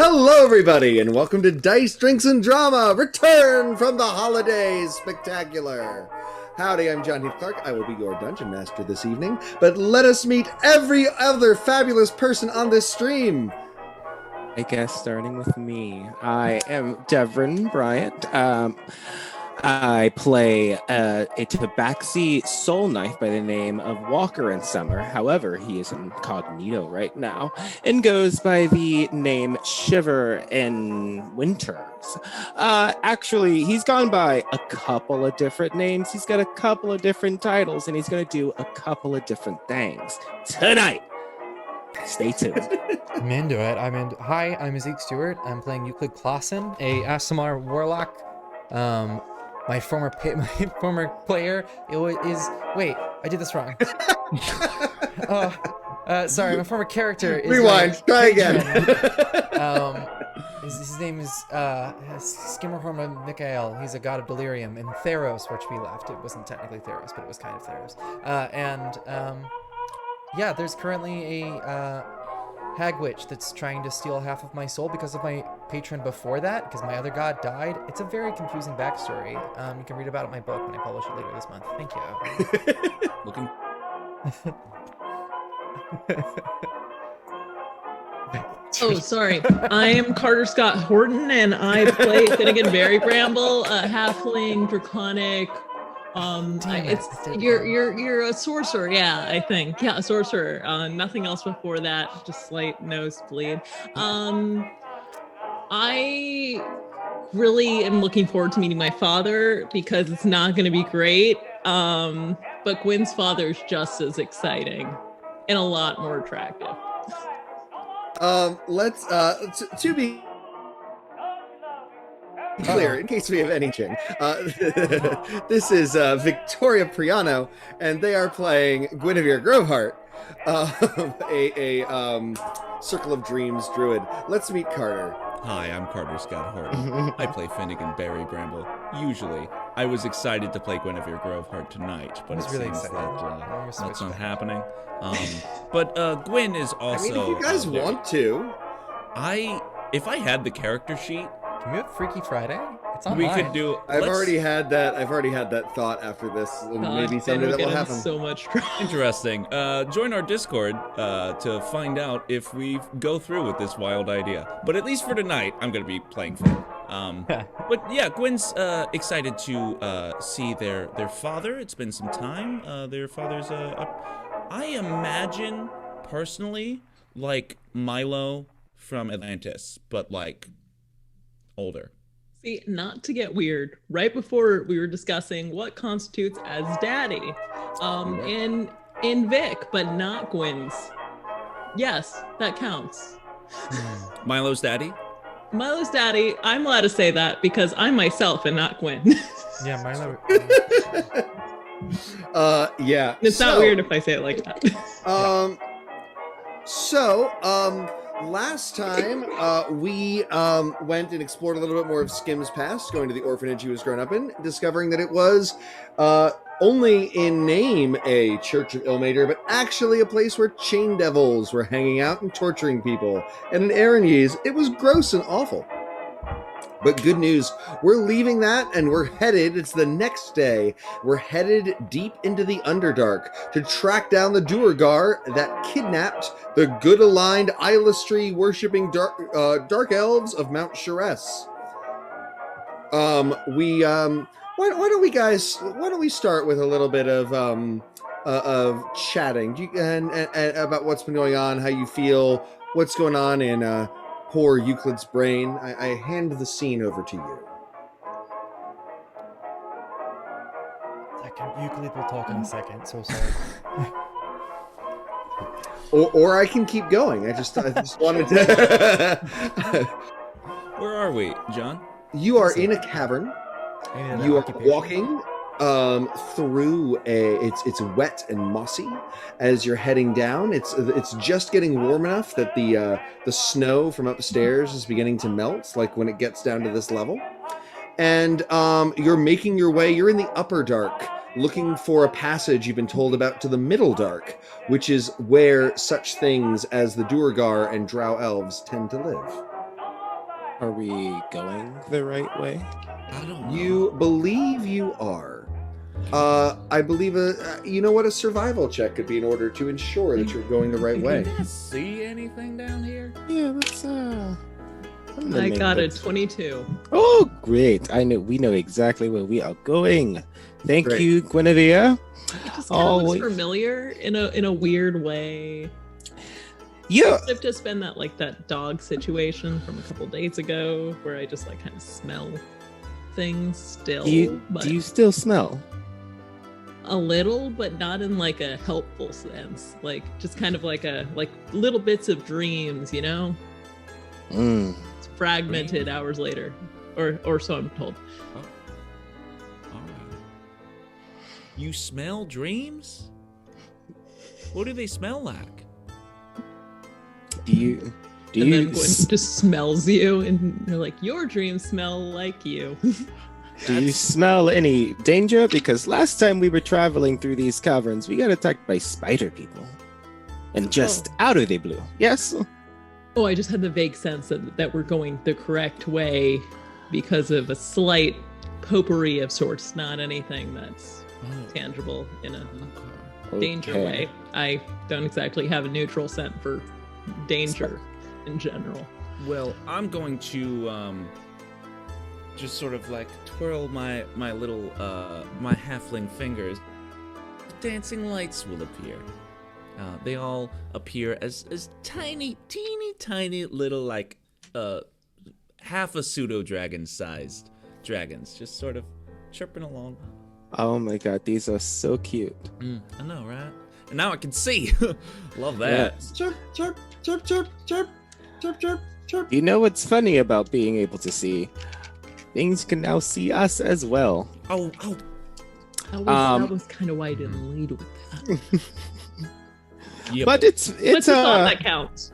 Hello, everybody, and welcome to Dice, Drinks, and Drama, Return from the Holidays Spectacular. Howdy, I'm John Heath Clark. I will be your Dungeon Master this evening, but let us meet every other fabulous person on this stream. I guess starting with me, I am Devren Bryant. I play a tabaxi soul knife by the name of Walker in Summer. However, he is incognito right now and goes by the name Shiver in Winters. Actually, he's gone by a couple of different names. He's got a couple of different titles, and he's going to do a couple of different things tonight. Stay tuned. I'm into it. Hi, I'm Zëk Stewart. I'm playing Euclid Clausen, a Aasimar warlock. My former player is. Wait, I did this wrong. Sorry, my former character is. Rewind. Try again. His name is Skimmerhorn Mikael. He's a god of delirium in Theros, which we left. It wasn't technically Theros, but it was kind of Theros. Yeah, there's currently a hag witch that's trying to steal half of my soul because of my patron before that, because my other god died. It's a very confusing backstory. You can read about it in my book when I publish it later this month. Thank you. Looking. Oh, sorry. I am Carter Scott Horton, and I play Finnegan Berry Bramble, a halfling draconic. You're a sorcerer, yeah, I think. Yeah, a sorcerer. Nothing else before that, just slight nosebleed. I really am looking forward to meeting my father because it's not going to be great. But Gwen's father is just as exciting and a lot more attractive. Let's to be clear, in case we have any ching, this is Vic Priano, and they are playing Guinevere Groveheart, a Circle of Dreams druid. Let's meet Carter. Hi, I'm Carter Scott Horton. I play Finnegan Berry Bramble. Usually, I was excited to play Guinevere Groveheart tonight, but it really seems excited. that that's not happening. But Gwyn is also. I mean, if you guys want to, if I had the character sheet, Can we have Freaky Friday? It's online. we could do. I've already had that thought after this, and maybe someday that will happen. So much trouble. Interesting. Join our Discord to find out if we go through with this wild idea. But at least for tonight, I'm going to be playing Finn. But yeah, Gwen's excited to see their father. It's been some time. Their father's I imagine, personally, like Milo from Atlantis, but like older. See, not to get weird, right before we were discussing what constitutes as daddy, in Vic, but not Gwen's. Yes, that counts. Milo's daddy? Milo's daddy, I'm allowed to say that because I'm myself and not Gwen. Yeah, Milo. Yeah. It's not weird if I say it like that. Last time we went and explored a little bit more of Skim's past, going to the orphanage he was grown up in, discovering that it was only in name a church of Ilmater, but actually a place where chain devils were hanging out and torturing people. And in Aaronese, it was gross and awful. But good news, we're leaving that and we're headed, it's the next day, we're headed deep into the Underdark to track down the Duergar that kidnapped the good-aligned Islistry worshipping dark elves of Mount Sharess. Why don't we start with a little bit of chatting and about what's been going on, how you feel, what's going on in poor Euclid's brain. I hand the scene over to you. Euclid will talk in a second, so sorry. Or I can keep going. I just wanted to. Where are we, John? You are in a cavern. You are walking through it's wet and mossy as you're heading down. It's just getting warm enough that the snow from upstairs is beginning to melt, like when it gets down to this level. And you're making your way. You're in the upper dark, looking for a passage you've been told about to the middle dark, which is where such things as the Duergar and Drow elves tend to live. Are we going the right way? I don't know. You believe you are. I believe you know what, a survival check could be in order to ensure that you're going the right way. Can you see anything down here? Yeah, let's I got a 22. Oh, great. We know exactly where we are going. Thank Great. you, Guinevere. It just kind of looks familiar in a weird way. Yeah. I have to spend that dog situation from a couple days ago where I just kind of smell things still. Do you still smell? A little, but not in a helpful sense. Just kind of like little bits of dreams, you know? Mm. It's fragmented hours later. Or so I'm told. Oh. All right. You smell dreams? What do they smell like? Do you And then Gwen just smells you and you're like, your dreams smell like you. Do you smell any danger? Because last time we were traveling through these caverns, we got attacked by spider people. And just out of the blue. Yes? Oh, I just had the vague sense that we're going the correct way because of a slight potpourri of sorts, not anything that's tangible in a danger way. I don't exactly have a neutral scent for danger in general. Well, I'm going to just sort of twirl my little my halfling fingers. Dancing lights will appear. They all appear as teeny tiny little half a pseudo dragon sized dragons, just sort of chirping along. Oh my god, these are so cute. I know, right? And now I can see. Love that. Yes. Chirp, chirp, chirp, chirp, chirp, chirp, chirp, chirp. You know what's funny about being able to see? Things can now see us as well. Oh. That was kind of why I didn't lead with that. Yep. But it's What's the thought that counts?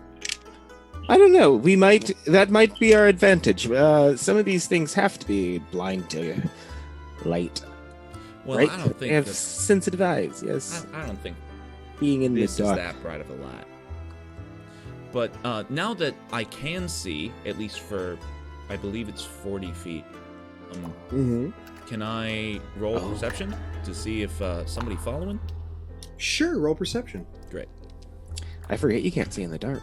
I don't know. That might be our advantage. Some of these things have to be blind to light. Well, right? I don't think they have that- sensitive eyes. Yes, I don't think being in this the is dark. that bright of a light. But now that I can see, at least for, I believe it's 40 feet, can I roll perception to see if somebody following? Sure, roll perception. Great. I forget you can't see in the dark.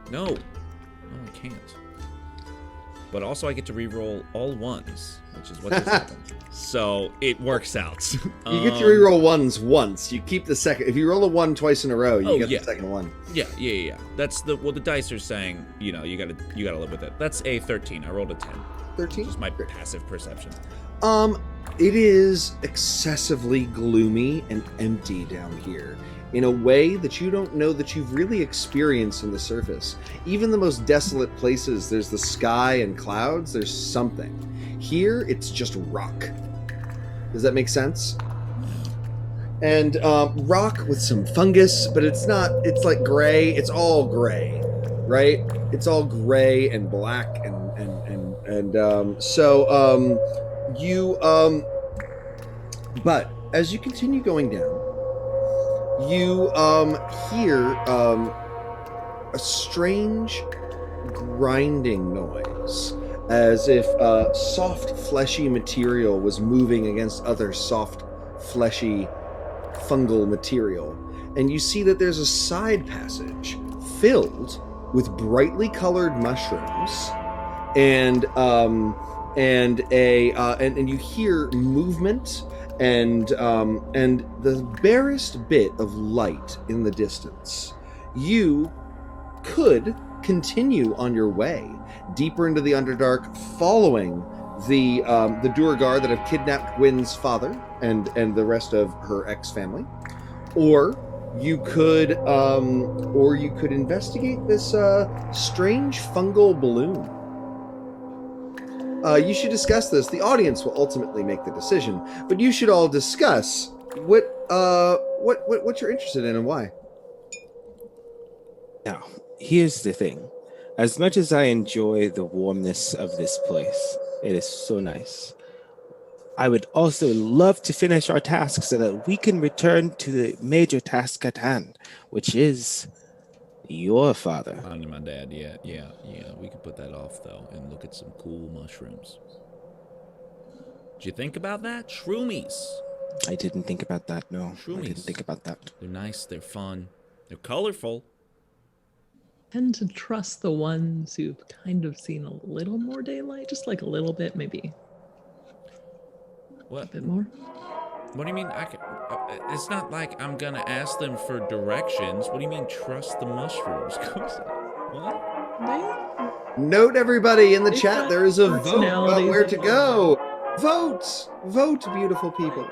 No, I can't. But also I get to re-roll all ones, which is what just happened. So it works out. You get to reroll ones once. You keep the second. If you roll a 1 twice in a row, you get the second one. Yeah. That's the dice are saying. You gotta live with it. That's a 13. I rolled a 10. 13. Just my passive perception. It is excessively gloomy and empty down here in a way that you don't know that you've really experienced on the surface. Even the most desolate places, there's the sky and clouds, there's something. Here, it's just rock. Does that make sense? And rock with some fungus, but it's like gray. It's all gray, right? It's all gray and black but as you continue going down, you hear a strange grinding noise, as if soft fleshy material was moving against other soft fleshy fungal material. And you see that there's a side passage filled with brightly colored mushrooms and you hear movement and the barest bit of light in the distance. You could continue on your way deeper into the Underdark, following the Duergar that have kidnapped Gwyn's father and the rest of her ex-family, or you could investigate this strange fungal bloom. You should discuss this. The audience will ultimately make the decision, but you should all discuss what you're interested in and why. Now, here's the thing. As much as I enjoy the warmness of this place, it is so nice, I would also love to finish our task so that we can return to the major task at hand, which is Your father. Only my dad. Yeah. We could put that off though and look at some cool mushrooms. Did you think about that? Shroomies. I didn't think about that, no. I Shroomies. didn't think about that. They're nice, they're fun, they're colorful. Tend to trust the ones who've kind of seen a little more daylight, just like a little bit, maybe What? a bit more. What do you mean? It's not like I'm gonna ask them for directions. What do you mean trust the mushrooms? What? Note everybody in the They've chat, got there is a vote about personalities where to and go. Vote, beautiful people.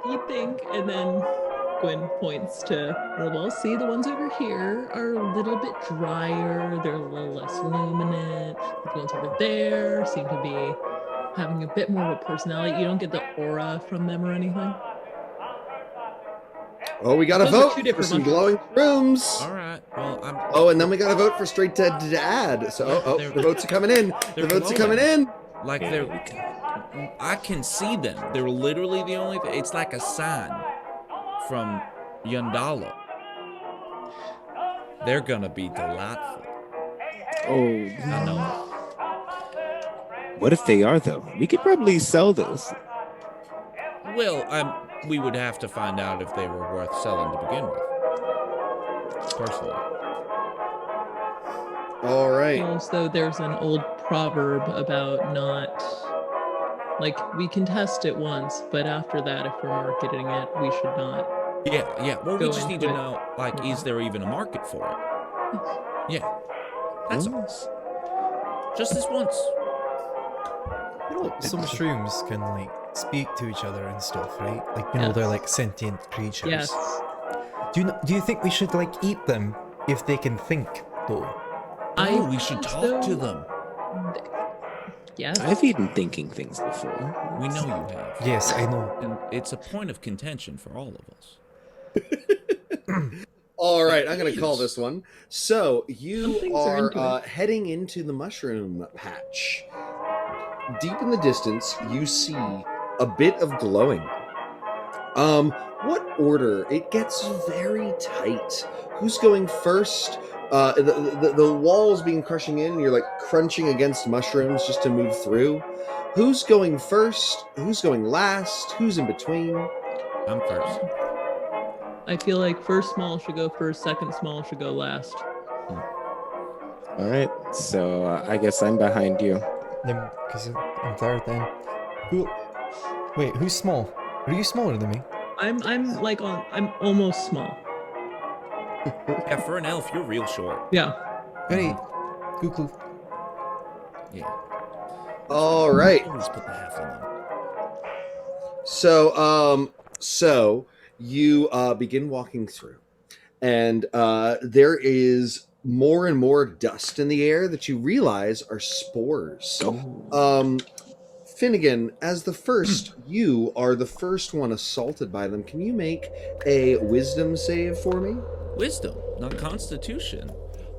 You think, and then Guin points to, well, see, the ones over here are a little bit drier. They're a little less luminant. The ones over there seem to be having a bit more of a personality. You don't get the aura from them or anything. Oh, we got to Those are vote two for different some mushrooms. glowing rooms. All right. Well, I'm. Oh, and then we got to vote for straight to dad. So, They're- the votes are coming in. The they're votes are glowing. coming in. Like they're. I can see them. They're literally the only thing. It's like a sign from Yandala. They're gonna be delightful. Oh, I know. what if they are, though? We could probably sell those. Well, we would have to find out if they were worth selling to begin with. Personally. All right. Also, there's an old proverb about not, like, we can test it once, but after that, if we're marketing it, we should not. Yeah. Well, we Go just need into to it. know, like, is there even a market for it? Yeah. That's all. Just this once. You know, some mushrooms can like speak to each other and stuff, right? Like they're like sentient creatures. Yes. Do you think we should like eat them if they can think though? Oh, we should talk to them. Yes. I've eaten thinking things before. We know you have. Yes, I know. And it's a point of contention for all of us. All right, I'm going to call this one. So, Some you things are are into it. heading into the mushroom patch. Deep in the distance, you see a bit of glowing. What order? It gets very tight. Who's going first? The walls being crushing in, and you're like crunching against mushrooms just to move through. Who's going first? Who's going last? Who's in between? I'm first. I feel like first small should go first, second small should go last. All right, so I guess I'm behind you. Then, because I'm third then. Wait, who's small? Are you smaller than me? I'm almost small. Yeah, for an elf, you're real short. Yeah. Hey, Cuckoo. Yeah. All right. Always put the half on them. So you begin walking through, and there is more and more dust in the air that you realize are spores. Finnegan, as the first, you are the first one assaulted by them. Can you make a wisdom save for me? Wisdom, not constitution.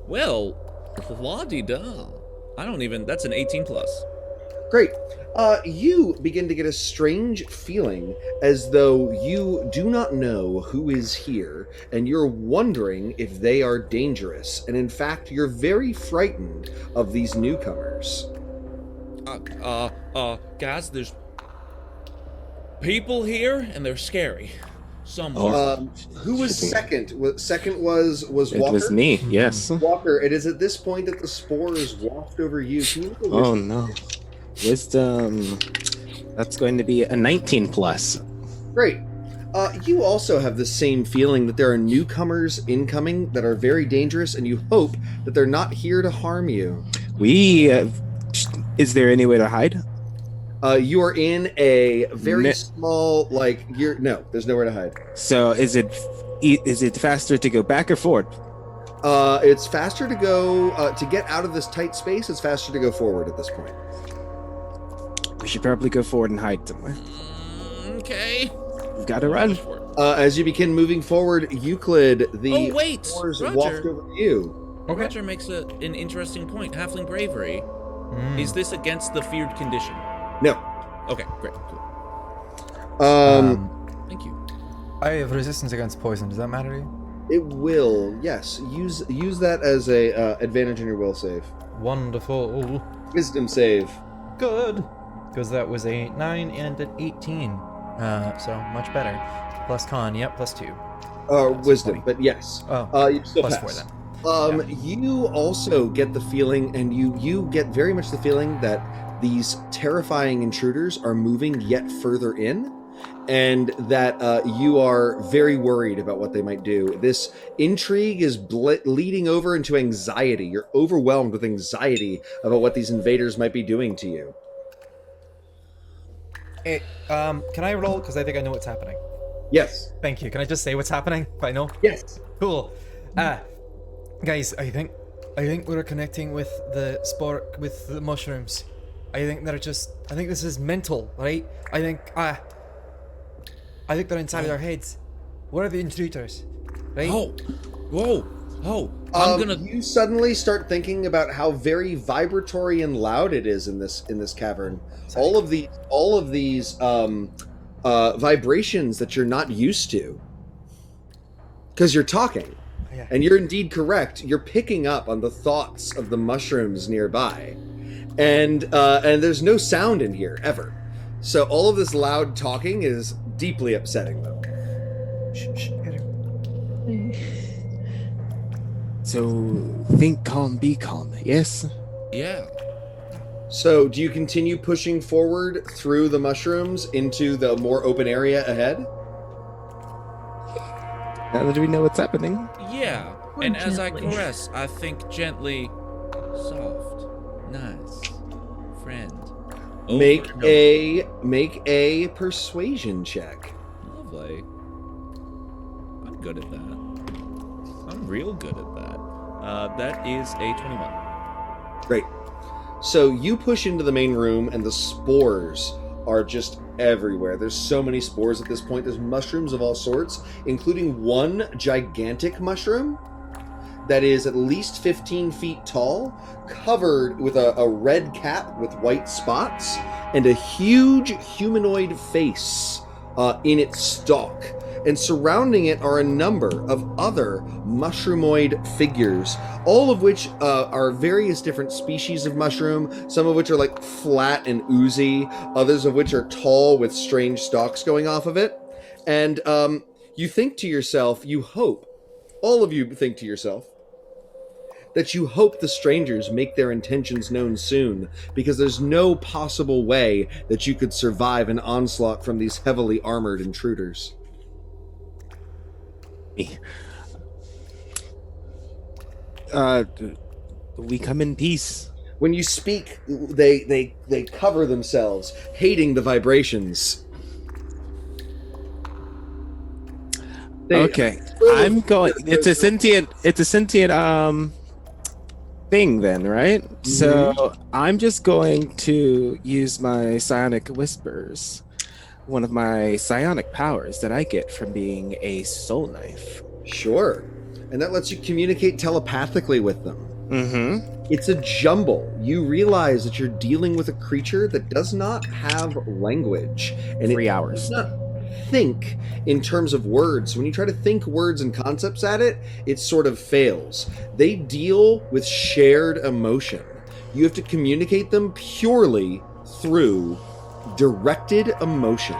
Well, la-di-da. That's an 18 plus. Great. You begin to get a strange feeling as though you do not know who is here, and you're wondering if they are dangerous. And in fact, you're very frightened of these newcomers. Guys, there's people here, and they're scary. Someone. Who was second? Second was It Walker? was me, yes. Walker, it is at this point that the spores waft over you. Can you make a Oh wisdom? no. Wisdom. That's going to be a 19 plus. Great. You also have the same feeling that there are newcomers incoming that are very dangerous, and you hope that they're not here to harm you. Is there any way to hide? You are in a very Ne- small, no, there's nowhere to hide. So is it faster to go back or forward? It's faster to go, to get out of this tight space, it's faster to go forward at this point. We should probably go forward and hide somewhere. Okay. We've got to run. As you begin moving forward, Euclid, the Oh, wait, spores Roger. waft over you. Okay. Roger makes an interesting point. Halfling bravery. Is this against the feared condition? No. Okay, great. Cool. Um, Thank you. I have resistance against poison. Does that matter to you? It will, yes. Use that as a advantage in your will save. Wonderful. Wisdom save. Good. Because that was a 9 and an 18. So much better. Plus con, yep, plus 2. Wisdom, but yes. You still plus pass. 4 then. You also get the feeling, and you get very much the feeling that these terrifying intruders are moving yet further in, and that you are very worried about what they might do. This intrigue is leading over into anxiety. You're overwhelmed with anxiety about what these invaders might be doing to you. Hey, can I roll? Because I think I know what's happening. Yes. Thank you. Can I just say what's happening? If I know? Yes. Cool. Guys, I think we're connecting with the spork, with the mushrooms. I think this is mental, right? I think they're inside of our heads. What are the intruders? Right? Oh, whoa. You suddenly start thinking about how very vibratory and loud it is in this cavern. Sorry. All of these vibrations that you're not used to, because you're talking, Yeah. and you're indeed correct. You're picking up on the thoughts of the mushrooms nearby, and there's no sound in here ever. So all of this loud talking is deeply upsetting them. Shh, So think calm, be calm. Yes. Yeah. So do you continue pushing forward through the mushrooms into the more open area ahead? Now that we know what's happening. Yeah. Or And as I gently. caress, I think gently, soft, nice, friend. Make Over and make a persuasion check. Lovely. I'm good at that. I'm real good at that. That is a 21. Great. So you push into the main room, and the spores are just everywhere. There's so many spores at this point. There's mushrooms of all sorts, including one gigantic mushroom that is at least 15 feet tall, covered with a red cap with white spots, and a huge humanoid face in its stalk. And surrounding it are a number of other mushroomoid figures, all of which are various different species of mushroom, some of which are like flat and oozy, others of which are tall with strange stalks going off of it. And you think to yourself, you hope, all of you think to yourself, that you hope the strangers make their intentions known soon, because there's no possible way that you could survive an onslaught from these heavily armored intruders. We come in peace. When you speak, they cover themselves, hating the vibrations. Okay, I'm going. It's a sentient thing then, right? Mm-hmm. So I'm just going to use my psionic whispers, one of my psionic powers that I get from being a soul knife. Sure. And that lets you communicate telepathically with them. Mm-hmm. It's a jumble. You realize that you're dealing with a creature that does not have language. And 3 it hours. does not think in terms of words. When you try to think words and concepts at it, it sort of fails. They deal with shared emotion. You have to communicate them purely through directed emotion.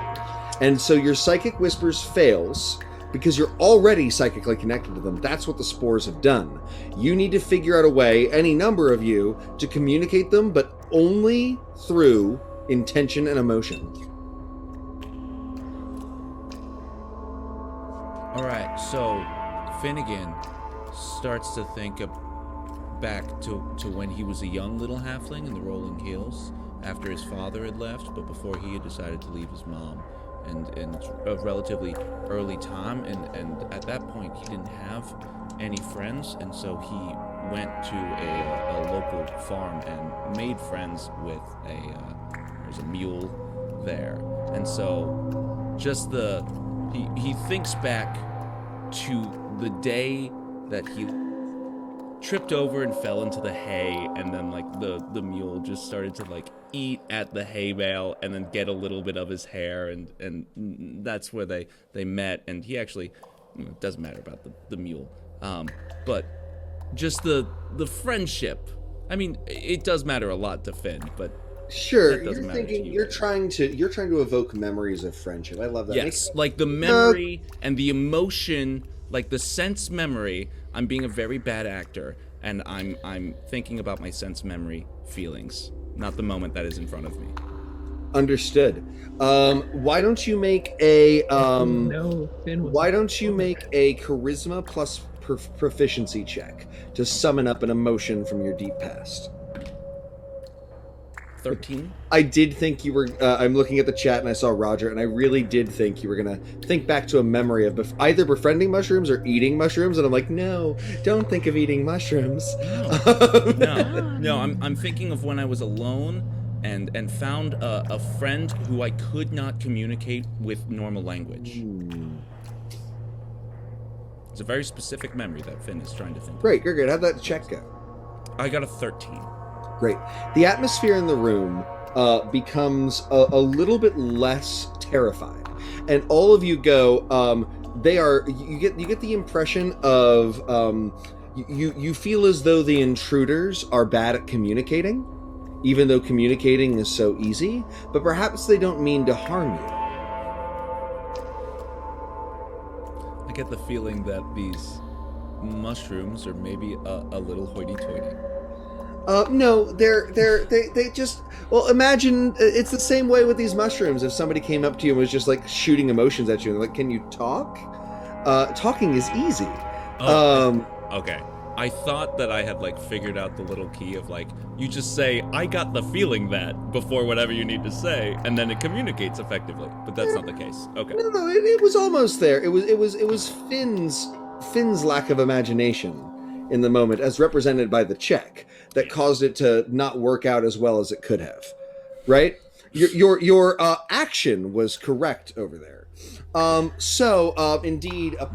And so your psychic whispers fails because you're already psychically connected to them. That's what the spores have done. You need to figure out a way, any number of you, to communicate them, but only through intention and emotion. All right, so Finnegan starts to think back to when he was a young little halfling in the Rolling Hills, after his father had left, but before he had decided to leave his mom, and a relatively early time, and at that point he didn't have any friends, and so he went to a local farm and made friends with there's a mule there, and so just he thinks back to the day that he tripped over and fell into the hay, and then like the mule just started to like eat at the hay bale and then get a little bit of his hair, and that's where they met, and he actually it doesn't matter about the mule. But just the friendship. I mean, it does matter a lot to Finn, but Sure, that doesn't you're matter to thinking you, you're right? trying to evoke memories of friendship. I love that. Yes, like the memory and the emotion, like the sense memory. I'm being a very bad actor, and I'm thinking about my sense memory feelings, not the moment that is in front of me. Understood. Why don't you make a No, Finn was. why don't you make a charisma plus proficiency check to summon up an emotion from your deep past? 13? I did think you were. I'm looking at the chat and I saw Roger, and I really did think you were gonna think back to a memory of either befriending mushrooms or eating mushrooms, and I'm like, no, don't think of eating mushrooms. No. I'm thinking of when I was alone and found a friend who I could not communicate with normal language. It's a very specific memory that Finn is trying to think of. Great, good. How'd that check go? I got a 13. Great. The atmosphere in the room becomes a little bit less terrified, and all of you go. You get the impression of you feel as though the intruders are bad at communicating, even though communicating is so easy. But perhaps they don't mean to harm you. I get the feeling that these mushrooms are maybe a little hoity-toity. No, they just, well, imagine it's the same way with these mushrooms. If somebody came up to you and was just like shooting emotions at you and like, can you talk? Talking is easy. Okay. I thought that I had like figured out the little key of like, you just say, I got the feeling that before whatever you need to say, and then it communicates effectively. But that's not the case. Okay. No, it was almost there. It was Finn's lack of imagination in the moment, as represented by the check, that caused it to not work out as well as it could have. Right? Your action was correct over there. Indeed, a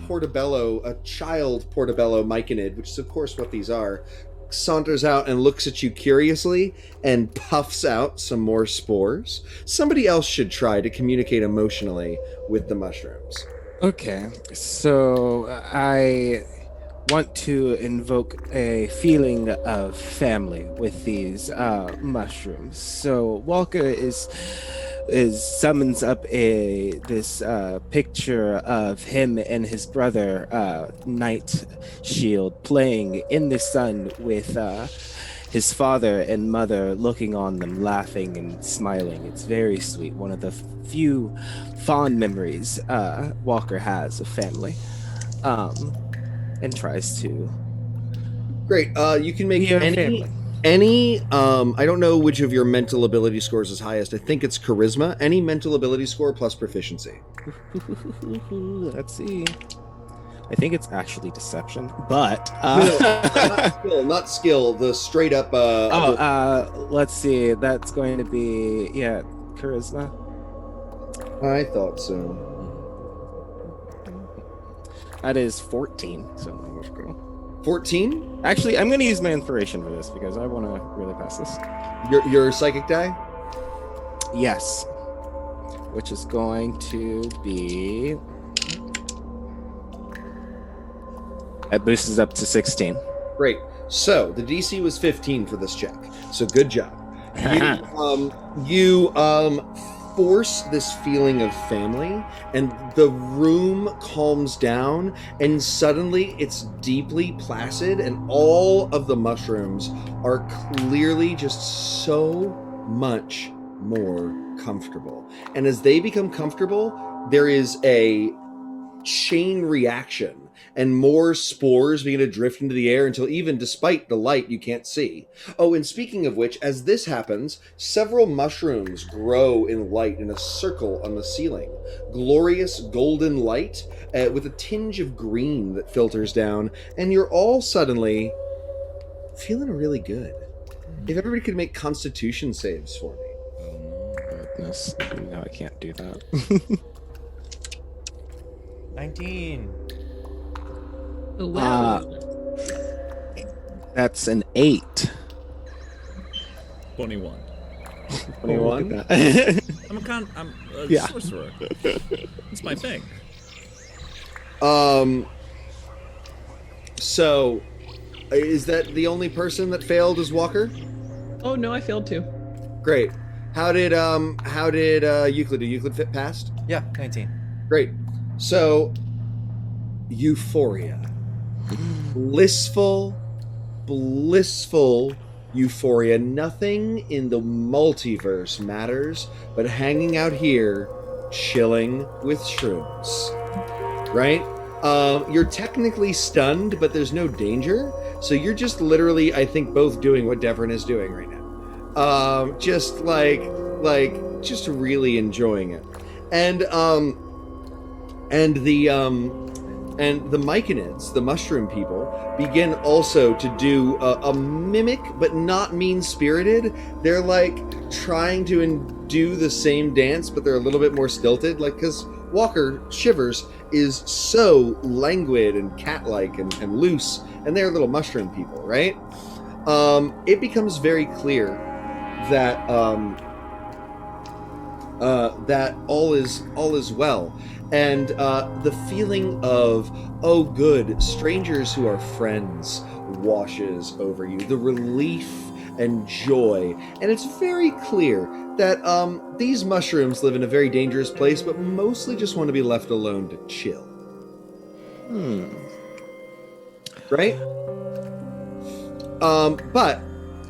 child portobello myconid, which is of course what these are, saunters out and looks at you curiously and puffs out some more spores. Somebody else should try to communicate emotionally with the mushrooms. Okay, so I want to invoke a feeling of family with these mushrooms. So Walker summons up this picture of him and his brother Night Shield playing in the sun with his father and mother looking on them, laughing and smiling. It's very sweet. One of the few fond memories Walker has of family. And tries to. Great. You can make Be our family. any. I don't know which of your mental ability scores is highest. I think it's charisma. Any mental ability score plus proficiency. Let's see. I think it's actually deception, but not skill. The straight up. Let's see. That's going to be charisma. I thought so. That is 14. So let's go. 14? Actually, I'm going to use my inspiration for this because I want to really pass this. Your psychic die? Yes. Which is going to be. That boosts up to 16. Great. So the DC was 15 for this check. So good job. You force this feeling of family, and the room calms down, and suddenly it's deeply placid, and all of the mushrooms are clearly just so much more comfortable. And as they become comfortable, there is a chain reaction, and more spores begin to drift into the air until even despite the light, you can't see. Oh, and speaking of which, as this happens, several mushrooms grow in light in a circle on the ceiling. Glorious golden light with a tinge of green that filters down, and you're all suddenly feeling really good. If everybody could make constitution saves for me. Oh, goodness. No, I can't do that. 19. Oh, wow. That's an 8. 21. 21? I'm a sorcerer. It's my thing. So, is that the only person that failed as Walker? Oh no, I failed too. Great. How did Euclid do? Euclid fit past? Yeah, 19. Great. So, euphoria. Blissful euphoria. Nothing in the multiverse matters but hanging out here, chilling with shrooms. Right? You're technically stunned, but there's no danger. So you're just literally, I think, both doing what Devren is doing right now. Just just really enjoying it. And the myconids, the mushroom people, begin also to do a mimic, but not mean-spirited. They're like trying to do the same dance, but they're a little bit more stilted, like, because Walker Shivers is so languid and cat-like and loose, and they're little mushroom people, right? It becomes very clear that that all is well, and the feeling of, oh good, strangers who are friends washes over you. The relief and joy, and it's very clear that these mushrooms live in a very dangerous place, but mostly just want to be left alone to chill. Right? But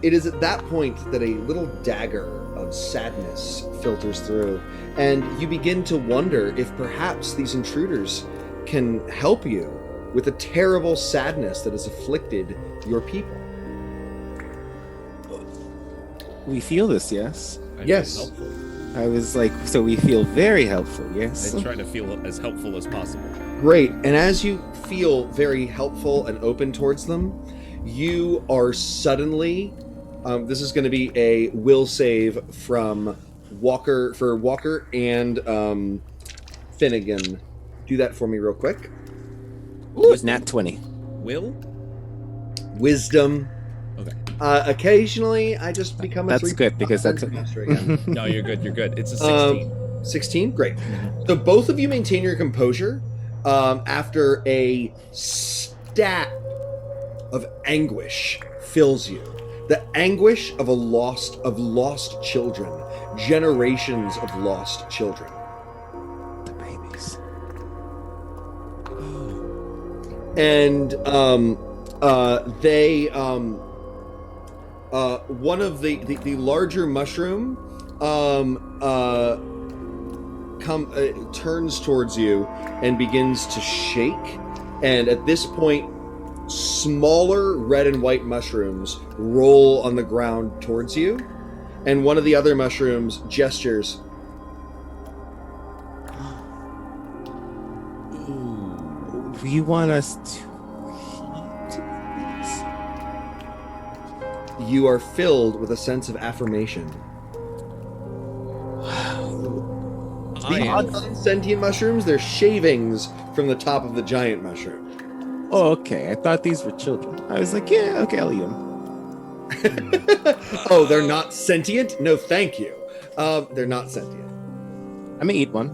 it is at that point that a little dagger of sadness filters through, and you begin to wonder if perhaps these intruders can help you with the terrible sadness that has afflicted your people. We feel this, yes? Yes. Helpful. I was like, so we feel very helpful, yes? I try to feel as helpful as possible. Great. And as you feel very helpful and open towards them, you are suddenly, this is going to be a will save from Walker and Finnegan. Do that for me real quick. Ooh, nat 20. Will? Wisdom. Okay. Occasionally, I just become a That's 3 good, because that's master again. No, you're good. You're good. It's a 16. 16? Great. So both of you maintain your composure after a stat of anguish fills you. The anguish of lost children. Generations of lost children. The babies. And they one of the larger mushroom turns towards you and begins to shake, and at this point smaller red and white mushrooms roll on the ground towards you, and one of the other mushrooms gestures. Do you want us to eat? You are filled with a sense of affirmation. The non-sentient mushrooms, they're shavings from the top of the giant mushroom. Oh, okay. I thought these were children. I was like, yeah, okay, I'll eat them. Oh, they're not sentient? No, thank you. They're not sentient. I'm gonna eat one.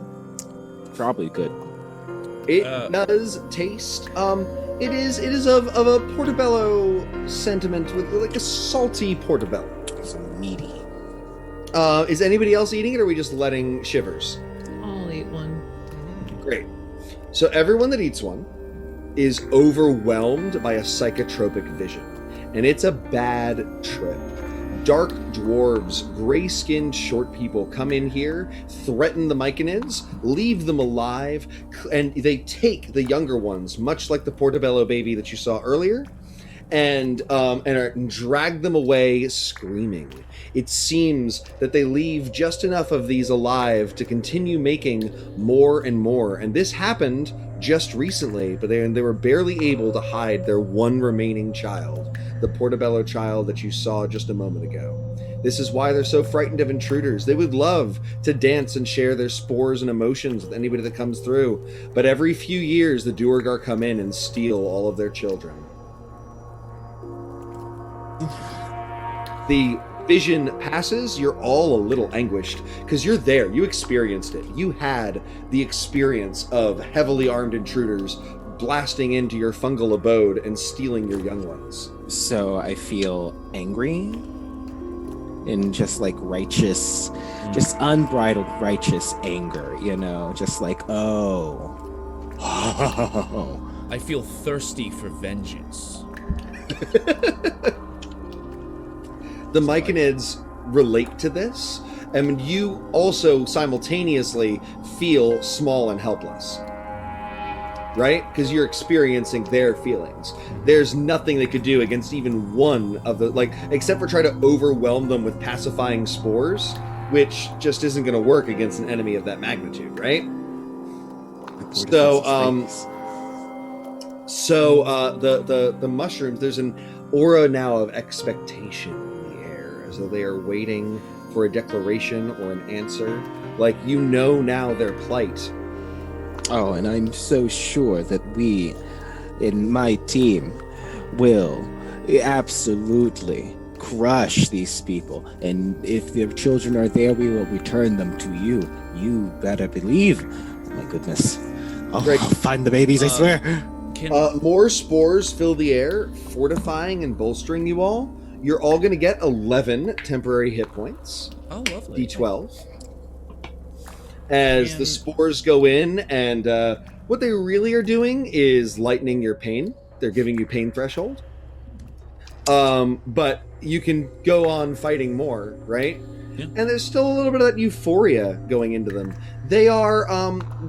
Probably good. It does taste. It is of a portobello sentiment, with like a salty portobello. So meaty. Is anybody else eating it, or are we just letting Shivers? I'll eat one. Great. So everyone that eats one is overwhelmed by a psychotropic vision, and it's a bad trip. Dark dwarves, gray-skinned short people come in here, threaten the myconids, leave them alive, and they take the younger ones, much like the portobello baby that you saw earlier, and drag them away screaming. It seems that they leave just enough of these alive to continue making more and more, and this happened just recently, but they were barely able to hide their one remaining child, the portobello child that you saw just a moment ago. This is why they're so frightened of intruders. They would love to dance and share their spores and emotions with anybody that comes through, but every few years the Duergar come in and steal all of their children. The vision passes, you're all a little anguished because you're there. You experienced it. You had the experience of heavily armed intruders blasting into your fungal abode and stealing your young ones. So I feel angry and just like righteous, just unbridled righteous anger, you know, just like, oh. I feel thirsty for vengeance. The Myconids relate to this, and you also simultaneously feel small and helpless. Right? Because you're experiencing their feelings. There's nothing they could do against even one of the, like, except for try to overwhelm them with pacifying spores, which just isn't going to work against an enemy of that magnitude, right? So, the mushrooms, there's an aura now of expectation in the air, as though they are waiting for a declaration or an answer. Like, you know now their plight. Oh, and I'm so sure that we, in my team, will absolutely crush these people. And if their children are there, we will return them to you. You better believe. Oh my goodness. Oh, Great. I'll find the babies, I swear. More spores fill the air, fortifying and bolstering you all. You're all going to get 11 temporary hit points. Oh, lovely. D12. As the spores go in, and what they really are doing is lightening your pain. They're giving you pain threshold. But you can go on fighting more, right? Yeah. And there's still a little bit of that euphoria going into them. They are,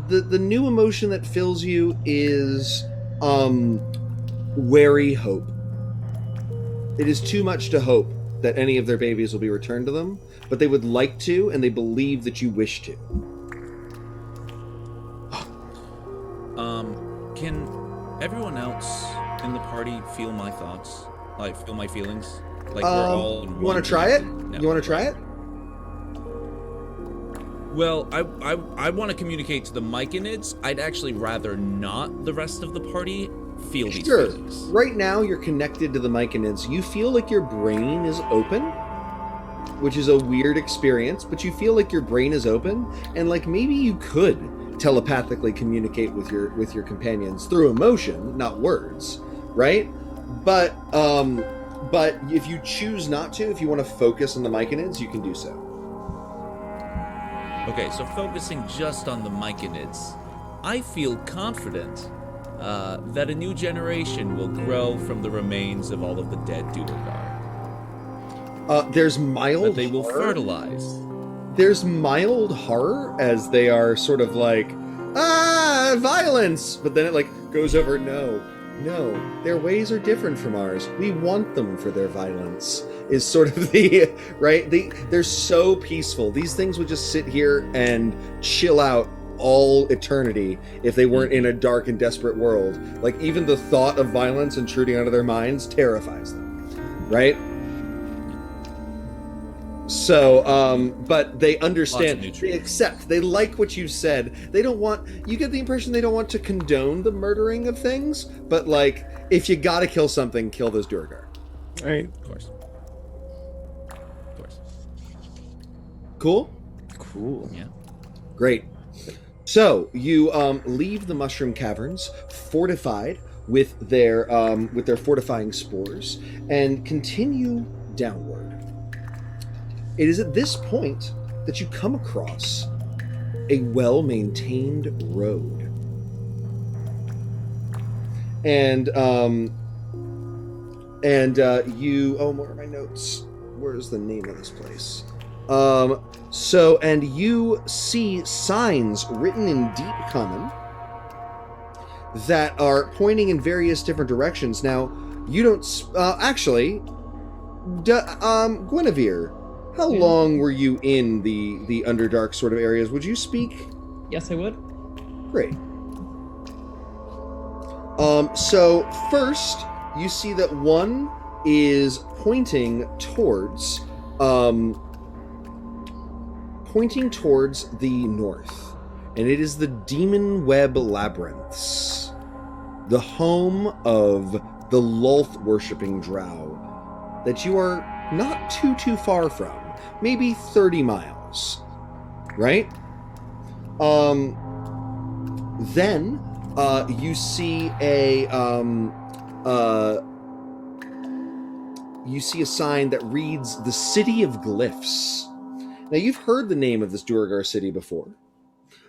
the new emotion that fills you is wary hope. It is too much to hope that any of their babies will be returned to them, but they would like to, and they believe that you wish to. Can everyone else in the party feel my thoughts? Like, feel my feelings? Like, we're all in you want to try it? You want to try it? Well, I want to communicate to the Myconids. I'd actually rather not the rest of the party feel these feelings. Right now, you're connected to the Myconids. You feel like your brain is open, which is a weird experience, but you feel like your brain is open, and like maybe you could telepathically communicate with your companions through emotion, not words, right? But if you choose not to, if you want to focus on the Myconids, you can do so. Okay, so focusing just on the Myconids, I feel confident that a new generation will grow from the remains of all of the dead Duergar. There's mild That they will horror. fertilize. There's mild horror as they are sort of like, violence! But then it like goes over, no, their ways are different from ours. We want them for their violence, is sort of the, right? They're so peaceful. These things would just sit here and chill out all eternity if they weren't in a dark and desperate world. Like, even the thought of violence intruding onto their minds terrifies them, right? So, but they understand, they accept, they like what you said. They don't want, you get the impression they don't want to condone the murdering of things, but like, if you gotta kill something, kill those Duergar. Right. Of course. Cool? Cool. Yeah. Great. So, you leave the mushroom caverns fortified with their fortifying spores and continue downward. It is at this point that you come across a well-maintained road. And you, where are my notes? Where's the name of this place? And you see signs written in deep common that are pointing in various different directions. Now, you don't, Guinevere, how long were you in the Underdark sort of areas? Would you speak? Yes, I would. Great. So first, you see that one is pointing towards the north, and it is the Demon Web Labyrinths, the home of the Lulth worshipping drow that you are not too far from, maybe 30 miles, right? Then you see a sign that reads the City of Glyphs. Now, you've heard the name of this Duergar city before,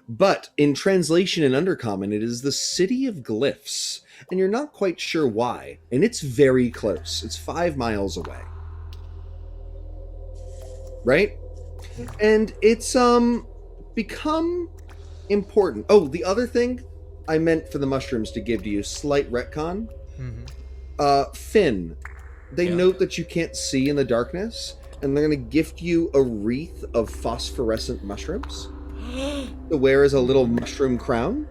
but in translation in Undercommon, it is the City of Glyphs, and you're not quite sure why, and it's very close. It's 5 miles away. Right? And it's become important. Oh, the other thing I meant for the mushrooms to give to you, slight retcon. Finn, they note that you can't see in the darkness, and they're going to gift you a wreath of phosphorescent mushrooms to wear as a little mushroom crown.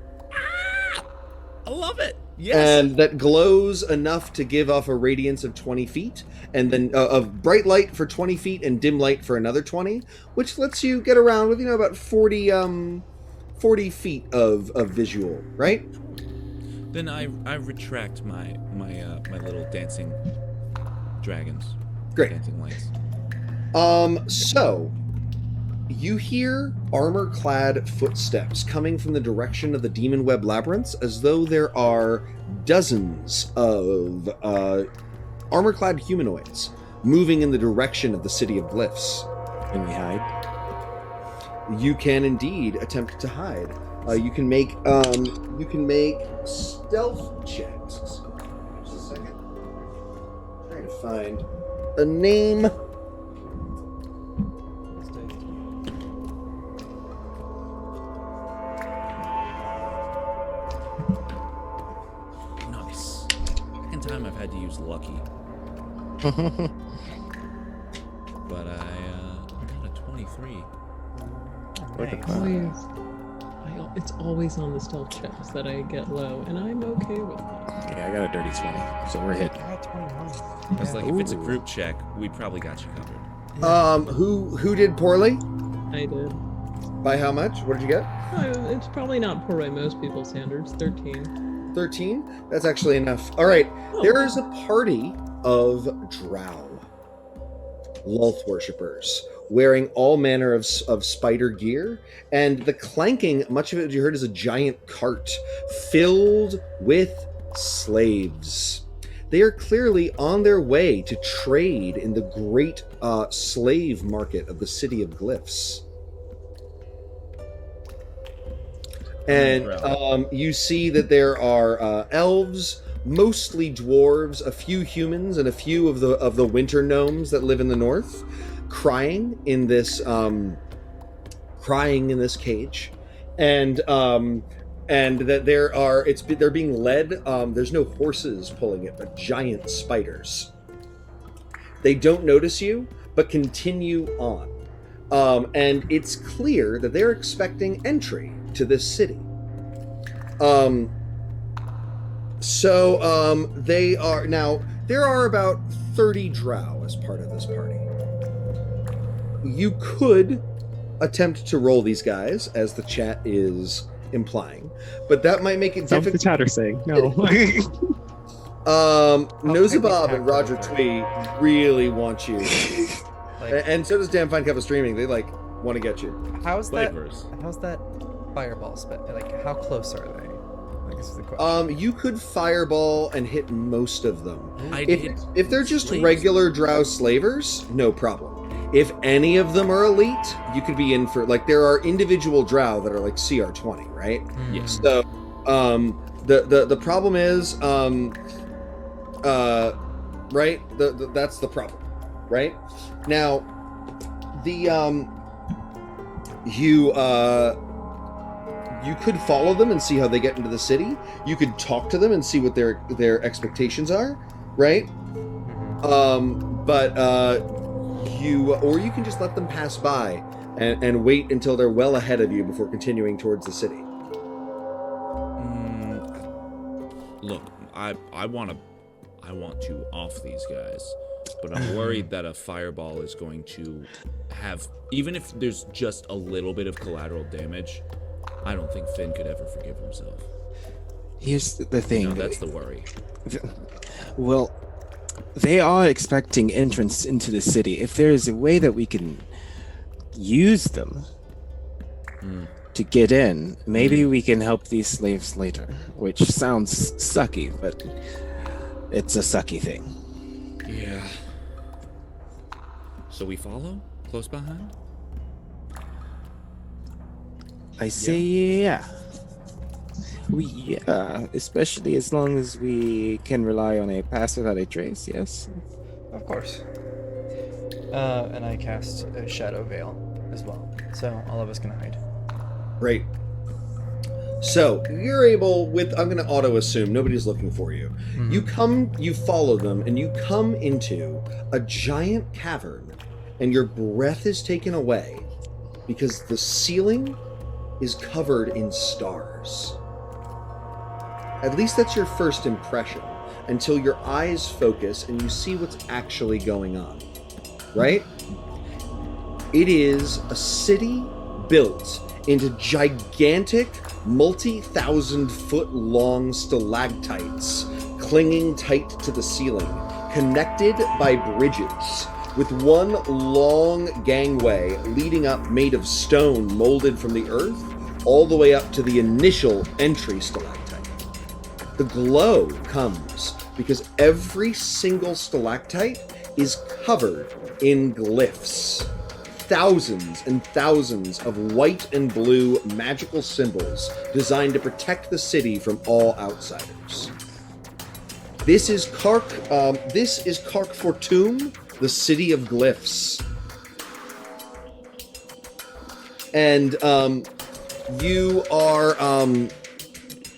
I love it. Yes. And that glows enough to give off a radiance of 20 feet, and then of bright light for 20 feet and dim light for another 20, which lets you get around with, about 40 feet of visual, right? Then I retract my little dancing dragons. Great. Dancing lights. So you hear armor-clad footsteps coming from the direction of the Demon Web Labyrinths, as though there are dozens of armor-clad humanoids moving in the direction of the City of Glyphs. Can we hide? You can indeed attempt to hide. You can make stealth checks. Just a second. Trying to find a name. Nice. Second time I've had to use lucky. But I got a 23. It's always on the stealth checks that I get low, and I'm okay with that. Yeah, I got a dirty 20, so we're hit. I got 21. I was like, if it's a group check, we probably got you covered. Who did poorly? I did. By how much? What did you get? It's probably not poor by most people's standards. 13. 13? That's actually enough. All right. There is a party of drow, Lulth worshippers, wearing all manner of spider gear, and the clanking, much of it you heard, is a giant cart filled with slaves. They are clearly on their way to trade in the great slave market of the City of Glyphs. And you see that there are elves, mostly dwarves, a few humans, and a few of the winter gnomes that live in the north, crying in this cage, and that they're being led. There's no horses pulling it, but giant spiders. They don't notice you, but continue on, and it's clear that they're expecting entry to this city. They are now. There are about 30 drow as part of this party. You could attempt to roll these guys, as the chat is implying, but that might make it That's what the difficult. chat are saying. No. Nozabob and Roger Twee really want you, and so does Damn Fine Cup of Streaming. They want to get you. How's that Flavors. fireball spit? How close are they? This is the question. You could fireball and hit most of them. If they're just slaves. regular drow slavers, no problem. If any of them are elite, you could be in for there are individual drow that are CR20, right? Yes. So the problem is right? That's the problem, right? Now you could follow them and see how they get into the city. You could talk to them and see what their expectations are, right? Or you can just let them pass by and wait until they're well ahead of you before continuing towards the city. Look, I want to off these guys, but I'm worried that a fireball is going to have, even if there's just a little bit of collateral damage, I don't think Finn could ever forgive himself. Here's the thing. That's the worry. Well, They are expecting entrance into the city. If there is a way that we can use them to get in, maybe we can help these slaves later. Which sounds sucky, but it's a sucky thing. Yeah. So we follow? Close behind? I say yeah. Especially as long as we can rely on a pass without a trace, yes. Of course. And I cast a shadow veil as well, so all of us can hide. Great. So you're able I'm going to auto assume nobody's looking for you. You follow them, and you come into a giant cavern, and your breath is taken away because the ceiling is covered in stars. At least that's your first impression, until your eyes focus and you see what's actually going on, right? It is a city built into gigantic, multi-thousand-foot-long stalactites clinging tight to the ceiling, connected by bridges, with one long gangway leading up made of stone molded from the earth all the way up to the initial entry stalactite. The glow comes because every single stalactite is covered in glyphs. Thousands and thousands of white and blue magical symbols designed to protect the city from all outsiders. This is Kark Fortum, the city of glyphs. And you are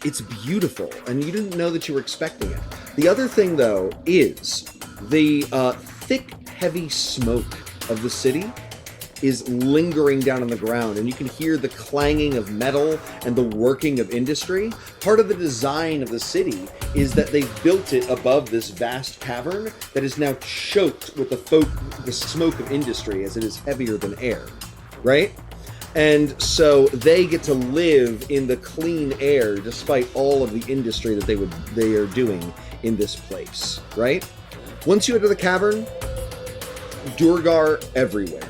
it's beautiful, and you didn't know that you were expecting it. The other thing, though, is the thick, heavy smoke of the city is lingering down on the ground, and you can hear the clanging of metal and the working of industry. Part of the design of the city is that they've built it above this vast cavern that is now choked with the smoke of industry, as it is heavier than air, right? And so they get to live in the clean air despite all of the industry that they are doing in this place, right? Once you enter the cavern, Durgar everywhere,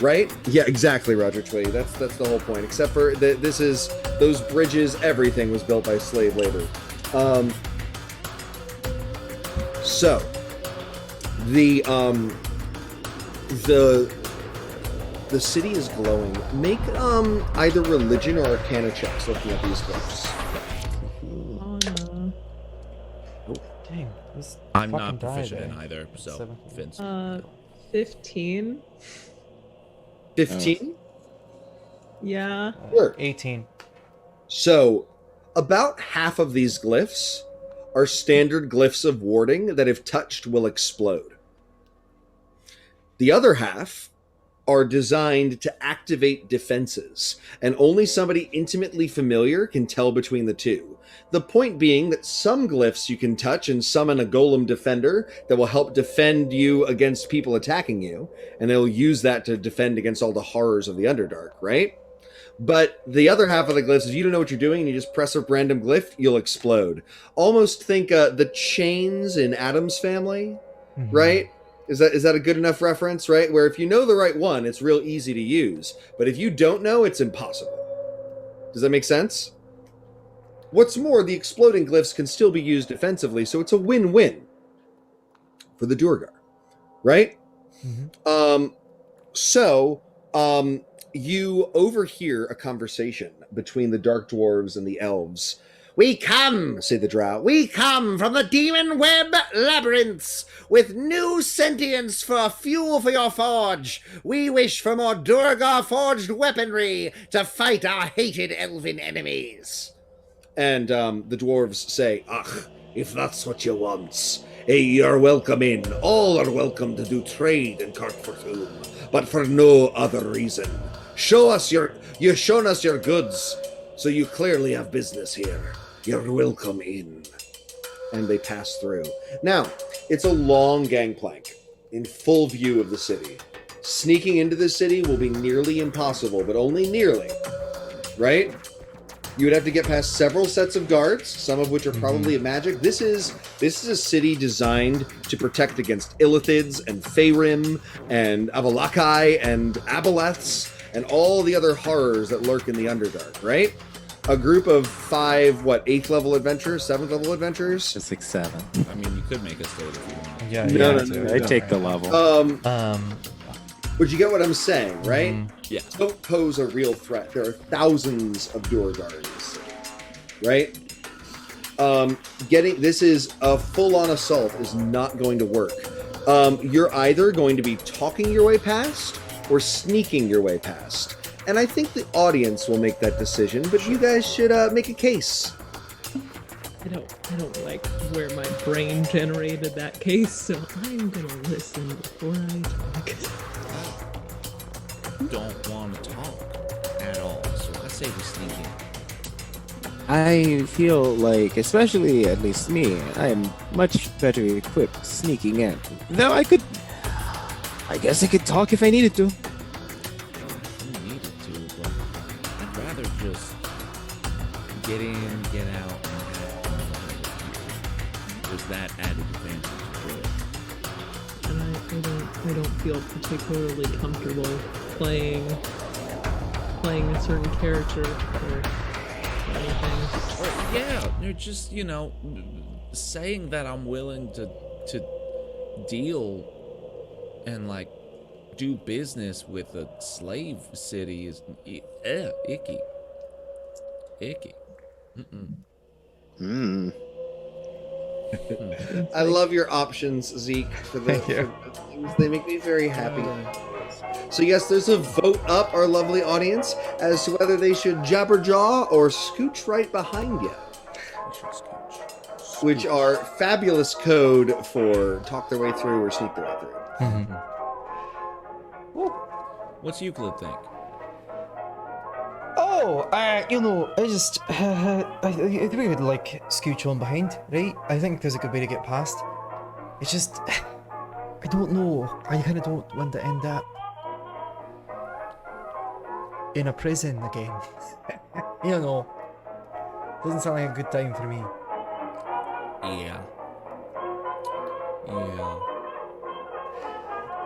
right? Yeah, exactly, Roger Twiggy. That's the whole point. Except for this is those bridges. Everything was built by slave labor. So the city is glowing. Make either religion or arcana checks looking at these glyphs. Oh no. Dang, this I'm fucking not proficient died, in either, so 17. Vince. 15. 15? Yeah. Sure. 18. So, about half of these glyphs are standard glyphs of warding that, if touched, will explode. The other half are designed to activate defenses, and only somebody intimately familiar can tell between the two. The point being that some glyphs you can touch and summon a golem defender that will help defend you against people attacking you, and they'll use that to defend against all the horrors of the Underdark, right? But the other half of the glyphs, if you don't know what you're doing and you just press a random glyph, you'll explode. Almost think the chains in Adam's Family, right? Is that a good enough reference, right? Where if you know the right one, it's real easy to use. But if you don't know, it's impossible. Does that make sense? What's more, the exploding glyphs can still be used defensively, so it's a win-win for the Durgar, right? You overhear a conversation between the Dark Dwarves and the Elves. "We come," say the Drow, "we come from the demon web labyrinths with new sentience for fuel for your forge. We wish for more Durgar forged weaponry to fight our hated elven enemies." And the dwarves say, "Ach, if that's what you want, you're welcome in. All are welcome to do trade in Cartfortoon, but for no other reason. You've shown us your goods, so you clearly have business here. You're welcome in." And they pass through. Now, it's a long gangplank in full view of the city. Sneaking into the city will be nearly impossible, but only nearly, right? You would have to get past several sets of guards, some of which are probably magic. This is a city designed to protect against Illithids and Faerun and Avalakai and Aboleths and all the other horrors that lurk in the Underdark, right? A group of 5, 8th level adventurers, 7th level adventurers? Just like 7. I mean, you could make us stay if you want. Yeah, No. I take the level. But you get what I'm saying, right? Yeah. Don't pose a real threat. There are thousands of Duergar in this city, right? This is a full-on assault is not going to work. You're either going to be talking your way past or sneaking your way past. And I think the audience will make that decision, but you guys should make a case. I don't like where my brain generated that case, so I'm gonna listen before I talk. Don't want to talk at all, so I say we sneak in. I feel like, especially at least me, I am much better equipped sneaking in. Though I guess I could talk if I needed to. You needed to, but I'd rather just get in, get out, and have fun. There's that added advantage to it. And I don't feel particularly comfortable playing a certain character or anything. Or, yeah, you're just, saying that I'm willing to deal and do business with a slave city is icky. I love your options, Zeke, for the things. They make me very happy. So yes, there's a vote up, our lovely audience, as to whether they should jabberjaw or scooch right behind you. Which are fabulous code for talk their way through or sneak their way through. What's Euclid think? I just, I think we would scooch on behind, right? I think there's a good way to get past. It's just, I don't know. I kind of don't want to end up in a prison again. Doesn't sound like a good time for me. Yeah.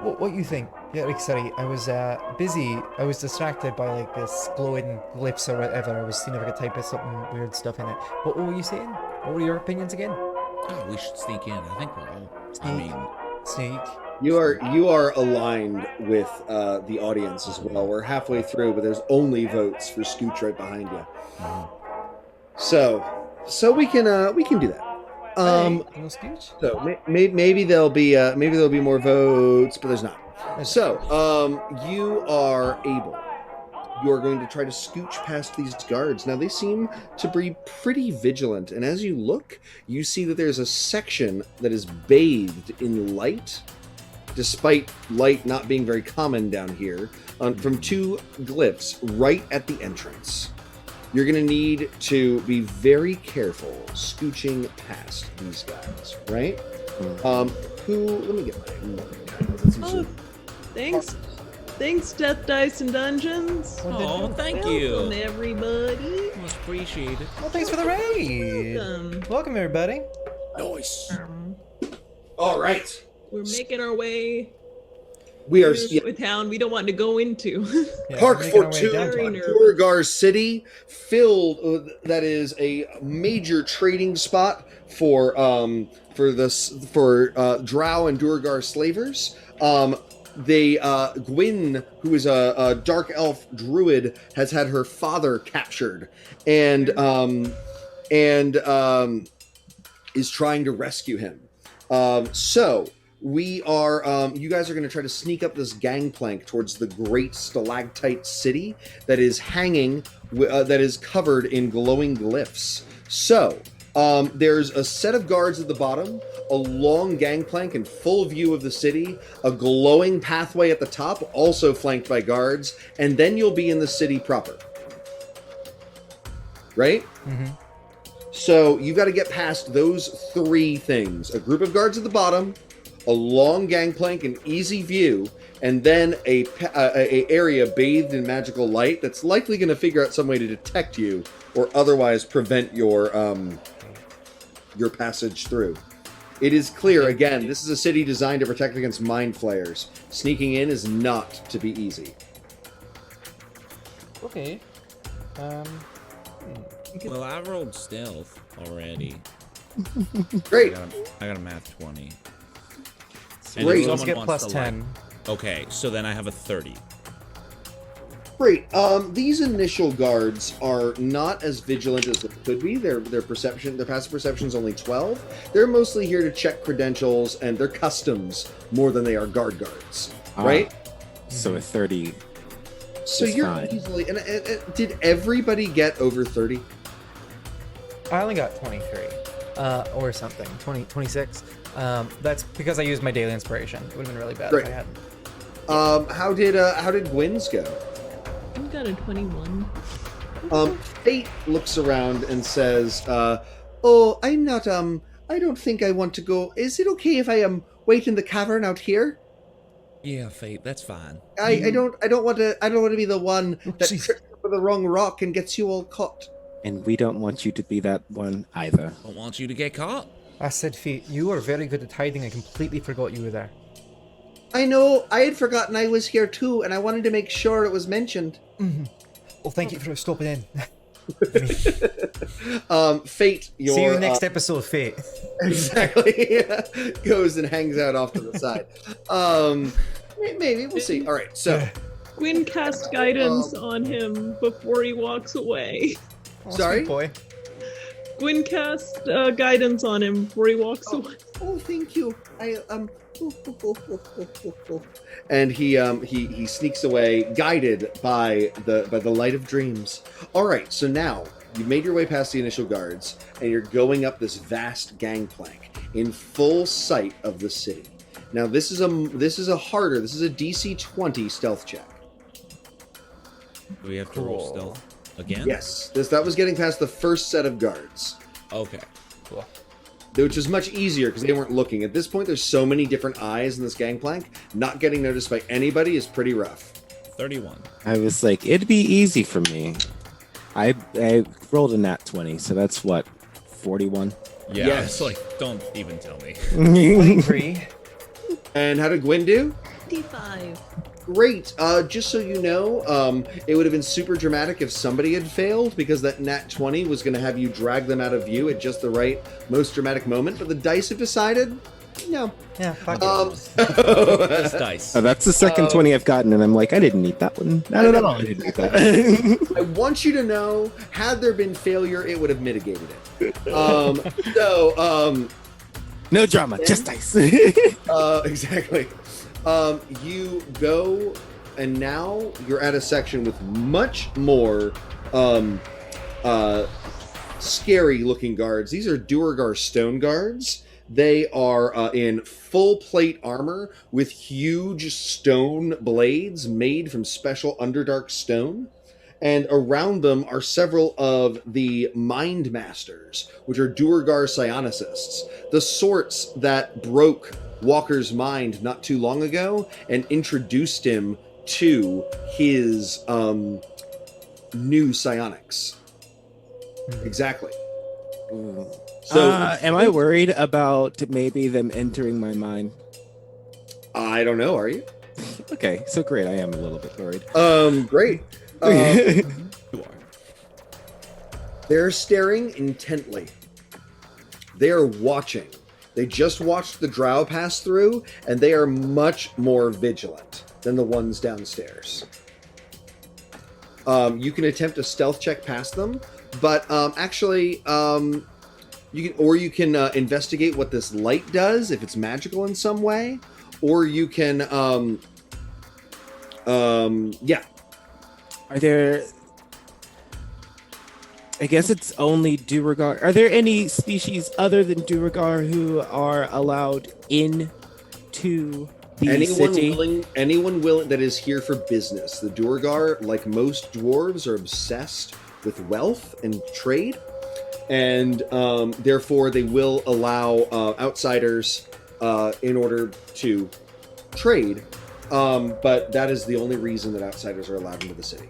What you think? Yeah, sorry, I was busy. I was distracted by this glowing glyphs or whatever. I was seeing if I could type in something weird stuff in it. What were you saying? What were your opinions again? Oh, we should sneak in. I think we're all. Sneak. You are aligned with the audience as well. We're halfway through, but there's only votes for scooch right behind you. So we can do that. No scooch? So maybe there'll be more votes, but there's not. So you are able. You are going to try to scooch past these guards. Now they seem to be pretty vigilant, and as you look, you see that there's a section that is bathed in light, despite light not being very common down here, from 2 glyphs right at the entrance. You're going to need to be very careful scooching past these guys, right? Let me get my... Thanks, Death Dice and Dungeons. Oh, thank Welcome, you. everybody. Much appreciated. Well, thanks for the raid. Welcome everybody. Nice. All right. We're making our way We are to a town we don't want to go into. Park making our way Fortune, downtown. Duergar City, filled. That is a major trading spot for Drow and Duergar slavers. Guin, who is a dark elf druid, has had her father captured, and is trying to rescue him. So we are, you guys are going to try to sneak up this gangplank towards the great stalactite city that is hanging, that is covered in glowing glyphs. So there's a set of guards at the bottom, a long gangplank in full view of the city, a glowing pathway at the top, also flanked by guards, and then you'll be in the city proper. Right? Mm-hmm. So you've got to get past those 3 things. A group of guards at the bottom, a long gangplank in easy view, and then a area bathed in magical light that's likely going to figure out some way to detect you or otherwise prevent your passage through. It is clear, again, this is a city designed to protect against mind flayers. Sneaking in is not to be easy. Okay. Well, I rolled stealth already. Great. I got a math 20. Great. Let's get Someone plus wants to, 10. Okay, so then I have a 30. Great. These initial guards are not as vigilant as they could be. Their passive perception is only 12. They're mostly here to check credentials and their customs more than they are guards, right? So a 30. So is you're fine. easily. And did everybody get over 30? I only got 23. Or something. 26. That's because I used my daily inspiration. It would have been really bad Great. if I hadn't. How did Gwyn's go? I've got a 21. Fate looks around and says, "Oh, I'm not. I don't think I want to go. Is it okay if I wait in the cavern out here? Yeah, Fate, that's fine. I don't want to. I don't want to be the one that jeez. trips over the wrong rock and gets you all caught." And we don't want you to be that one either. Don't want you to get caught. I said, Fate, you are very good at hiding. I completely forgot you were there. I know. I had forgotten I was here too, and I wanted to make sure it was mentioned. Well, thank you for stopping in. Fate, your See you next episode, Fate. exactly goes and hangs out off to the side. Maybe we'll see. All right, so Guin cast guidance on him before he walks away. Oh, Sorry? sweet boy. Guin cast guidance on him before he walks away. oh, thank you. And he sneaks away, guided by the light of dreams. All right, so now you've made your way past the initial guards, and you're going up this vast gangplank in full sight of the city. Now this is a DC 20 stealth check. Do we have to roll Cool. stealth again? Yes, that was getting past the first set of guards, Okay. Cool. which is much easier because they weren't looking. At this point, there's so many different eyes in this gangplank. Not getting noticed by anybody is pretty rough. 31. I was like, it'd be easy for me. I rolled a nat 20, so that's what, 41? Yeah, Yes. it's like, don't even tell me. 23. And how did Gwyn do? 55. Great. Just so you know, it would have been super dramatic if somebody had failed because that nat 20 was going to have you drag them out of view at just the right, most dramatic moment. But the dice have decided, no. Yeah, fuck This dice. Oh, that's the second 20 I've gotten, and I'm like, I didn't need that one. Not at all. I didn't need that. I want you to know, had there been failure, it would have mitigated it. No drama, just dice. Exactly. You go, and now you're at a section with much more scary-looking guards. These are Duergar stone guards. They are in full plate armor with huge stone blades made from special underdark stone. And around them are several of the Mind Masters, which are Duergar psionicists, the sorts that broke Walker's mind not too long ago and introduced him to his new psionics. Exactly. So, am I worried about maybe them entering my mind? I don't know. Are you? Okay, so great. I am a little bit worried. Great. You are. They're staring intently. They are watching. They just watched the drow pass through, and they are much more vigilant than the ones downstairs. You can attempt a stealth check past them, but you can investigate what this light does, if it's magical in some way, or you can, Are there... I guess it's only Duergar. Are there any species other than Duergar who are allowed into the city? Anyone willing that is here for business. The Duergar, like most dwarves, are obsessed with wealth and trade, and therefore they will allow outsiders in order to trade But that is the only reason that outsiders are allowed into the city.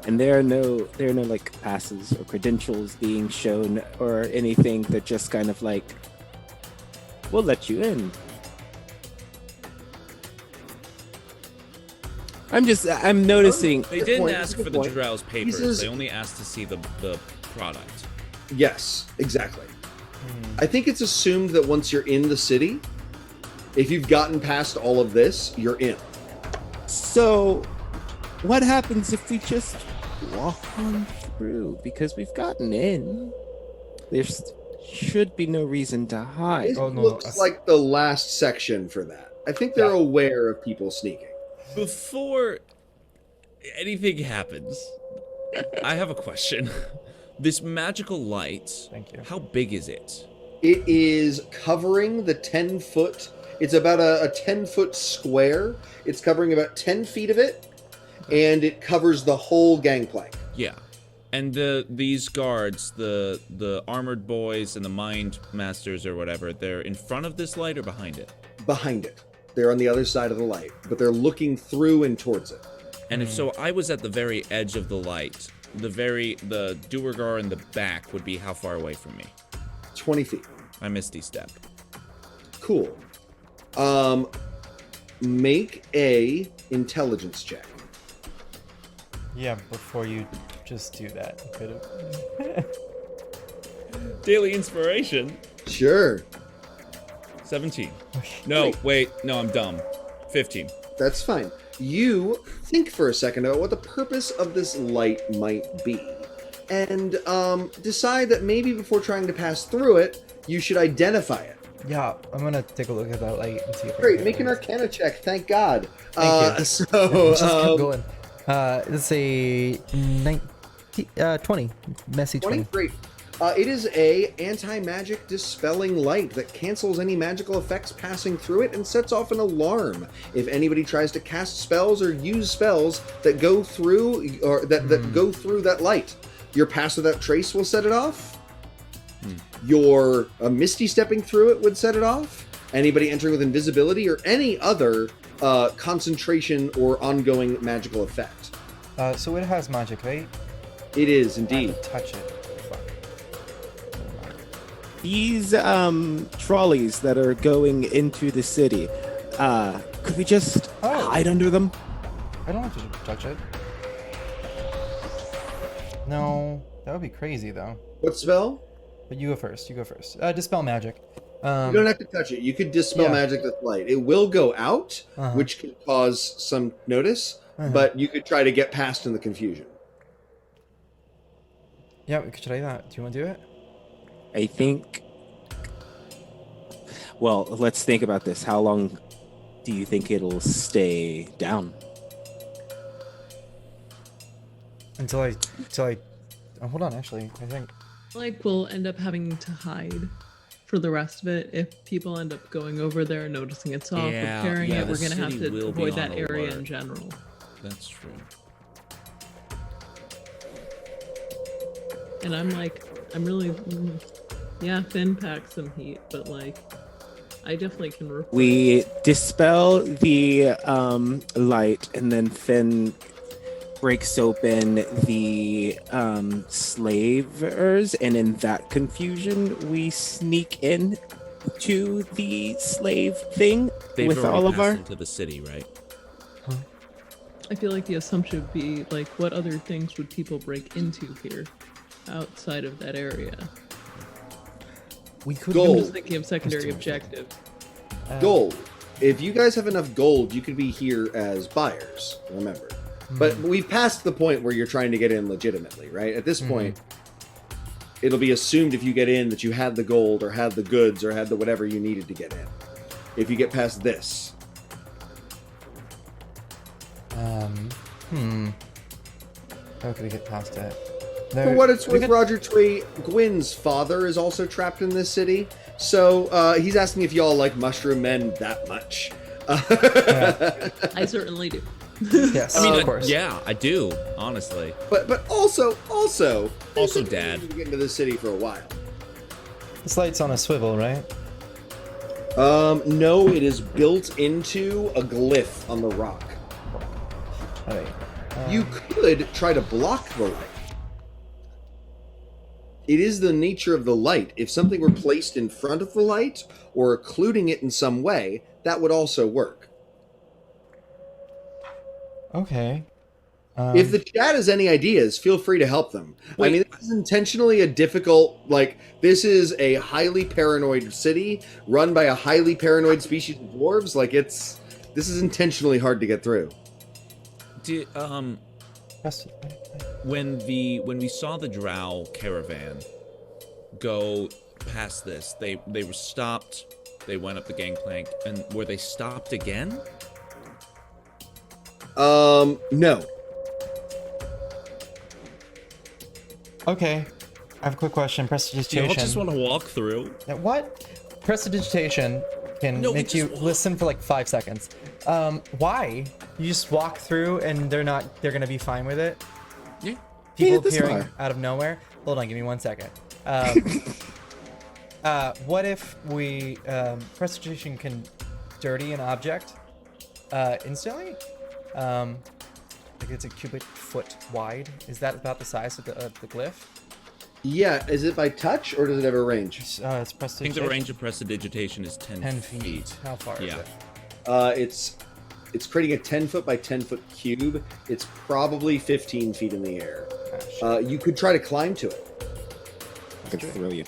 And there are no like passes or credentials being shown or anything that just kind of like, we'll let you in. I'm noticing. They didn't point, ask good for the point. Drows papers. says- They only asked to see the product. Yes, exactly. I think it's assumed that once you're in the city, if you've gotten past all of this, you're in. So, what happens if we just walk on through? Because we've gotten in. There should be no reason to hide. It Oh, no, looks like the last section for that. I think they're aware of people sneaking. Before anything happens, I have a question. This magical light, Thank you. how big is it? It is covering the 10-foot. It's about a 10-foot square. It's covering about 10 feet of it, and it covers the whole gangplank. Yeah. And these guards, the armored boys and the mind masters or whatever, they're in front of this light or behind it? Behind it. They're on the other side of the light, but they're looking through and towards it. And if so, I was at the very edge of the light. The Duergar in the back would be how far away from me? 20 feet. I misty step. Cool. Make a intelligence check. Yeah, before you just do that, you could have. Daily inspiration. Sure. 17. No, wait. No, I'm dumb. 15. That's fine. You think for a second about what the purpose of this light might be, and decide that maybe before trying to pass through it, you should identify it. Yeah, I'm gonna take a look at that light and see if I Great, can make an get Arcana check. Thank God. Thank you. So, Just keep going. Let's say 20. Messy 20. 20. Great. It is a anti-magic dispelling light that cancels any magical effects passing through it and sets off an alarm if anybody tries to cast spells or use spells that go through or that go through that light. Your pass without trace will set it off. Your misty stepping through it would set it off. Anybody entering with invisibility or any other concentration or ongoing magical effect. So it has magic, right? It is I indeed. have to touch it. Fuck. These trolleys that are going into the city, could we just hide under them? I don't have to touch it. No, that would be crazy though. What spell? But you go first. You go first. Dispel magic. You don't have to touch it. You could dispel Yeah. magic with light. It will go out, Uh-huh. which can cause some notice, but you could try to get past in the confusion. Yeah, we could try that. Do you want to do it? I think. Well, let's think about this. How long do you think it'll stay down? Until I. Oh, hold on. Actually, I think. Like, we'll end up having to hide for the rest of it if people end up going over there and noticing it's off, repairing it. the We're gonna have city to will be avoid on that area alert. in general. That's true. And I'm like, I'm really, yeah, Finn packs some heat, but like, I definitely can. We dispel the light, and then Finn breaks open the slavers, and in that confusion, we sneak in to the slave thing They've with already all of passed our. into the city, right? I feel like the assumption would be like, what other things would people break into here, outside of that area? We could. Gold. I'm just thinking of secondary objective. Gold. If you guys have enough gold, you could be here as buyers, remember. But we passed the point where you're trying to get in legitimately, right? At this point, it'll be assumed if you get in that you had the gold or had the goods or had the whatever you needed to get in. If you get past this. How could we get past it? For what it's worth, Roger Twee, Gwyn's father is also trapped in this city. So he's asking if y'all like mushroom men that much. I certainly do. Yes, I mean, of course. yeah, I do, honestly. But also, Dad. get into the city for a while. This light's on a swivel, right? No, it is built into a glyph on the rock. All right. You could try to block the light. It is the nature of the light. If something were placed in front of the light or occluding it in some way, that would also work. Okay. If the chat has any ideas, feel free to help them. Wait. I mean, this is intentionally a difficult, this is a highly paranoid city run by a highly paranoid species of dwarves. This is intentionally hard to get through. When we saw the drow caravan go past this, they were stopped. They went up the gangplank, and were they stopped again? No. Okay. I have a quick question. Do you Prestidigitation. all just want to walk through? Now, what? Prestidigitation can No, we make you just walk. listen for like 5 seconds. Why? You just walk through and they're gonna be fine with it? Yeah. People this appearing far. out of nowhere? Hold on, give me 1 second. What if we, Prestidigitation can dirty an object, instantly? Like it's a cubic foot wide. Is that about the size of the glyph? Yeah, is it by touch or does it have a range? It's I think prestidigitation. the range of prestidigitation is 10, 10 feet. How far is Yeah. it? It's creating a 10-foot by 10-foot cube. It's probably 15 feet in the air. Ah, shit. You could try to climb to it. I could throw you.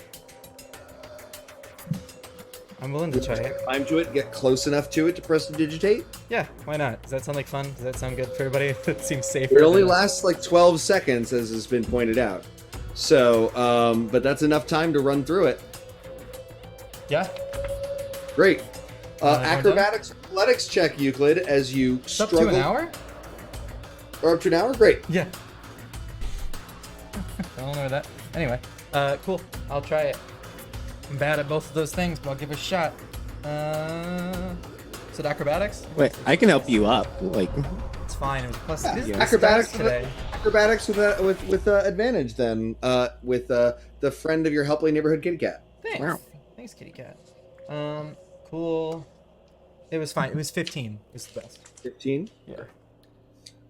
I'm willing to try it. Climb to it, get close enough to it to prestidigitate. Yeah, why not? Does that sound like fun? Does that sound good for everybody? It seems safer. It only than- lasts like 12 seconds, as has been pointed out. So, but that's enough time to run through it. Yeah. Great. Everyone Acrobatics, athletics check, Euclid, as you It's up struggle. to an hour? Or up to an hour? Great. Yeah. I don't know that. Anyway, cool. I'll try it. I'm bad at both of those things, but I'll give it a shot. Is it acrobatics? Wait, I can help you up. It's fine. It was plus Yeah, this acrobatics dice today. Acrobatics with advantage then. With the friend of your helpfully neighborhood kitty cat. Thanks. Wow. Thanks, kitty cat. Cool. It was fine. It was 15. It was the best. 15. Yeah.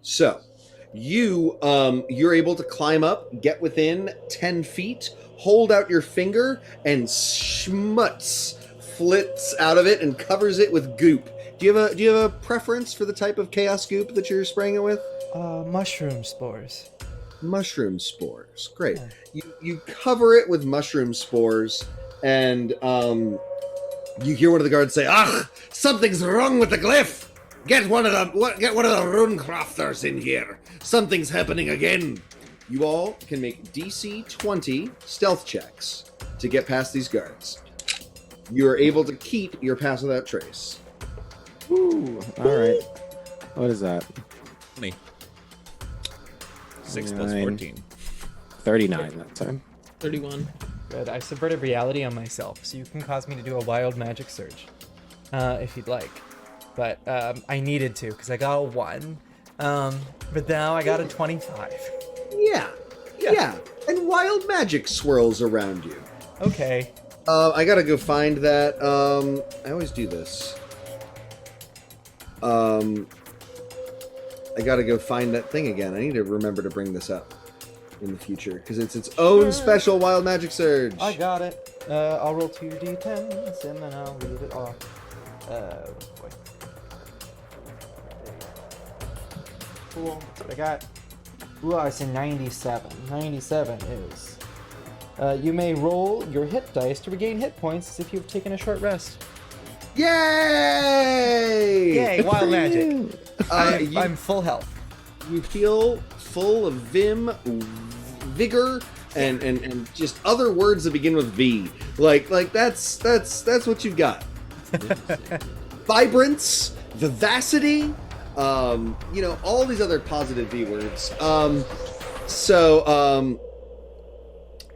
So, you're able to climb up, get within 10 feet, hold out your finger, and schmutz flits out of it and covers it with goop. Do you have a preference for the type of chaos goop that you're spraying it with? Mushroom spores. Mushroom spores. Great. You cover it with mushroom spores, and you hear one of the guards say, "Ugh, something's wrong with the glyph. Get one of the rune crafters in here. Something's happening again." You all can make DC 20 stealth checks to get past these guards. You are able to keep your pass without trace. Ooh, all right. What is that? 20. 6 plus 9. 14. 39 that time. 31. Good. I subverted reality on myself, so you can cause me to do a wild magic surge, if you'd like. But I needed to because I got a 1. But now I got a 25. Yeah. And wild magic swirls around you. Okay. I gotta go find that. I always do this. I gotta go find that thing again. I need to remember to bring this up in the future because it's its own special wild magic surge. I got it. I'll roll 2 d10s and then I'll read it off. Boy. Cool. That's what I got. Ooh, I say 97. 97 is. You may roll your hit dice to regain hit points as if you've taken a short rest. Yay! Yay, wild magic. You- I'm full health. You feel full of vim, vigor, and just other words that begin with V. Like that's what you've got. Vibrance, vivacity, all these other positive V words.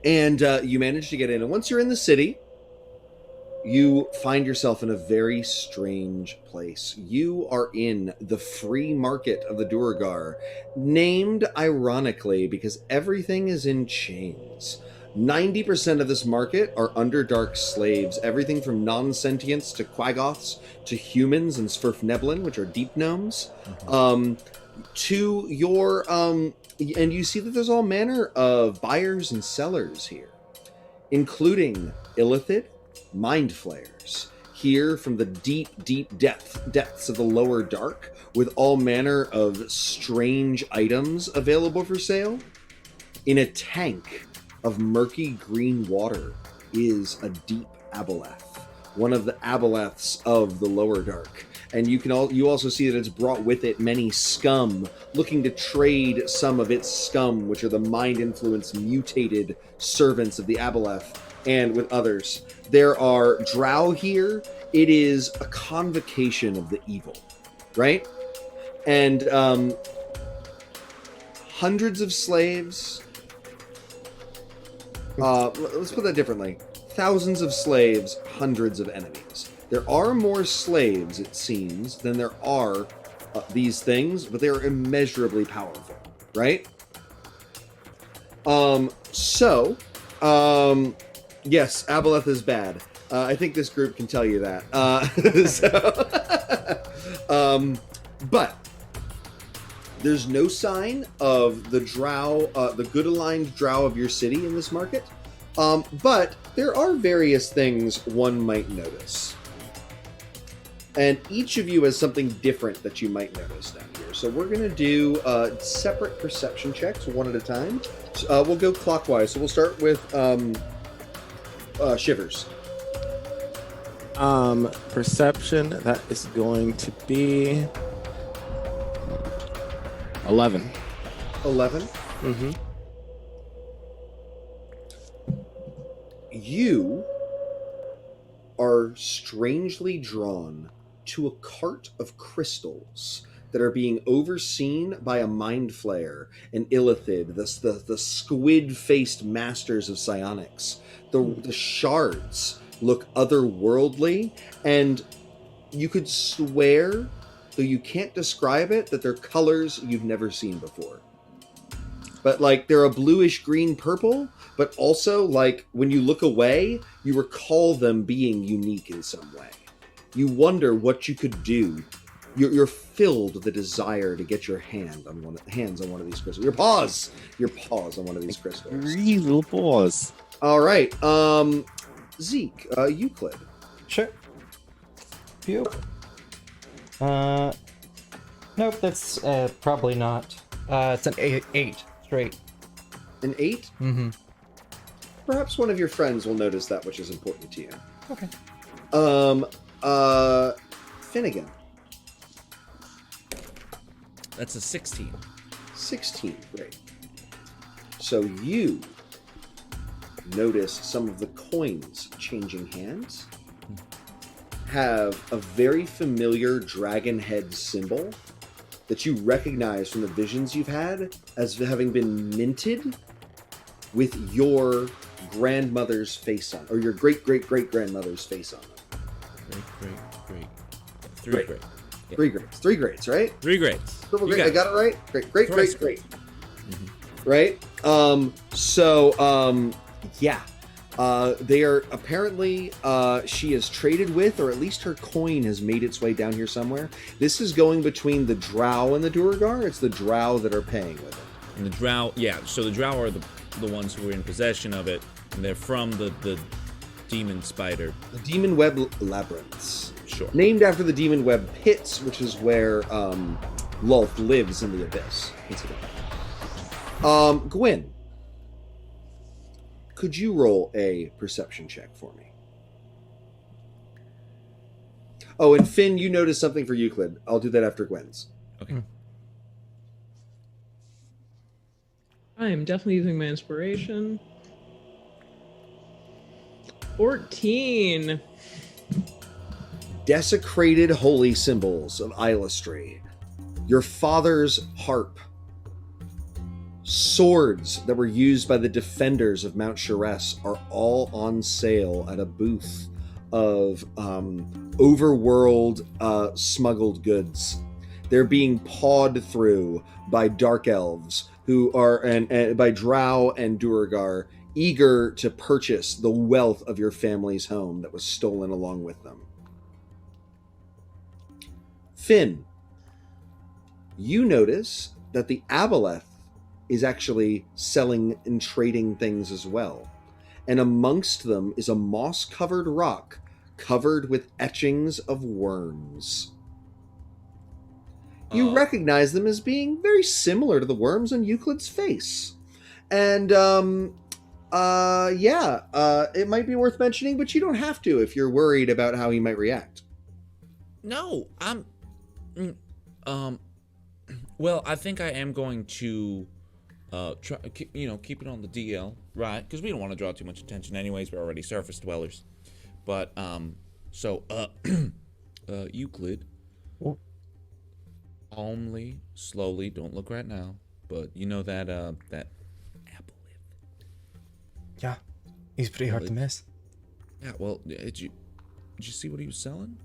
You manage to get in, and once you're in the city, you find yourself in a very strange place. You are in the free market of the Duergar, named ironically because everything is in chains. 90% of this market are underdark slaves, everything from non-sentients to quaggoths to humans and Svirfneblin, which are deep gnomes, to your and you see that there's all manner of buyers and sellers here, including illithid, mind flayers, here from the deep depths of the lower dark, with all manner of strange items available for sale. In a tank of murky green water is a deep aboleth, one of the aboleths of the lower dark. And you also see that it's brought with it many scum, looking to trade some of its scum, which are the mind-influenced mutated servants of the aboleth, and with others. There are drow here. It is a convocation of the evil, right? And hundreds of slaves. Let's put that differently. Thousands of slaves, hundreds of enemies. There are more slaves, it seems, than there are these things, but they are immeasurably powerful, right? Yes, Aboleth is bad. I think this group can tell you that. But there's no sign of the drow, the good aligned drow of your city in this market. But there are various things one might notice. And each of you has something different that you might notice down here. So we're going to do separate perception checks one at a time. We'll go clockwise. So we'll start with Shivers. Perception, that is going to be 11. 11? Mm-hmm. You are strangely drawn to a cart of crystals that are being overseen by a mind flayer, an illithid, the squid-faced masters of psionics. The shards look otherworldly, and you could swear, though you can't describe it, that they're colors you've never seen before. But like they're a bluish green purple, but also like when you look away, you recall them being unique in some way. You wonder what you could do. You're filled with the desire to get your hands on one of these crystals. Your paws on one of these crystals. Real paws. All right, Zeke, Euclid. Sure. Phew. Nope, that's probably not. It's an 8 straight. An 8? Mm-hmm. Perhaps one of your friends will notice that which is important to you. Okay. Finnegan. That's a 16. 16, great. So you notice some of the coins changing hands have a very familiar dragon head symbol that you recognize from the visions you've had as having been minted with your grandmother's face on, or your great-great-great-grandmother's face on them. Three grades. Yeah. 3 grades. 3 grades, right? 3 grades. Triple grade. I got it right? Great. Mm-hmm. Right? Yeah. They are apparently, she is traded with, or at least her coin has made its way down here somewhere. This is going between the drow and the Duergar. It's the drow that are paying with it. And the drow, yeah, so the drow are the ones who are in possession of it, and they're from the demon spider. The demon web labyrinths. Sure. Named after the demon web pits, which is where Lulth lives in the abyss, incidentally. Guin, could you roll a perception check for me? Oh, and Finn, you noticed something for Euclid. I'll do that after Gwen's. Okay. I am definitely using my inspiration. 14. Desecrated holy symbols of Ilustry. Your father's harp. Swords that were used by the defenders of Mount Sharess are all on sale at a booth of overworld smuggled goods. They're being pawed through by dark elves who are and by drow and Duergar eager to purchase the wealth of your family's home that was stolen along with them. Finn, you notice that the aboleth is actually selling and trading things as well. And amongst them is a moss-covered rock covered with etchings of worms. You recognize them as being very similar to the worms on Euclid's face. And, it might be worth mentioning, but you don't have to if you're worried about how he might react. No, well, I think I am going to, try, keep it on the DL, right? Because we don't want to draw too much attention anyways. We're already surface dwellers. But, Euclid, calmly, slowly, don't look right now, but you know that apple lip. Yeah, he's pretty hard to miss. Yeah, well, did you see what he was selling?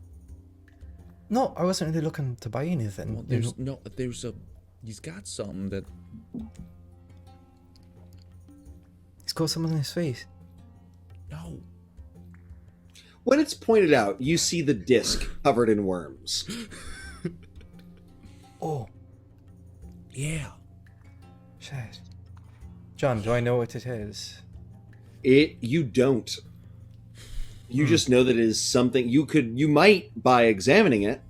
No, I wasn't really looking to buy anything. Well, he's got something that... He's got something in his face. No. When it's pointed out, you see the disc covered in worms. Oh. Yeah. Shit. John, do I know what it is? You don't. You just know that it is something you might by examining it.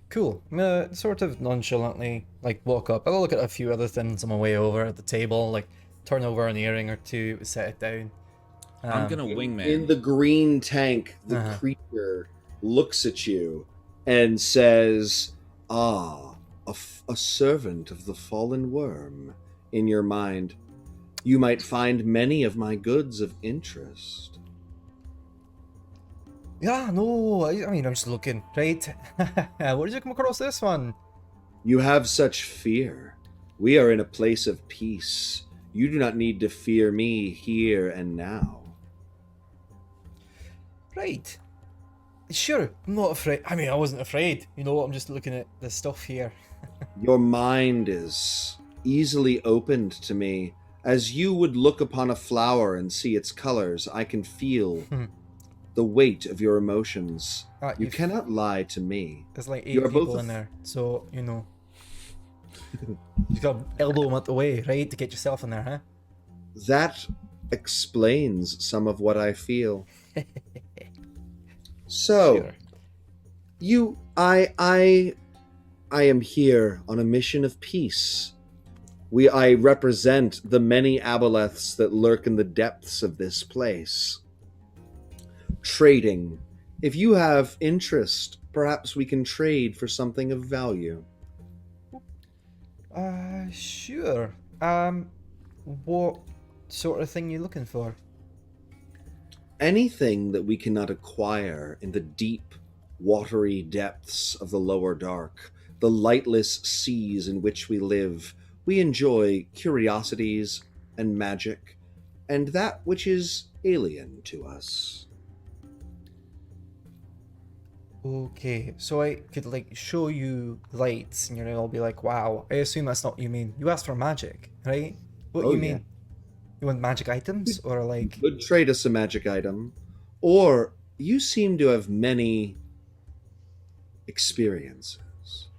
Cool. I'm gonna sort of nonchalantly, walk up. I'll look at a few other things on my way over at the table, turn over an earring or two, set it down. I'm gonna wingman. In the green tank, the creature looks at you and says, a servant of the fallen worm. In your mind, you might find many of my goods of interest. Yeah, no, I mean, I'm just looking, right? Where did you come across this one? You have such fear. We are in a place of peace. You do not need to fear me here and now. Right. Sure, I'm not afraid. I mean, I wasn't afraid. I'm just looking at the stuff here. Your mind is easily opened to me. As you would look upon a flower and see its colors, I can feel the weight of your emotions. You cannot lie to me. There's 8 people in there, so, you got to elbow them out the way, right, to get yourself in there, huh? That explains some of what I feel. So, Sure. I am here on a mission of peace. I represent the many aboleths that lurk in the depths of this place. Trading. If you have interest, perhaps we can trade for something of value. Sure. What sort of thing you looking for? Anything that we cannot acquire in the deep, watery depths of the lower dark, the lightless seas in which we live, we enjoy curiosities and magic, and that which is alien to us. Okay, so I could show you lights, and you're all be like, "Wow!" I assume that's not what you mean. You asked for magic, right? What do you mean? You want magic items, or Would trade us a magic item, or you seem to have many experiences.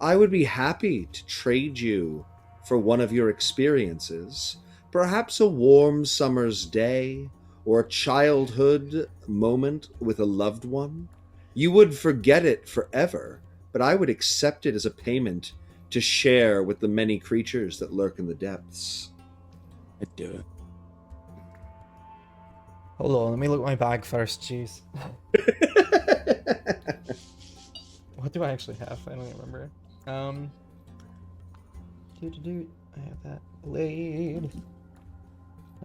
I would be happy to trade you for one of your experiences, perhaps a warm summer's day, or a childhood moment with a loved one. You would forget it forever, but I would accept it as a payment to share with the many creatures that lurk in the depths. I'd do it. Hold on, let me look at my bag first. Jeez. What do I actually have? I don't remember. I have that blade.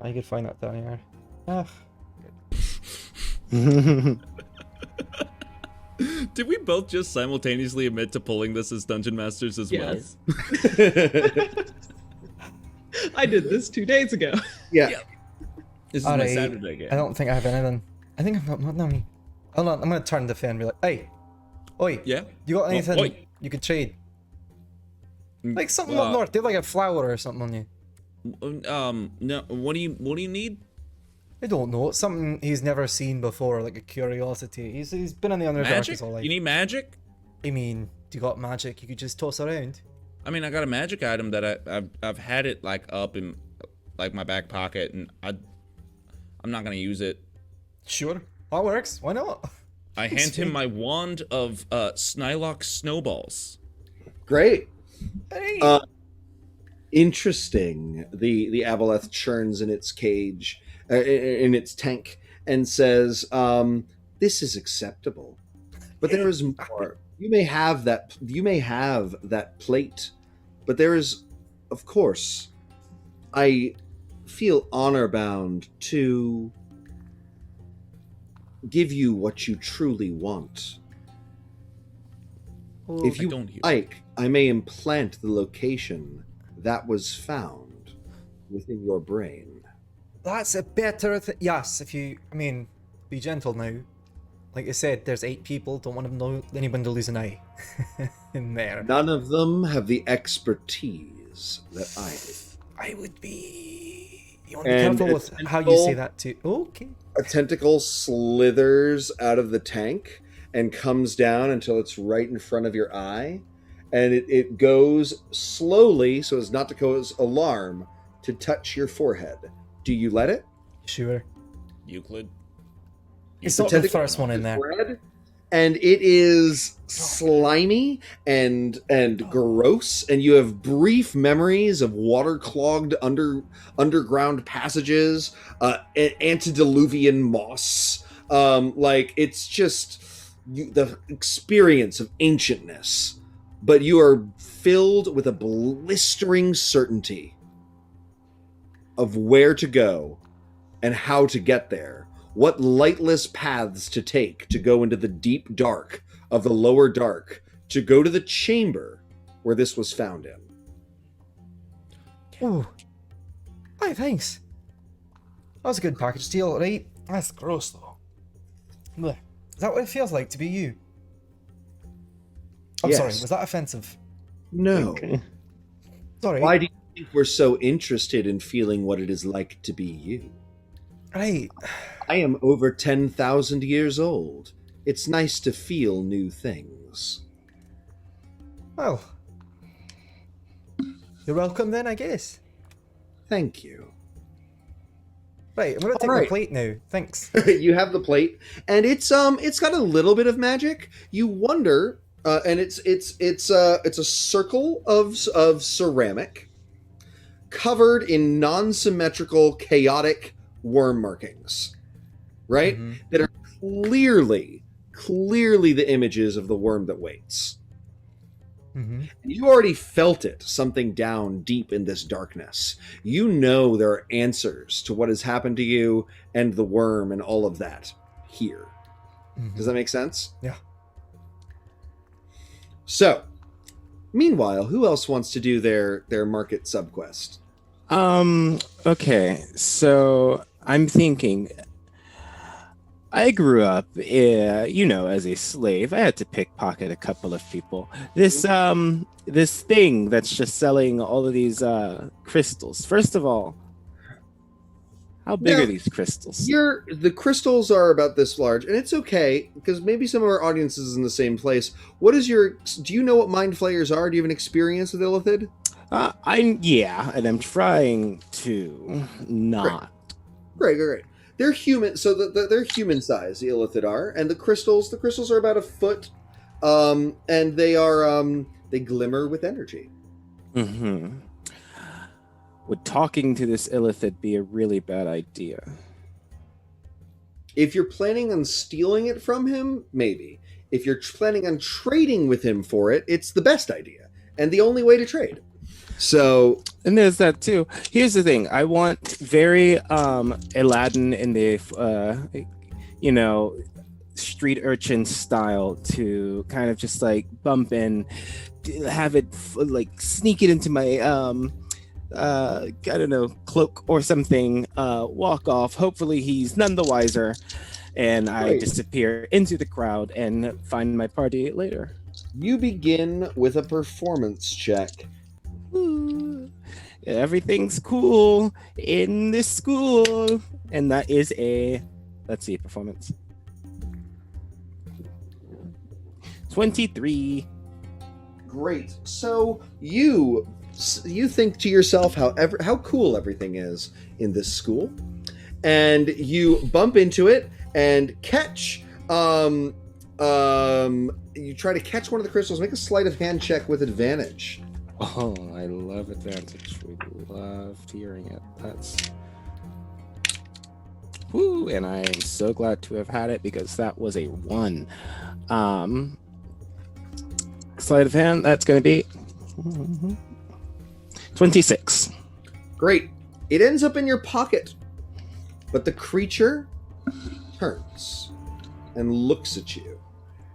I could find that down here. Did we both just simultaneously admit to pulling this as Dungeon Masters as Yes. I did this 2 days ago. Yeah. well? This is my Alright, Saturday game. I don't think I have anything. I think I've got nothing on me. Hold on, I'm gonna turn to Finn and be like, "Hey, oi, Yeah? you got anything oi. you could trade? Something well, up north. Do you have a flower or something on you?" No. What do you need? I don't know. It's something he's never seen before, like a curiosity. He's been in the Underdark Magic? his whole life. You need magic? I mean, do you got magic you could just toss around? I mean, I got a magic item that I've had it like up in like my back pocket, and I'm not gonna use it. Sure, that works. Why not? I hand him my wand of Snylock snowballs. Great. Hey. Interesting. The Aboleth churns in its cage, in its tank, and says, "This is acceptable, but there is more. You may have that. You may have that plate, but there is, of course, I feel honor bound to give you what you truly want. If you like, I may implant the location that was found within your brain." That's a better yes, if you, I mean, be gentle now. Like I said, there's 8 people, don't want anyone to lose an eye in there. None of them have the expertise that I do. I would be... You want to be careful with how you say that too. Okay. A tentacle slithers out of the tank and comes down until it's right in front of your eye. And it goes slowly, so as not to cause alarm, to touch your forehead. Do you let it? Sure. Euclid. It's not the first one in there. And it is slimy and gross, and you have brief memories of water-clogged underground passages, antediluvian moss. Like, it's just the experience of ancientness. But you are filled with a blistering certainty of where to go and how to get there. What lightless paths to take to go into the deep dark of the lower dark, to go to the chamber where this was found in. Oh. Hey, thanks. That was a good package deal, right? That's gross, though. Blech. Is that what it feels like to be you? I'm sorry, Yes. was that offensive? No. Okay. Sorry. Why do you think we're so interested in feeling what it is like to be you? Right. I am over 10,000 years old. It's nice to feel new things. Well. You're welcome then, I guess. Thank you. Right, I'm gonna take my Alright. plate now. Thanks. You have the plate, and it's got a little bit of magic. You wonder, and it's a circle of ceramic covered in non-symmetrical, chaotic worm markings, right? Mhm. That are clearly the images of the worm that waits. Mm-hmm. You already felt it, something down deep in this darkness. You know there are answers to what has happened to you and the worm and all of that here. Does that make sense? Yeah. So, meanwhile, who else wants to do their market subquest? Okay, so I'm thinking, I grew up, as a slave. I had to pickpocket a couple of people. This thing that's just selling all of these crystals. First of all, how big Yeah. are these crystals? The crystals are about this large, and it's okay because maybe some of our audience is in the same place. Do you know what mind flayers are? Do you have an experience with Illithid? And I'm trying to not. Great. They're human, so they're human size. The Illithid are, and the crystals are about a foot, and they glimmer with energy. Mm-hmm. Would talking to this Illithid be a really bad idea? If you're planning on stealing it from him, maybe. If you're planning on trading with him for it, it's the best idea and the only way to trade. So, and there's that too. Here's the thing: I want very Aladdin in the street urchin style to kind of just like bump in, have it like sneak it into my I don't know, cloak or something. Walk off. Hopefully, he's none the wiser, and I Great. disappear into the crowd and find my party later. you begin with a performance check. Ooh. everything's cool in this school. And that is a, let's see, performance. 23. Great. So you think to yourself how cool everything is in this school, and you bump into it and catch. You try to catch one of the crystals. Make a sleight of hand check with advantage. Oh, I love advantage. We loved hearing it. That's. Woo! And I am so glad to have had it because that was a 1. Sleight of hand, that's going to be 26. Great. It ends up in your pocket, but the creature turns and looks at you,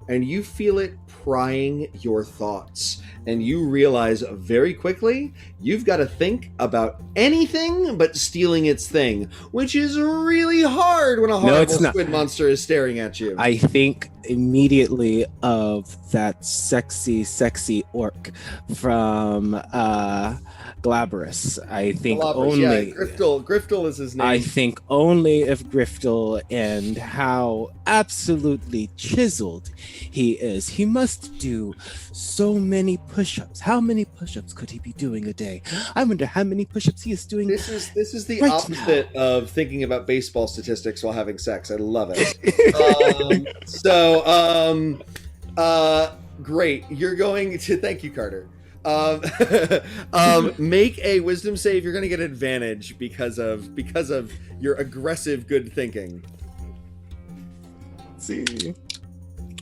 and you feel it prying your thoughts, and you realize very quickly you've got to think about anything but stealing its thing, which is really hard when a horrible squid monster is staring at you. I think immediately of that sexy orc from Glabrous. I think only Griftel is his name. I think only of Griftel and how absolutely chiseled he is. He must do so many push-ups. How many push-ups could he be doing a day? I wonder how many push-ups he is doing. This is the right opposite now. of thinking about baseball statistics while having sex. I love it. Great. You're going to thank you, Carter. Make a wisdom save. You're going to get advantage because of your aggressive good thinking. Let's see.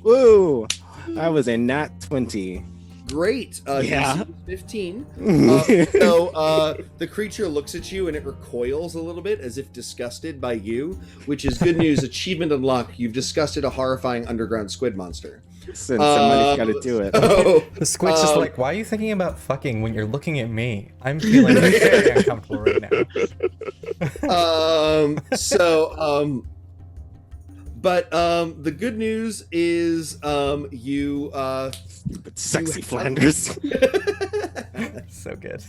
Woo! That was a nat 20. Great. Yeah. 15. The creature looks at you and it recoils a little bit as if disgusted by you, which is good news. Achievement unlocked. You've disgusted a horrifying underground squid monster. Somebody's got to do it. The squid's just like, why are you thinking about fucking when you're looking at me? I'm feeling very uncomfortable right now. The good news is you Sexy Flanders. So good.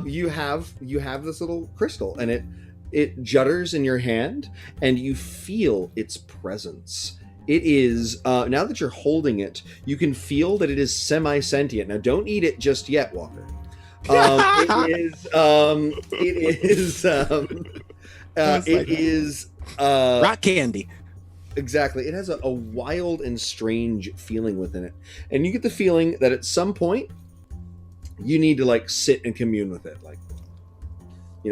You have this little crystal, and it judders in your hand, and you feel its presence. It is now that you're holding it, you can feel that it is semi-sentient. Now, don't eat it just yet, Walker. It is rock candy. Exactly. It has a wild and strange feeling within it. And you get the feeling that at some point you need to like sit and commune with it. Like,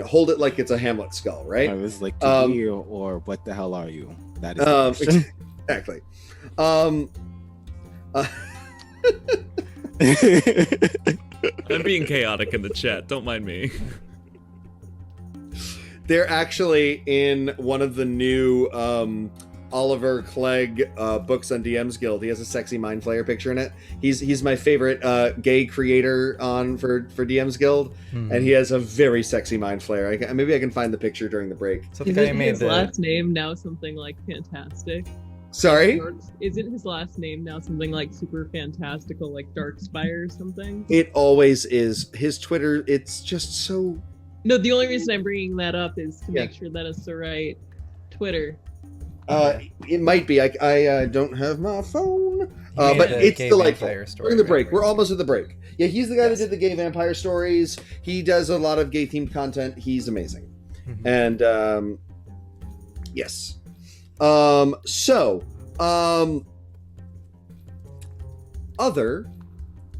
hold it like it's a Hamlet skull, right? I was like, to you, or what the hell are you? That is the question. Exactly. I'm being chaotic in the chat. Don't mind me. They're actually in one of the new Oliver Clegg books on DM's Guild. He has a sexy Mind Flayer picture in it. He's my favorite gay creator for DM's Guild, and he has a very sexy Mind Flayer. Maybe I can find the picture during the break. So the guy made his last name now something like fantastic? Sorry? Isn't his last name now something like super fantastical, like Dark Spire or something? It always is. His Twitter, it's just so... No, the only reason I'm bringing that up is to make sure that it's the right Twitter. It might be. I don't have my phone. But it's delightful. We're in the break. We're almost at the break. Yeah, he's the guy that did the gay vampire stories. He does a lot of gay-themed content. He's amazing. And, yes. Other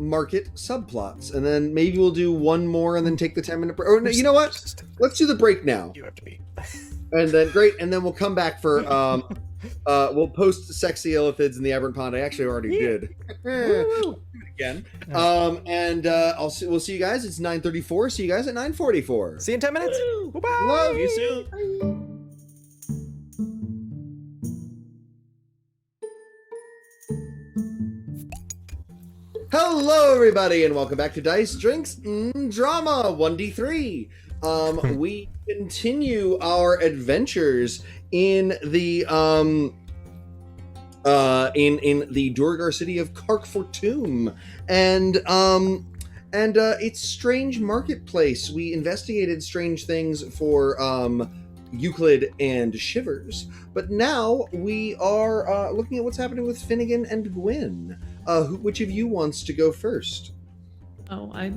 market subplots, and then maybe we'll do one more and then take the 10-minute break. Or no, you know what? Let's do the break now. You have to be. And then then we'll come back for we'll post sexy illithids in the Aberrant Pond. I actually already did. Do it again. We'll see you guys. It's 9:34. See you guys at 9:44. See you in 10 minutes. Bye. Love See you soon. Hello, everybody, and welcome back to Dice Drinks Drama 1D3. We continue our adventures in the in the Durgar city of Kark Fortum, and and it's Strange Marketplace. We investigated strange things for Euclid and Shivers, but now we are looking at what's happening with Finnegan and Gwyn. Which of you wants to go first? Oh, I'd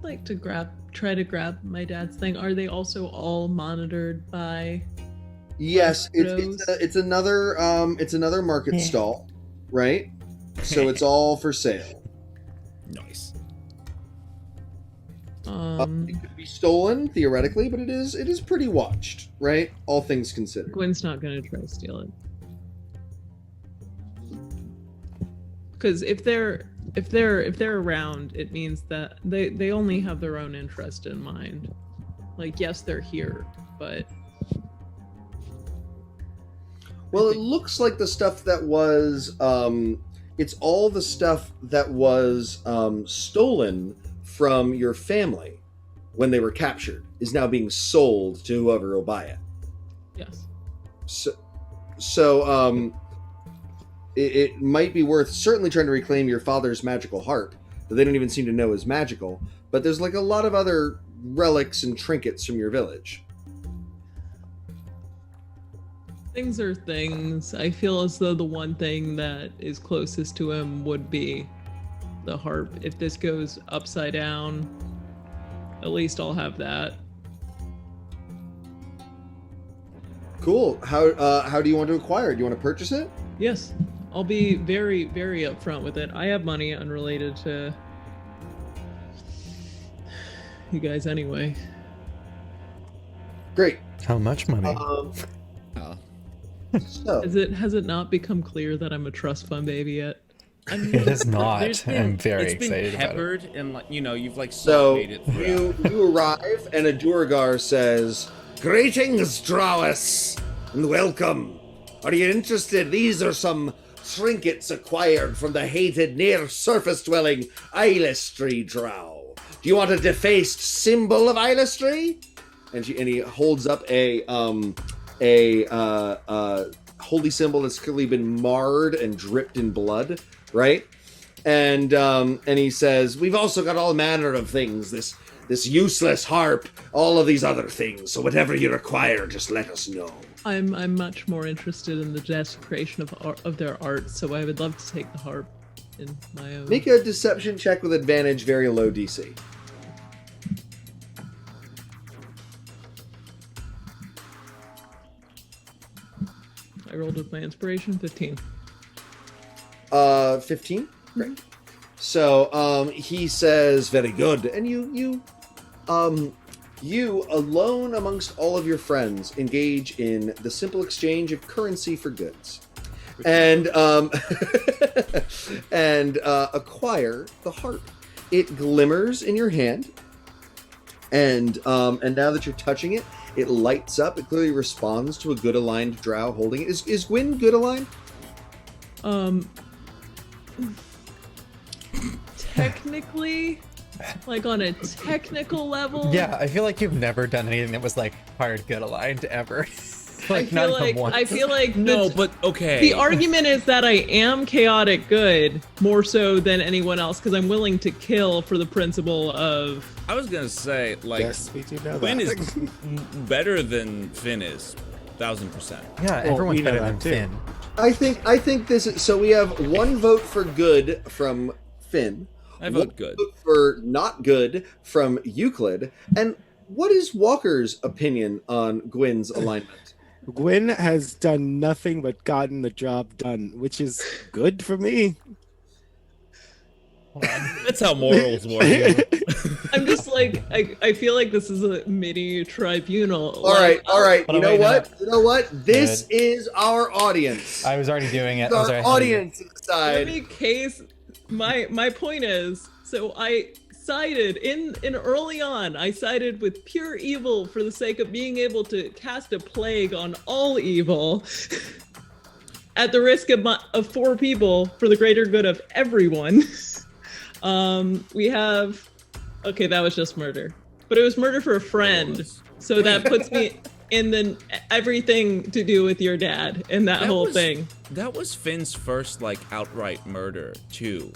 like to try to grab my dad's thing. Are they also all monitored by? Yes, it's another market stall, right? So it's all for sale. Nice. It could be stolen theoretically, but it is pretty watched, right? All things considered. Gwen's not gonna try to steal it. Because if they're around, it means that they only have their own interest in mind. Like, yes, they're here, but Well, it looks like the stuff that was it's all the stuff that was stolen from your family when they were captured is now being sold to whoever will buy it. yes. So it might be worth certainly trying to reclaim your father's magical heart that they don't even seem to know is magical, but there's like a lot of other relics and trinkets from your village. Things are things. I feel as though the one thing that is closest to him would be the harp. If this goes upside down, at least I'll have that. Cool. How do you want to acquire it? Do you want to purchase it? Yes, I'll be very, very upfront with it. I have money unrelated to you guys anyway. Great. How much money? So Has it not become clear that I'm a trust fund baby yet? It is not. I'm very It's been excited about it. peppered and like you've like So made it through. you arrive, and a Durgar says, "Greetings, Drawis, and welcome. Are you interested? These are some trinkets acquired from the hated near-surface-dwelling Eilistry Drow. Do you want a defaced symbol of Eilistry?" And he holds up a holy symbol that's clearly been marred and dripped in blood, right? And he says, "We've also got all manner of things. This useless harp, all of these other things. So whatever you require, just let us know." I'm much more interested in the desecration of their art, so I would love to take the harp in my own. Make a deception check with advantage, very low DC. I rolled with my inspiration, 15. 15? Great. So he says, "Very good." And you alone amongst all of your friends engage in the simple exchange of currency for goods, and acquire the harp. It glimmers in your hand, and now that you're touching it, it lights up. It clearly responds to a good aligned drow holding it. Is Gwyn good aligned? Technically, like on a technical level. Yeah, I feel like you've never done anything that was like hard good aligned ever. I feel like No, but okay. the argument is that I am chaotic good more so than anyone else because I'm willing to kill for the principle of. I was gonna say like Yes, we do know Gwyn that. is better than Finn is, 1000%. Yeah, Well, everyone's we know better than that too. Finn. I think this is so. We have one vote for good from Finn. I vote one good. vote for not good from Euclid. And what is Walker's opinion on Gwyn's alignment? Gwyn has done nothing but gotten the job done, which is good for me. That's how morals work. I'm just like I feel like this is a mini tribunal. All right. But You know wait, no, what? You know what? This Good. is our audience. I was already doing it. It's our audience Let inside. me case my point is, so I sided in early on, I sided with pure evil for the sake of being able to cast a plague on all evil at the risk of 4 people for the greater good of everyone. We have, okay, that was just murder, but it was murder for a friend. So that puts me in the everything to do with your dad and that whole thing. That was Finn's first like outright murder too.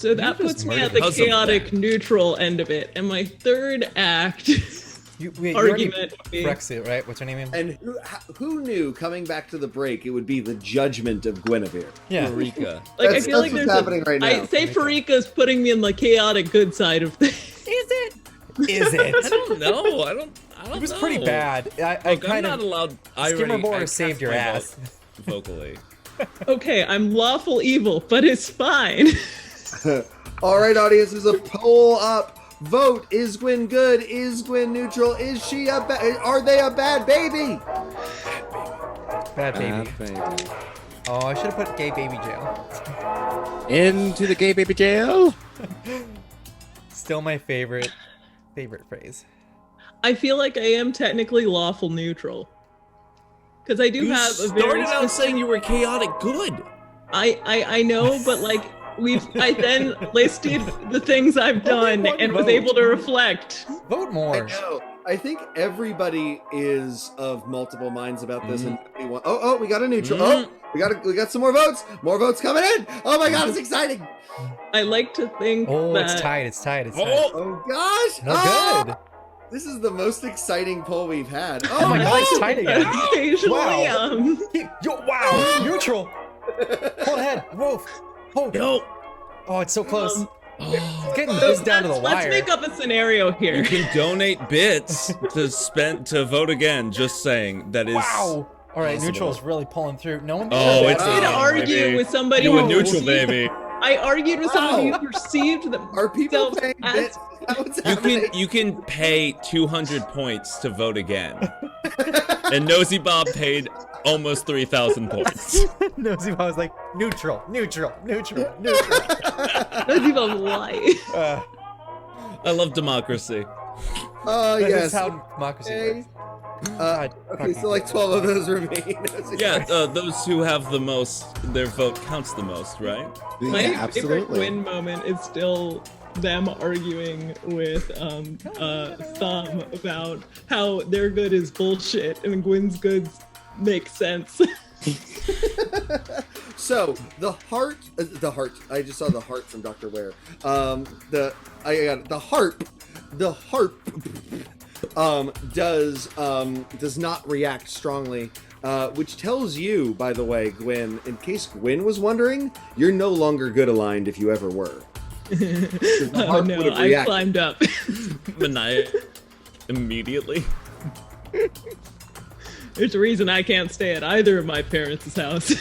So that puts me at the Because of chaotic that. neutral end of it. And my third act You already argument would be Brexit, right? What's her name? And who knew coming back to the break it would be the judgment of Guinevere? Yeah. Eureka. like I That's- feel like that's there's what's happening right I now. say Farika's putting me in the chaotic good side of things. Is it? I don't know. I don't It was know. pretty bad. I Look, I'm kind not of. allowed. Skimmer I Moore cast saved your my ass. vote vocally. Okay, I'm lawful evil, but it's fine. All right, audience, there's a poll up. Vote: is Gwyn good? Is Gwyn neutral? Is she a are they a bad baby? Bad baby. Baby. Oh, I should have put gay baby jail. Into the gay baby jail. Still my favorite phrase. I feel like I am technically lawful neutral. Because I do You have a very started out saying you were chaotic good. I know, but like I then listed the things I've done and was able to reflect. Vote I more. know. I think everybody is of multiple minds about this, and we got a neutral. Oh, we got some more votes. More votes coming in. Oh my God, it's exciting. I like to think Oh, that it's tied. It's tied. It's tied. Oh, Oh gosh. No Oh, good. This is the most exciting poll we've had. Oh my God, it's tied again. occasionally Wow. Wow. Neutral. Hold ahead. Wolf. Hold. no. Oh, it's so close. Oh. It's getting this down to the let's wire. make up a scenario here. You can donate bits to vote again. Just saying that is. Wow. All right, possible. neutral's really pulling through. No one. Oh, it's I did Wow. argue with somebody You a who neutral perceived- baby. I argued with somebody Wow. who perceived that Are people themselves paying as- bits? Is that what's You happening? can pay 200 points to vote again. And Nosy Bob paid almost 3,000 points. Nosy Bob was like neutral. Those even lie. I love democracy. That Yes. is how democracy Okay. works. Okay, so like 12 of those remain. Yeah, those who have the most, their vote counts the most, right? My Yeah, favorite absolutely. win moment is still them arguing with Thumb about how their good is bullshit and Gwyn's good makes sense. So the heart. I just saw the heart from Dr. Ware. I got it. The harp does not react strongly, which tells you, by the way, Gwyn, in case Gwyn was wondering, you're no longer good aligned if you ever were. The Oh harp no, would have I reacted. climbed up. Maniac immediately. There's a reason I can't stay at either of my parents' house.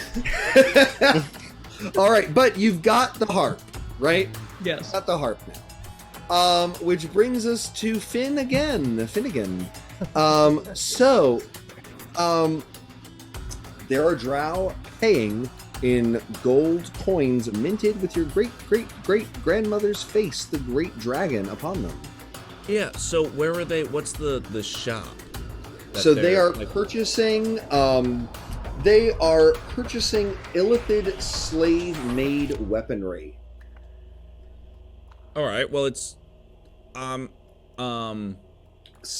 All right, but you've got the harp, right? Yes. Got the harp now. Which brings us to Finnegan. There are drow paying in gold coins minted with your great-great-great-grandmother's face, the great dragon, upon them. Yeah, so where are they? What's the shop? that So they they're, are like, purchasing illithid slave-made weaponry. All right, well, it's just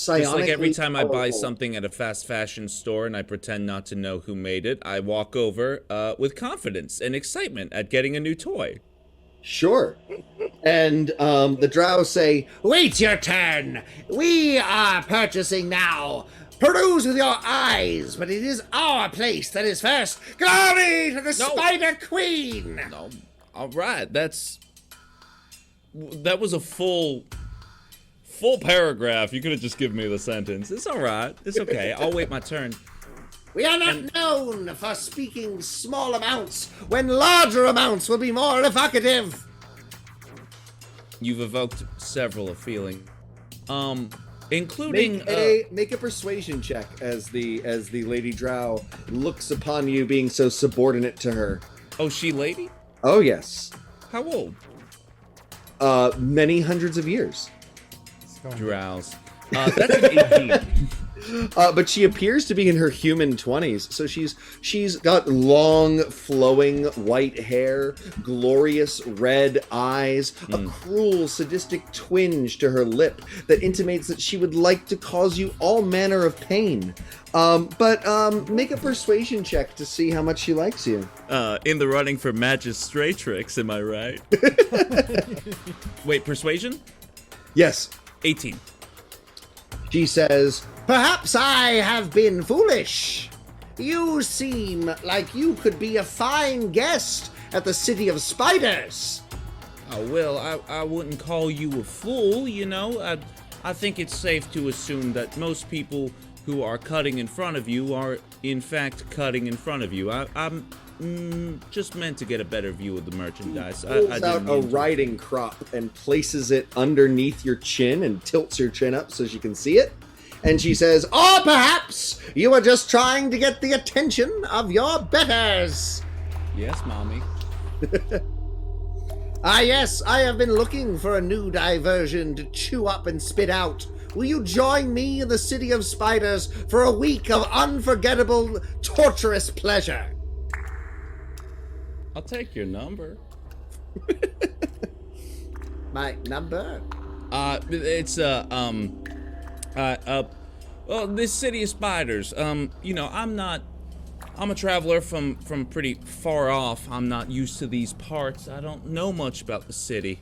like every Psionically time I buy powerful. something at a fast fashion store and I pretend not to know who made it, I walk over with confidence and excitement at getting a new toy. Sure. And the drow say, "Wait your turn. We are purchasing now. Peruse with your eyes, but it is our place that is first. Glory to the No. Spider Queen!" No, all right, that was a full paragraph. You could have just given me the sentence. It's all right. It's okay. I'll wait my turn. We are not known for speaking small amounts when larger amounts will be more evocative. You've evoked several a feeling, including Make a persuasion check as the Lady Drow looks upon you being so subordinate to her. oh, she lady? Oh yes, How old? many hundreds of years. Drows. That's an 18. But she appears to be in her human 20s. So she's got long, flowing white hair, glorious red eyes, a cruel, sadistic twinge to her lip that intimates that she would like to cause you all manner of pain. But make a persuasion check to see how much she likes you. In the running for magistratrix, am I right? Wait, persuasion? Yes. 18. She says, "Perhaps I have been foolish. You seem like you could be a fine guest at the City of Spiders." Oh, well, I wouldn't call you a fool, you know. I think it's safe to assume that most people who are cutting in front of you are, in fact, cutting in front of you. I'm just meant to get a better view of the merchandise. Pulls out a riding crop and places it underneath your chin and tilts your chin up so she can see it. And she says, "Or perhaps you are just trying to get the attention of your betters." Yes, Mommy. "Ah, yes, I have been looking for a new diversion to chew up and spit out. Will you join me in the City of Spiders for a week of unforgettable, torturous pleasure?" I'll take your number. My number? It's well, this City of Spiders. You know, I'm a traveler from pretty far off. I'm not used to these parts. I don't know much about the city.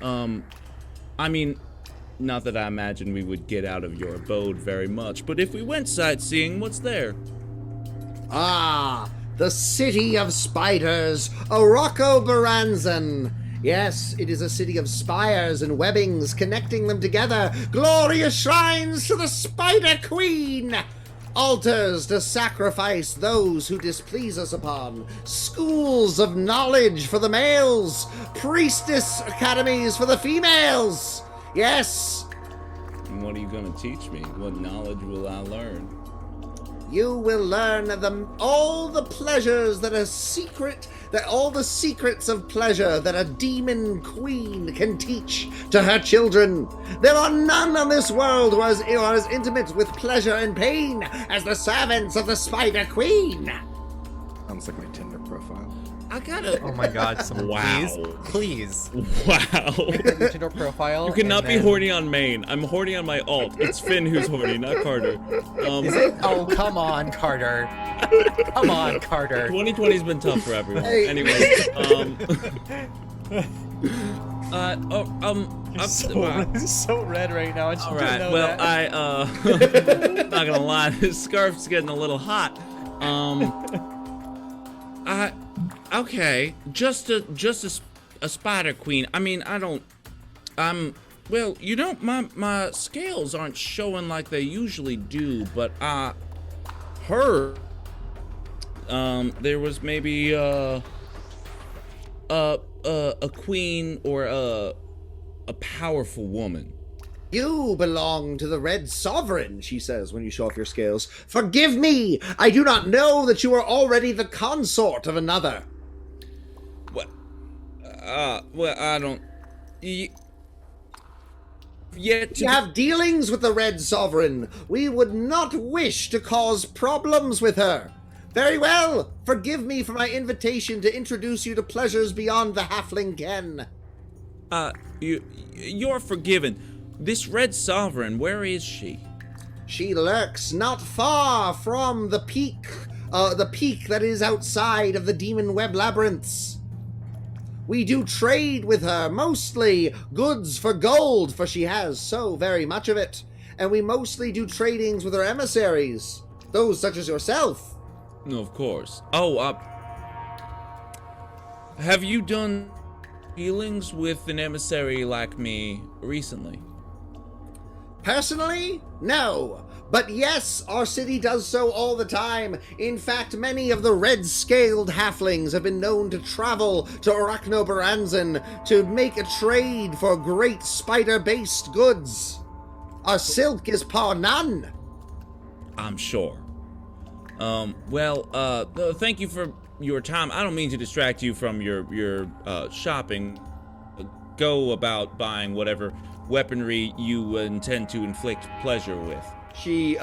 I mean, not that I imagine we would get out of your abode very much, but if we went sightseeing, what's there? Ah, the City of Spiders, Orocco Baranzan. Yes, it is a city of spires and webbings connecting them together. Glorious shrines to the Spider Queen. Altars to sacrifice those who displease us upon. Schools of knowledge for the males. Priestess academies for the females. Yes. And what are you going to teach me? What knowledge will I learn? You will learn all the pleasures that all the secrets of pleasure that a demon queen can teach to her children. There are none on this world who are as intimate with pleasure and pain as the servants of the Spider Queen. Sounds like my Tinder profile. I gotta. Oh my god, someone please. Wow. Your Tinder profile. You cannot and be then- horny on main. I'm horny on my alt. It's Finn who's horny, not Carter. Is it? Oh, come on, Carter. Come on, Carter. 2020's been tough for everyone. Hey. Anyway, So red right now. all right. Well, not gonna lie, this scarf's getting a little hot. Okay, just a spider queen. I mean, well, you know, my scales aren't showing like they usually do, but I heard there was maybe a queen or a powerful woman. You belong to the Red Sovereign, she says when you show off your scales. Forgive me, I do not know that you are already the consort of another. What? Well, I don't. Yet You have dealings with the Red Sovereign. We would not wish to cause problems with her. Very well, forgive me for my invitation to introduce you to pleasures beyond the halfling ken. You're forgiven. This Red Sovereign, where is she? She lurks not far from the peak that is outside of the Demon Web Labyrinths. We do trade with her, mostly goods for gold, for she has so very much of it. And we mostly do tradings with her emissaries, those such as yourself. No, of course. Oh, have you done dealings with an emissary like me recently? Personally, no. But yes, our city does so all the time. In fact, many of the red-scaled halflings have been known to travel to Arachnobaranzan to make a trade for great spider-based goods. Our silk is par none. I'm sure. Well, thank you for your time. I don't mean to distract you from your shopping. Go about buying whatever weaponry you intend to inflict pleasure with. She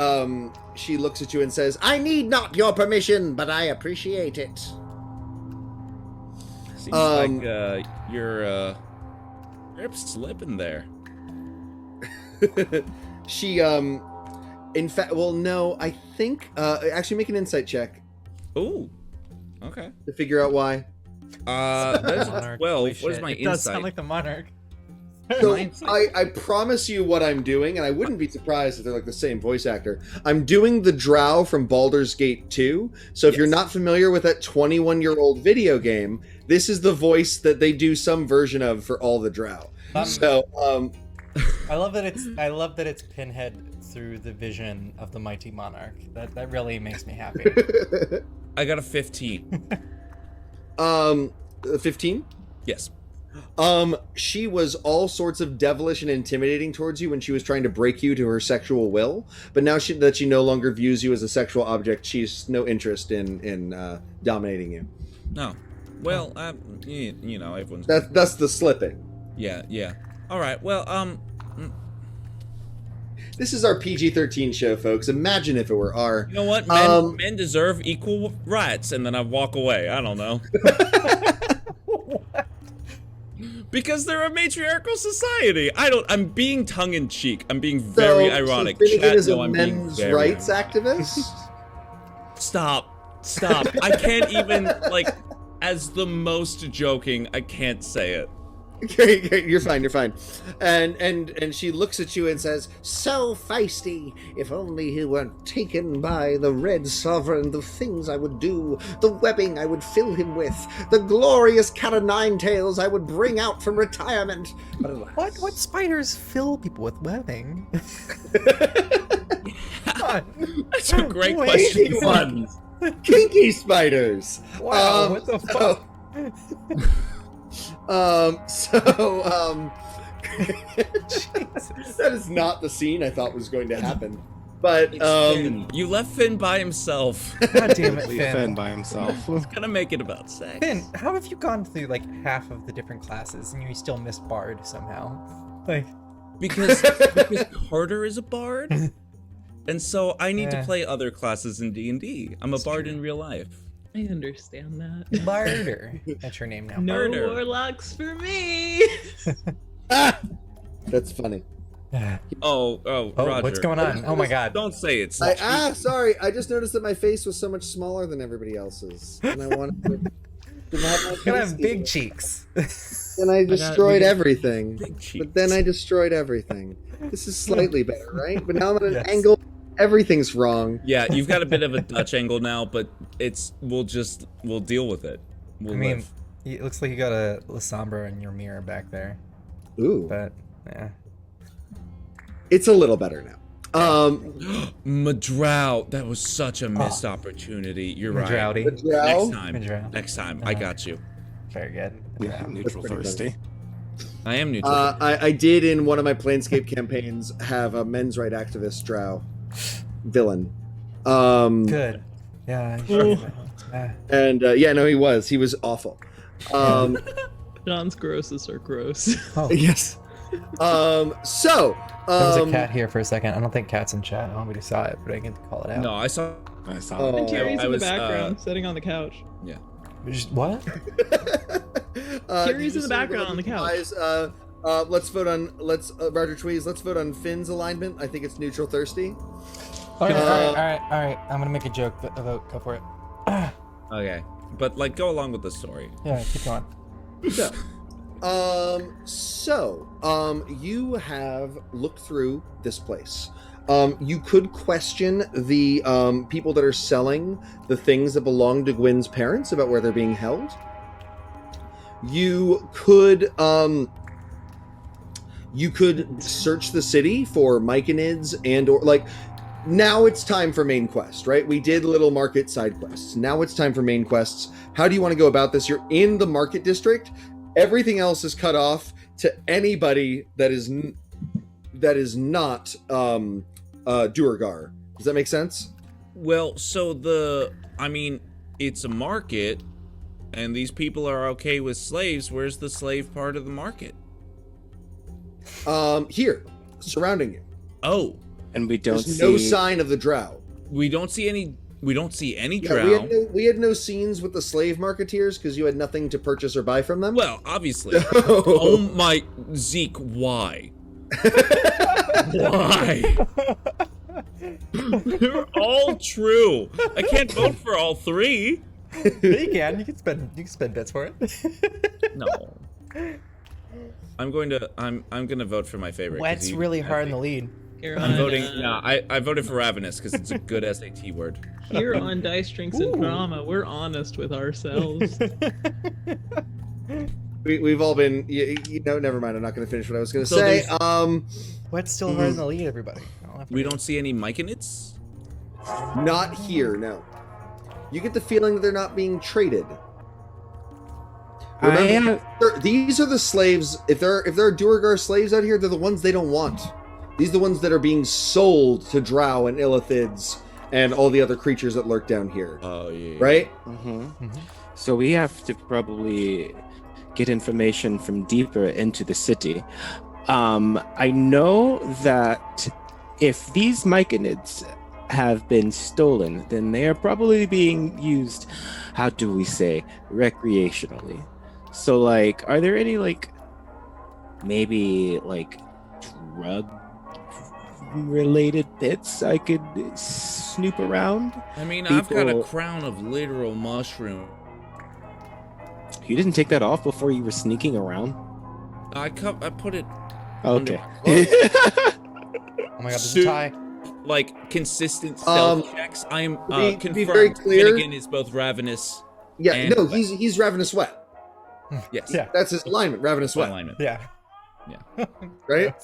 looks at you and says, "I need not your permission, but I appreciate it." Seems like your grip's slipping there. She in fact, well, no, I think actually make an insight check Ooh. Okay. to figure out why. That's Monarch, 12. holy What is shit. my It does insight? sound like the monarch. So I promise you what I'm doing, and I wouldn't be surprised if they're like the same voice actor. I'm doing the Drow from Baldur's Gate 2. So if you're not familiar with that 21-year-old video game, this is the voice that they do some version of for all the Drow. So I love that it's Pinhead through the vision of the mighty monarch. That really makes me happy. I got a 15. 15? Yes. She was all sorts of devilish and intimidating towards you when she was trying to break you to her sexual will, but now that she no longer views you as a sexual object, she's no interest in dominating you. No. Well, you know, everyone's... That's the slipping. Yeah. All right, well, This is our PG-13 show, folks. Imagine if it were our... you know what? Men deserve equal rights, and then I walk away. I don't know. Because they're a matriarchal society. I'm being tongue-in-cheek. I'm being very ironic. So Finnegan Chat, is no, a I'm being men's very rights ironic. activist? Stop. I can't even, like, as the most joking, I can't say it. Okay, you're fine. And she looks at you and says, "So feisty. If only he weren't taken by the Red Sovereign, the things I would do, the webbing I would fill him with, the glorious cat o' nine tails I would bring out from retirement." But alas. What spiders fill people with webbing? That's a great Kinky question. ones. Kinky spiders. Wow, what the fuck? That is not the scene I thought was going to happen. But Finn. You left Finn by himself. God damn it, Leave Finn. Finn by himself. Gonna make it about sex. Finn, how have you gone through like half of the different classes and you still missed Bard somehow? Like, Because Carter is a bard, and so I need to Yeah. play other classes in D&D. I'm a bard in real life. I understand that. Barter. That's your name now. No Murder. warlocks for me. that's funny. Oh, Roger. What's going on? Oh my god. Don't say it. Sorry. I just noticed that my face was so much smaller than everybody else's, and I wanted to have my You gotta have face big bigger. cheeks. And I destroyed everything. Big cheeks. But then I destroyed everything. This is slightly better, right? But now I'm at an Yes. angle. Everything's wrong. Yeah, you've got a bit of a Dutch angle now, but we'll deal with it. We'll I mean, live. it looks like you got a La Sombra in your mirror back there. Ooh, But, yeah. it's a little better now. Madrow, that was such a missed opportunity. You're right. Madrowdy. Next time, Uh-huh. I got you. Very good. Yeah, neutral pretty thirsty. I am neutral. I did in one of my Planescape campaigns have a men's right activist drow villain. Good. Yeah. And yeah, no, he was awful. John's grosses are gross. Oh, Yes. So there was a cat here for a second. I don't think cat's in chat. I don't know if you saw it, but I can call it out. no, I saw. I saw Oh. And Terry's I in the was, background, sitting on the couch. Yeah. What? did Terry's you in the see background one on the of couch. guys, let's vote on Roger Tweez. Let's vote on Finn's alignment. I think it's neutral thirsty. All right. I'm gonna make a joke. Vote. Go for it. Okay, but like, go along with the story. Yeah, keep going. You have looked through this place. You could question the people that are selling the things that belong to Gwyn's parents about where they're being held. You could search the city for myconids or like. Now it's time for main quest, right? We did little market side quests. Now it's time for main quests. How do you want to go about this? You're in the market district. Everything else is cut off to anybody that is not Duergar. Does that make sense? Well, so it's a market, and these people are okay with slaves. Where's the slave part of the market? Here, surrounding you. Oh, And we don't There's see no sign of the drow. We don't see any. We don't see any Yeah, drow. we had no scenes with the slave marketeers because you had nothing to purchase or buy from them. Well, obviously. Oh my, Zeke, why? Why? They're all true. I can't vote for all three. You can. You can spend bits for it. No. I'm gonna vote for my favorite. 'cause Wet's he- really hard in the lead. Here I'm on, voting. I voted for Ravenous because it's a good SAT word. Here on Dice, Drinks, and Drama, we're honest with ourselves. We've all been. Never mind. I'm not going to finish what I was going to So say. Wet's still hard in the lead, everybody. We don't see any Myconids. Not here. No. You get the feeling that they're not being traded. Remember, these are the slaves. If there are Duergar slaves out here, they're the ones they don't want. These are the ones that are being sold to drow and illithids and all the other creatures that lurk down here. Oh yeah. Right? So we have to probably get information from deeper into the city. I know that if these Myconids have been stolen, then they are probably being used, how do we say, recreationally. So, like, are there any, like, maybe, like, drug-related bits I could snoop around? I mean, I've got a People- crown of literal mushroom. You didn't take that off before you were sneaking around? I put it Okay. Oh my god, this is a tie. like consistent stealth checks. I am be confirmed. very clear- Finnegan is both ravenous. Yeah. And No, wet. he's Ravenous Wet. Yes. Yeah. That's his alignment. Ravenous Wet. Alignment. Yeah. Right?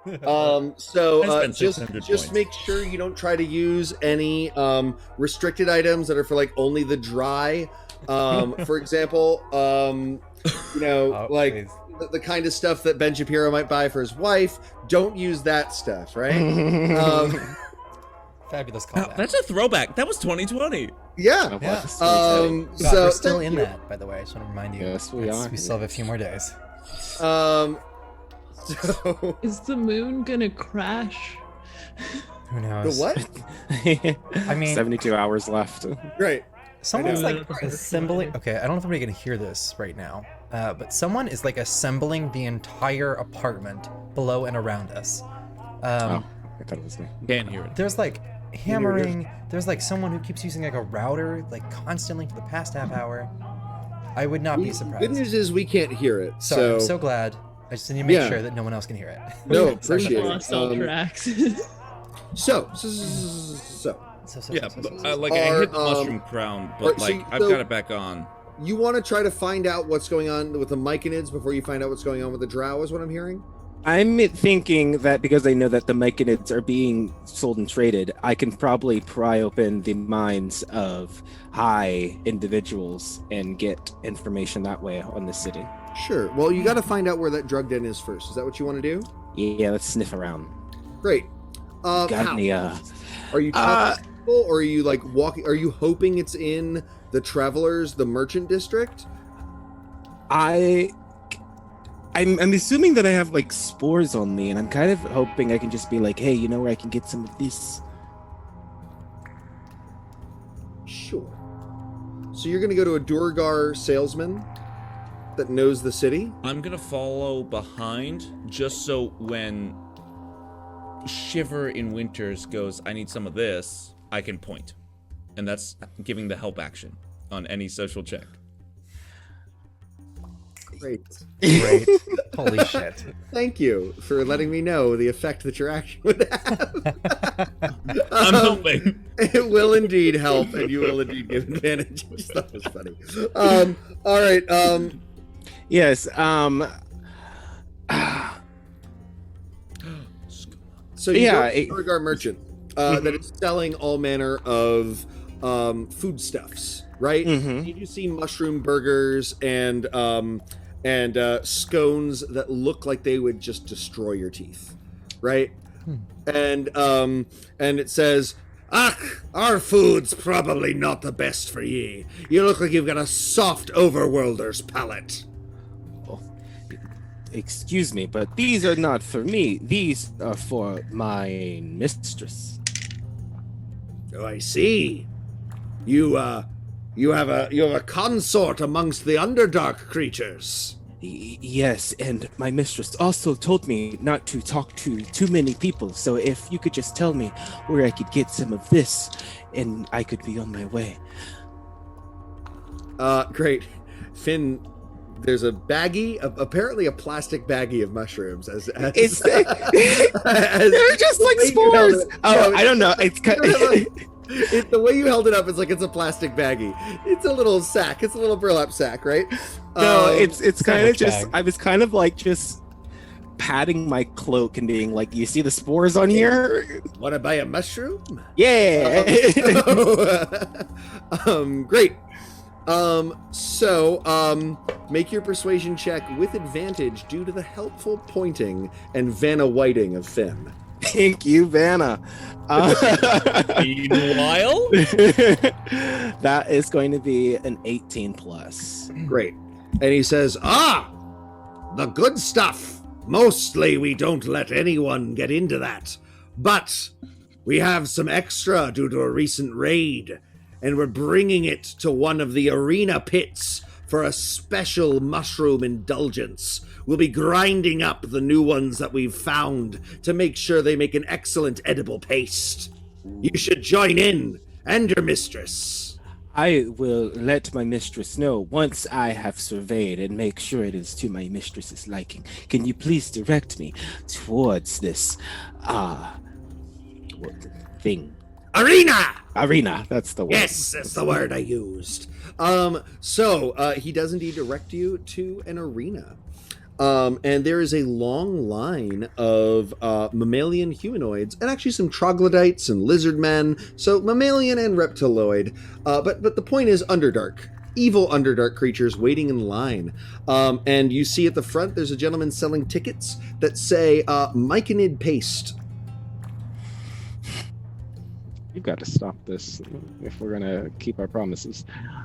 I So spent just 600 points. make sure you don't try to use any restricted items that are for like only the dry. For example, Oh, like please. the kind of stuff that Ben Shapiro might buy for his wife. Don't use that stuff, right? Fabulous Oh, callback. that's a throwback. That was 2020. Yeah. Yeah. Um, God, so we're still thank in you. that, by the way. I just want to remind you. Yes, we are. We still have a few more days. So Is the moon gonna crash? Who the knows? what? I mean, 72 hours left. Right. someone's I like know. assembling. Okay, I don't know if anybody can hear this right now, but someone is like assembling the entire apartment below and around us. I thought it was me. Can't hear it. There's like hammering. There's like someone who keeps using like a router like constantly for the past half hour. I would not be surprised. Good news is we can't hear it. Sorry, I'm so glad. I just need to make Yeah. sure that no one else can hear it. No, Sorry appreciate about it. Lost all tracks. So that. Yeah, but, like I Are, hit the mushroom crown, but so- like I've so- got it back on. you want to try to find out what's going on with the Myconids before you find out what's going on with the Drow, is what I'm hearing? I'm thinking that because I know that the Myconids are being sold and traded, I can probably pry open the minds of high individuals and get information that way on the city. Sure. Well, you got to find out where that drug den is first. Is that what you want to do? Yeah, let's sniff around. Great. Got how? any, Are you talking to people, or are you like walking? Are you hoping it's in the Travelers, the Merchant District? I'm assuming that I have like spores on me, and I'm kind of hoping I can just be like, hey, you know where I can get some of this? Sure. So you're going to go to a Duergar salesman that knows the city? I'm gonna follow behind just so when Shiver in Winters goes, I need some of this, I can point. And that's giving the help action on any social check. Great. Great. Holy shit. Thank you for letting me know the effect that your action would have. I'm helping. It will indeed help, and you will indeed give advantage. I just thought it was funny. All right. Yes. So you Yeah, go to Duergar Merchant that is selling all manner of foodstuffs, right? Mhm. You do see mushroom burgers and scones that look like they would just destroy your teeth, right? And it says, "Ach, our food's probably not the best for ye. You look like you've got a soft overworlder's palate." excuse me, but these are not for me. These are for my mistress. Oh, I see. You have a consort amongst the underdark creatures. Yes, and my mistress also told me not to talk to too many people, so if you could just tell me where I could get some of this, and I could be on my way. Great. Finn, there's a baggie, apparently a plastic baggie of mushrooms. They're just like spores. Oh, I don't know. It's the way you held it up is like it's a plastic baggie. It's a little sack. It's a little burlap sack, right? No, it's kind of just. bag. I was kind of like just patting my cloak and being like, "You see the spores on here? Want to buy a mushroom? Yeah." Great. So make your persuasion check with advantage due to the helpful pointing and Vanna Whiting of Finn. Thank you, Vanna. Meanwhile, that is going to be an 18 plus. Great. And he says, the good stuff. Mostly we don't let anyone get into that. But we have some extra due to a recent raid. And we're bringing it to one of the arena pits for a special mushroom indulgence. We'll be grinding up the new ones that we've found to make sure they make an excellent edible paste. You should join in, and your mistress. I will let my mistress know once I have surveyed and make sure it is to my mistress's liking. Can you please direct me towards this, thing? Arena, that's the word. Yes, that's the word I used. So he does indeed direct you to an arena. And there is a long line of mammalian humanoids, and actually some troglodytes and lizard men, so mammalian and reptiloid. But the point is underdark. Evil underdark creatures waiting in line. And you see at the front, there's a gentleman selling tickets that say Myconid paste. You've got to stop this if we're gonna keep our promises.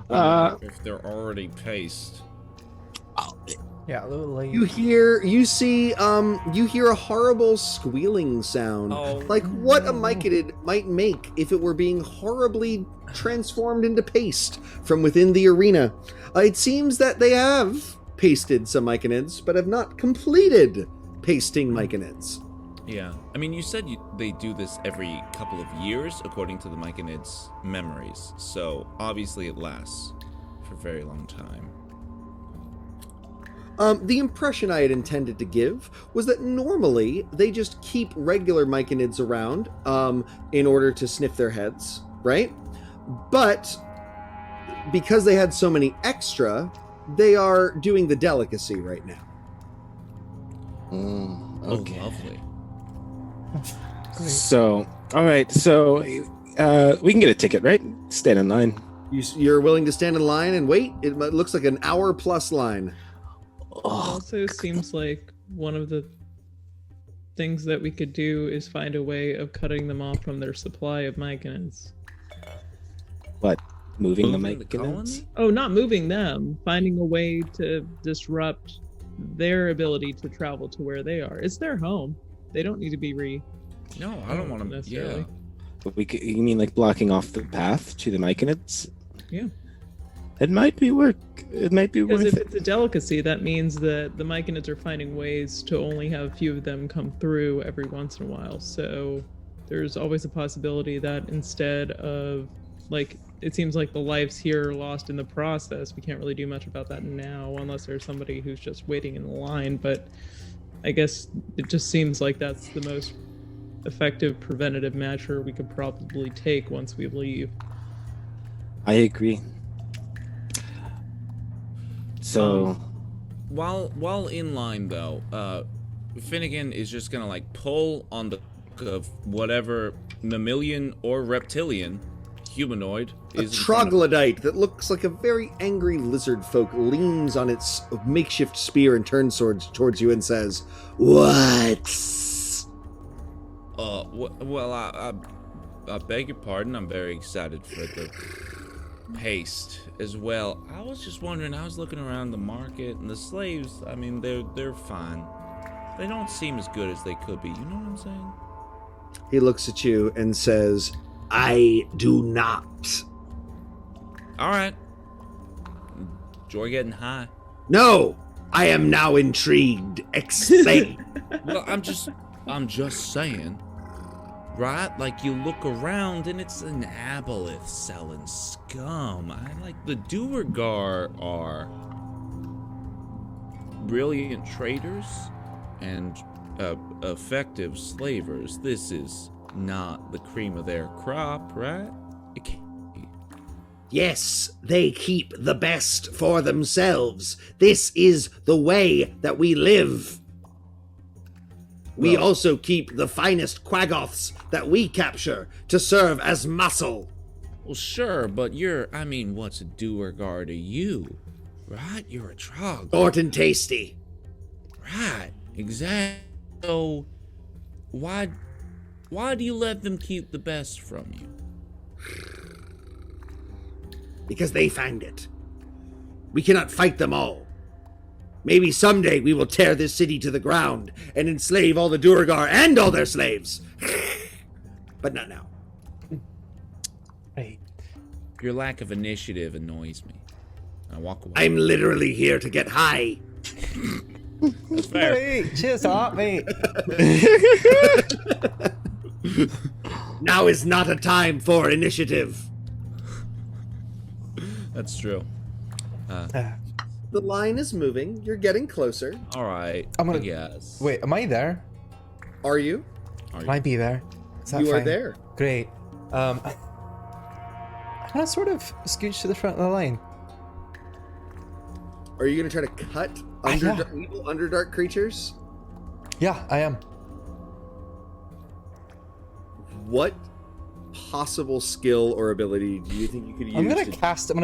if they're already paced. Yeah, a little late. You hear a horrible squealing sound. Oh. Like what a myconid might make if it were being horribly transformed into paste from within the arena. It seems that they have pasted some myconids, but have not completed pasting myconids. Yeah, I mean, you said they do this every couple of years, according to the Myconid's memories. So obviously it lasts for a very long time. The impression I had intended to give was that normally they just keep regular myconids around in order to sniff their heads, right? But because they had so many extra, they are doing the delicacy right now. Okay. Oh, lovely. So, all right. So, we can get a ticket, right? Stand in line. You're willing to stand in line and wait? It looks like an hour plus line. It also seems like one of the things that we could do is find a way of cutting them off from their supply of myconids. What? Moving the Moving the myconids? colony? Oh, not moving them. Finding a way to disrupt their ability to travel to where they are. It's their home. They don't need to be No, I don't want to. necessarily. Yeah. You mean like blocking off the path to the myconids? Yeah. It might be work. It might be Because worth if it. it's a delicacy, that means that the myconids are finding ways to only have a few of them come through every once in a while. So there's always a possibility that instead of, like, it seems like the lives here are lost in the process. We can't really do much about that now unless there's somebody who's just waiting in the line. But I guess it just seems like that's the most effective preventative measure we could probably take once we leave. I agree. So, While in line though, Finnegan is just gonna like pull on the of whatever mammalian or reptilian humanoid A is in front of- troglodyte that looks like a very angry lizard folk leans on its makeshift spear and turns towards you and says, "What?" Well, I beg your pardon. I'm very excited for the paced as well. I was just wondering, I was looking around the market, and the slaves, I mean, they're fine. They don't seem as good as they could be, you know what I'm saying? He looks at you and says, I do not. All right. Enjoy getting high. No, I am now intrigued. Explain. Well, I'm just saying, right? Like, you look around and it's an aboleth selling scum. I like the Duergar are brilliant traders and effective slavers. This is not the cream of their crop, right? It can't be. Yes, they keep the best for themselves. This is the way that we live. We Well- also keep the finest quaggoths that we capture to serve as muscle. Well, sure, but what's a Duergar to you? Right? You're a Trog. Short and tasty. Right, exactly. So, why do you let them keep the best from you? Because they find it. We cannot fight them all. Maybe someday we will tear this city to the ground and enslave all the Duergar and all their slaves. But not now. Right. Your lack of initiative annoys me. I walk away. I'm literally here to get high. That's fair. Hey, cheers up, mate. Now is not a time for initiative. That's true. The line is moving. You're getting closer. All right. I'm gonna- I guess. Wait, am I there? Are you? Are Can I be there? Is that You are fine? there. Great. I'm gonna sort of scooch to the front of the line. Are you going to try to cut Yeah. evil Underdark creatures? Yeah, I am. What possible skill or ability do you think you could use? I'm gonna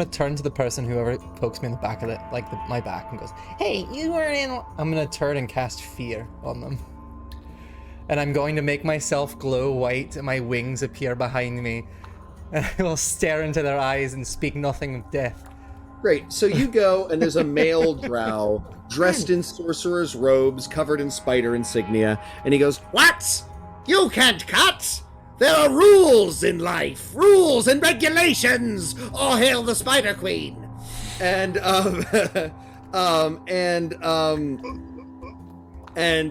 turn to the person whoever pokes me in the back of it, like my back, and goes, "Hey, you weren't in." I'm gonna turn and cast fear on them, and I'm going to make myself glow white, and my wings appear behind me, and I will stare into their eyes and speak nothing of death. Great. So you go, and there's a male drow dressed in sorcerer's robes, covered in spider insignia, and he goes, "What? You can't cut! There are rules in life, rules and regulations. All hail the Spider Queen!" And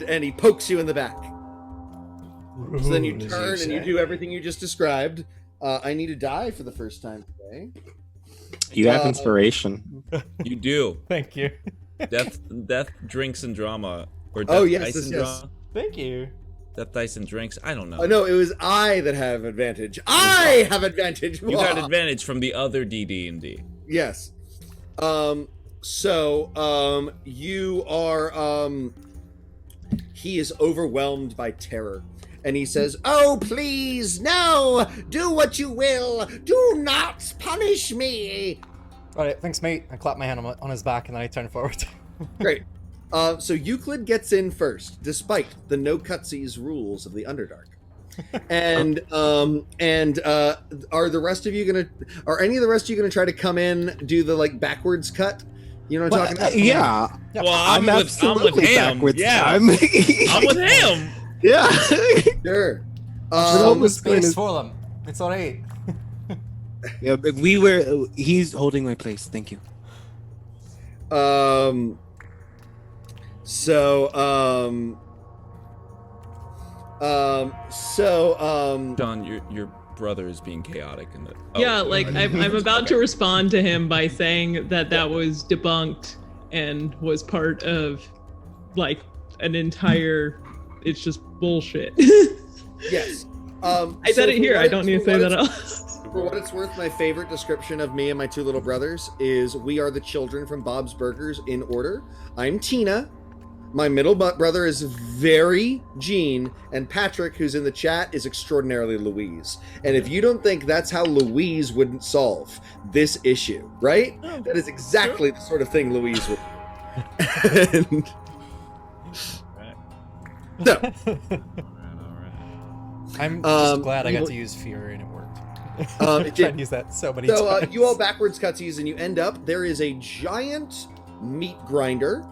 and he pokes you in the back. So then you turn and you do everything you just described. I need to die for the first time today. You have inspiration. You do. Thank you. Death, drinks, and drama. Or death, Oh, yes, dice, and yes. drama. Thank you. Death, dice, and drinks. I don't know. Oh, no, it was I that have advantage. I have advantage. You got advantage from the other DD&D. Yes. You are, he is overwhelmed by terror. And he says, "Oh, please, no! Do what you will! Do not punish me!" All right, thanks, mate. I clap my hand on his back, and then I turn forward. Great. So Euclid gets in first, despite the no cutsies rules of the Underdark. And are the rest of you gonna? Are any of the rest of you gonna try to come in, do the like backwards cut? You know what I'm talking about? Yeah. Well, I'm with absolutely him. backwards. Yeah, I'm I'm with him. Yeah. Sure. Hold the was going space to- for them. It's all right. Yeah, but we were. He's holding my place. Thank you. John, your brother is being chaotic in the. Yeah, like I'm about to respond to him by saying that was debunked and was part of like an entire. It's just bullshit. yes. I said it here. I don't need to say that else. For what it's worth, my favorite description of me and my two little brothers is we are the children from Bob's Burgers in order. I'm Tina. My middle brother is very Gene, and Patrick, who's in the chat, is extraordinarily Louise. And if you don't think that's how Louise wouldn't solve this issue, right? Oh, That is exactly the sort of thing Louise would do. And, so, I'm just glad I got evil- to use fear and it worked. I've tried to use that so many So times. you all backwards cutsies, and you end up, there is a giant meat grinder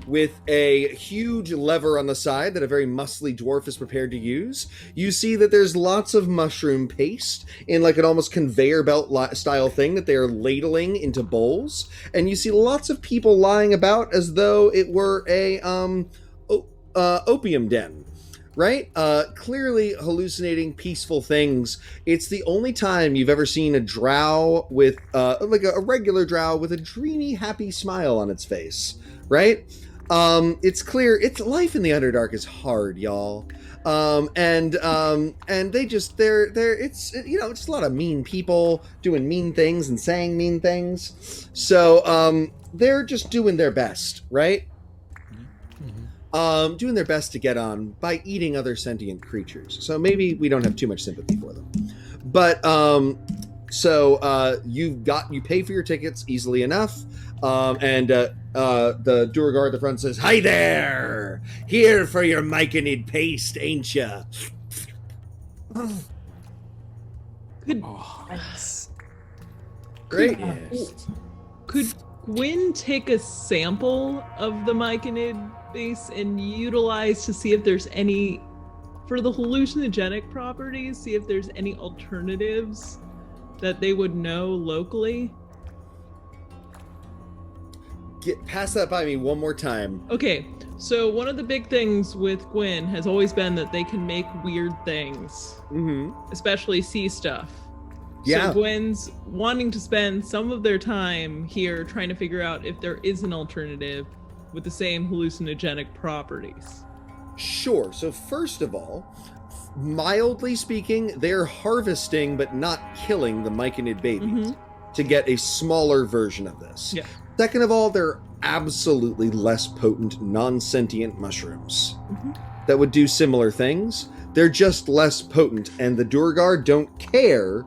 with a huge lever on the side that a very muscly dwarf is prepared to use. You see that there's lots of mushroom paste in like an almost conveyor belt style thing that they are ladling into bowls. And you see lots of people lying about as though it were a opium den. Right? Clearly hallucinating peaceful things. It's the only time you've ever seen a drow with, like a regular drow with a dreamy, happy smile on its face. Right? It's clear, life in the Underdark is hard, y'all. And they just, it's, you know, it's a lot of mean people doing mean things and saying mean things. So, they're just doing their best, right? Doing their best to get on by eating other sentient creatures. So maybe we don't have too much sympathy for them. But you pay for your tickets easily enough. The Duergar at the front says, "Hi there! Here for your myconid paste, ain't ya?" Could Great. Yes. could Guin take a sample of the myconid base and utilize to see if there's any, for the hallucinogenic properties, see if there's any alternatives that they would know locally? Pass that by me one more time. Okay, so one of the big things with Guin has always been that they can make weird things, especially sea stuff. Yeah. So Gwyn's wanting to spend some of their time here trying to figure out if there is an alternative with the same hallucinogenic properties. Sure. So first of all, mildly speaking, they're harvesting but not killing the myconid babies to get a smaller version of this. Yeah. Second of all, they're absolutely less potent, non-sentient mushrooms that would do similar things. They're just less potent, and the Duergar don't care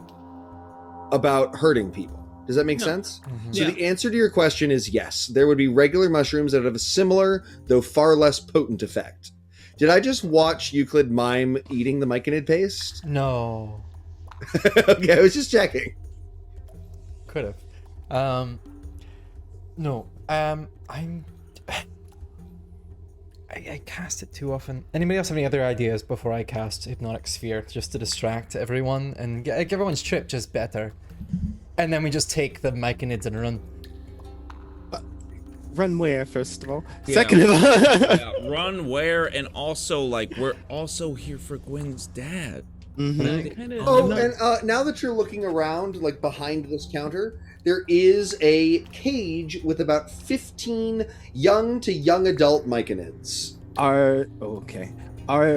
about hurting people. Does that make sense? So Yeah. the answer to your question is yes. There would be regular mushrooms that have a similar, though far less potent effect. Did I just watch Euclid mime eating the myconid paste? No. Okay, I was just checking. Could have. No. I cast it too often. Anybody else have any other ideas before I cast Hypnotic Sphere, just to distract everyone and get everyone's trip just better? And then we just take the myconids and run. Run where, first of all? Yeah. Second of all... Yeah, run where, and also, like, we're also here for Gwen's dad. Now that you're looking around, like behind this counter, there is a cage with about 15 young to young adult myconids. Are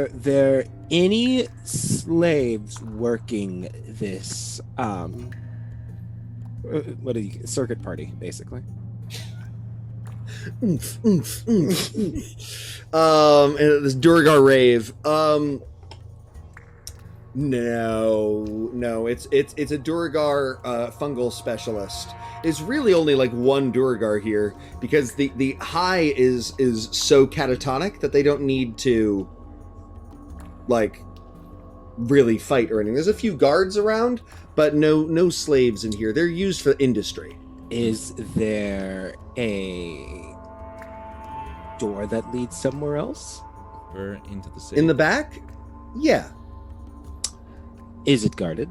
there any slaves working this circuit party, basically? And this Duergar rave. No, it's a Duergar fungal specialist. It's really only like one Duergar here because the high is so catatonic that they don't need to like really fight or anything. There's a few guards around, but no slaves in here. They're used for industry. Is there a door that leads somewhere else? Or into the city. In the back? Yeah. Is it guarded?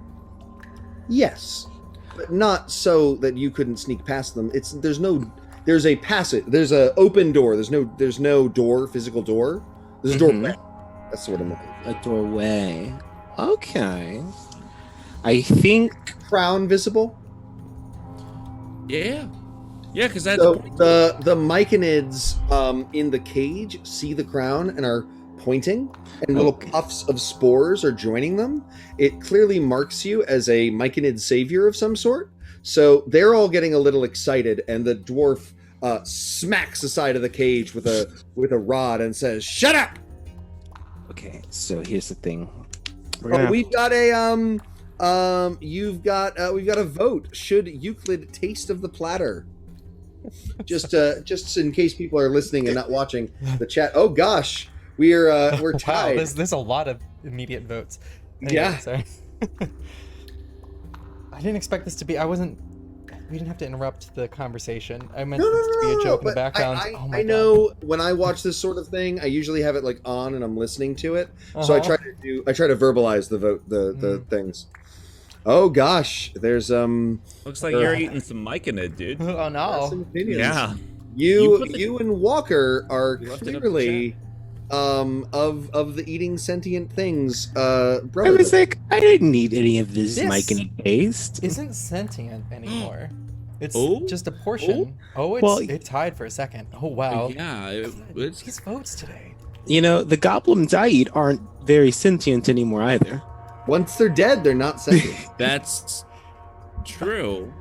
Yes. But not so that you couldn't sneak past them. There's a passage. There's a open door. There's no door, physical door. There's a doorway. That's what I'm looking for. A doorway. Okay. I think Crown visible. Yeah, because that's So the myconids in the cage see the crown and are pointing, and little puffs of spores are joining them. It clearly marks you as a myconid savior of some sort. So they're all getting a little excited, and the dwarf smacks the side of the cage with a rod and says, "Shut up!" Okay, so here's the thing. We've got a we've got a vote. Should Euclid taste of the platter? Just in case people are listening and not watching the chat. Oh gosh, we're tied. Wow, there's a lot of immediate votes. Anyway, Yeah. Sorry. I didn't expect this to be. We didn't have to interrupt the conversation. I meant this to be a joke in the but background. I know when I watch this sort of thing, I usually have it like on and I'm listening to it. So I try to verbalize the things. Oh gosh, there's Looks like you're eating some myconid, dude. Oh no. Yeah. You and Walker are You left it up to clearly of the eating sentient things I brothers. was like, I didn't need any of this, This Mike and taste. Isn't sentient anymore. It's Oh? just a portion. It tied for a second. Oh wow. Yeah, it's These votes today. You know, the goblins I eat aren't very sentient anymore either. Once they're dead, they're not sentient. that's true.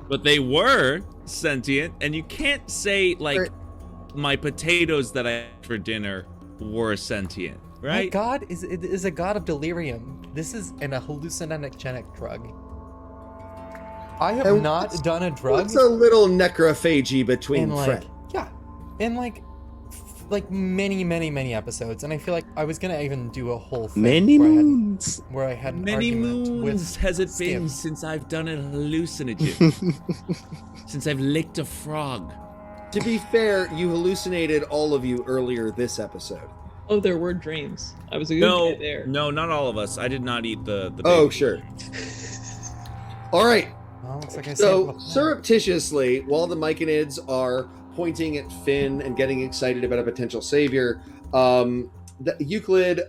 But they were sentient, and you can't say like my potatoes that I had for dinner were sentient, My right? god is a god of delirium. This is a hallucinogenic drug. I have And not done a drug What's a little necrophagy between in like friends? in like many episodes, and I feel like I was gonna even do a whole thing Many where moons. I had an Many argument moons with has it been Skims. since I've done a hallucinogen. Since I've licked a frog. To be fair, you hallucinated all of you earlier this episode. Oh, there were dreams. I was a good No, guy there. no, not all of us. I did not eat the Oh, baby. sure. All right. Well, looks like I So said surreptitiously, while the Myconids are pointing at Finn and getting excited about a potential savior, the Euclid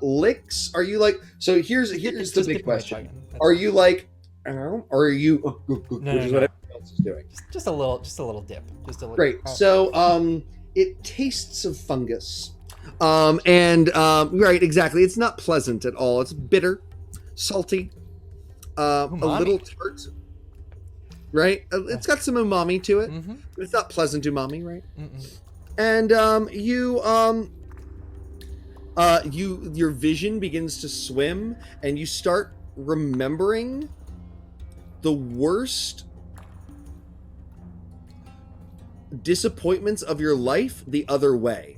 licks. Are you like? So here's the big question: Are you like? Or are you? Which is no. what everyone else is doing. just a little dip. Just a little. Great. Oh. So it tastes of fungus. Right, exactly. It's not pleasant at all. It's bitter, salty, a Umami. little tart. Right? It's got some umami to it. Mm-hmm. But it's not pleasant umami, right? Mm-mm. And your vision begins to swim, and you start remembering the worst disappointments of your life the other way.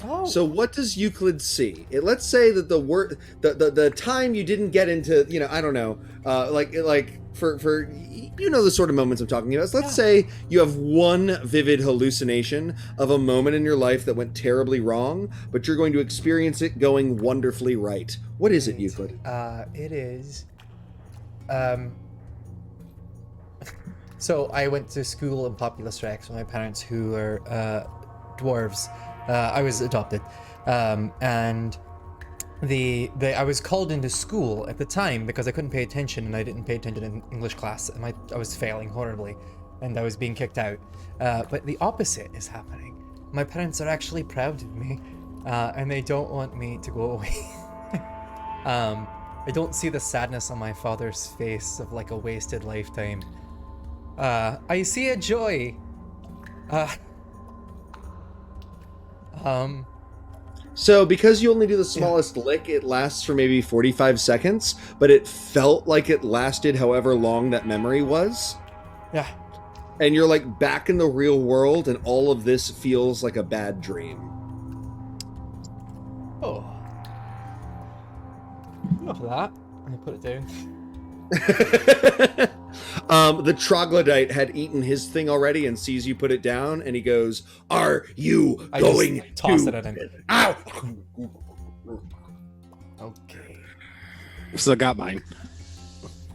Oh. So what does Euclid see? Let's say that the time you didn't get into, I don't know, for the sort of moments I'm talking about. So let's say you have one vivid hallucination of a moment in your life that went terribly wrong, but you're going to experience it going wonderfully right. What is it, Euclid? It is. So I went to school in Populous Rex with my parents, who are dwarves. I was adopted, and I was called into school at the time because I couldn't pay attention, and I didn't pay attention in English class, and I was failing horribly, and I was being kicked out. But the opposite is happening. My parents are actually proud of me, and they don't want me to go away. I don't see the sadness on my father's face of like a wasted lifetime. I see a joy. So because you only do the smallest lick, it lasts for maybe 45 seconds, but it felt like it lasted however long that memory was. Yeah. And you're like back in the real world, and all of this feels like a bad dream. Oh. Enough of that. I put it down. The troglodyte had eaten his thing already and sees you put it down, and he goes, "Are you I going just toss to it at him. Ow! Okay. So I got mine.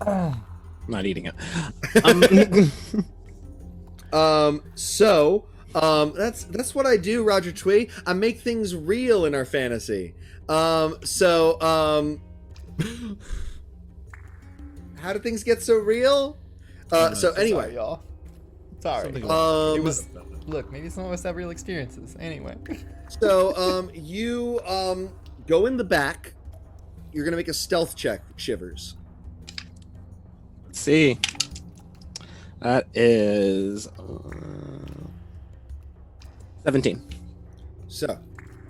Ah. I'm not eating it. That's what I do, Roger Twee. I make things real in our fantasy. How did things get so real? Anyway, Sorry, y'all. Sorry. Something It was. Look, maybe some of us have real experiences. Anyway. You go in the back. You're gonna make a stealth check, Shivers. Let's see. That is 17. So,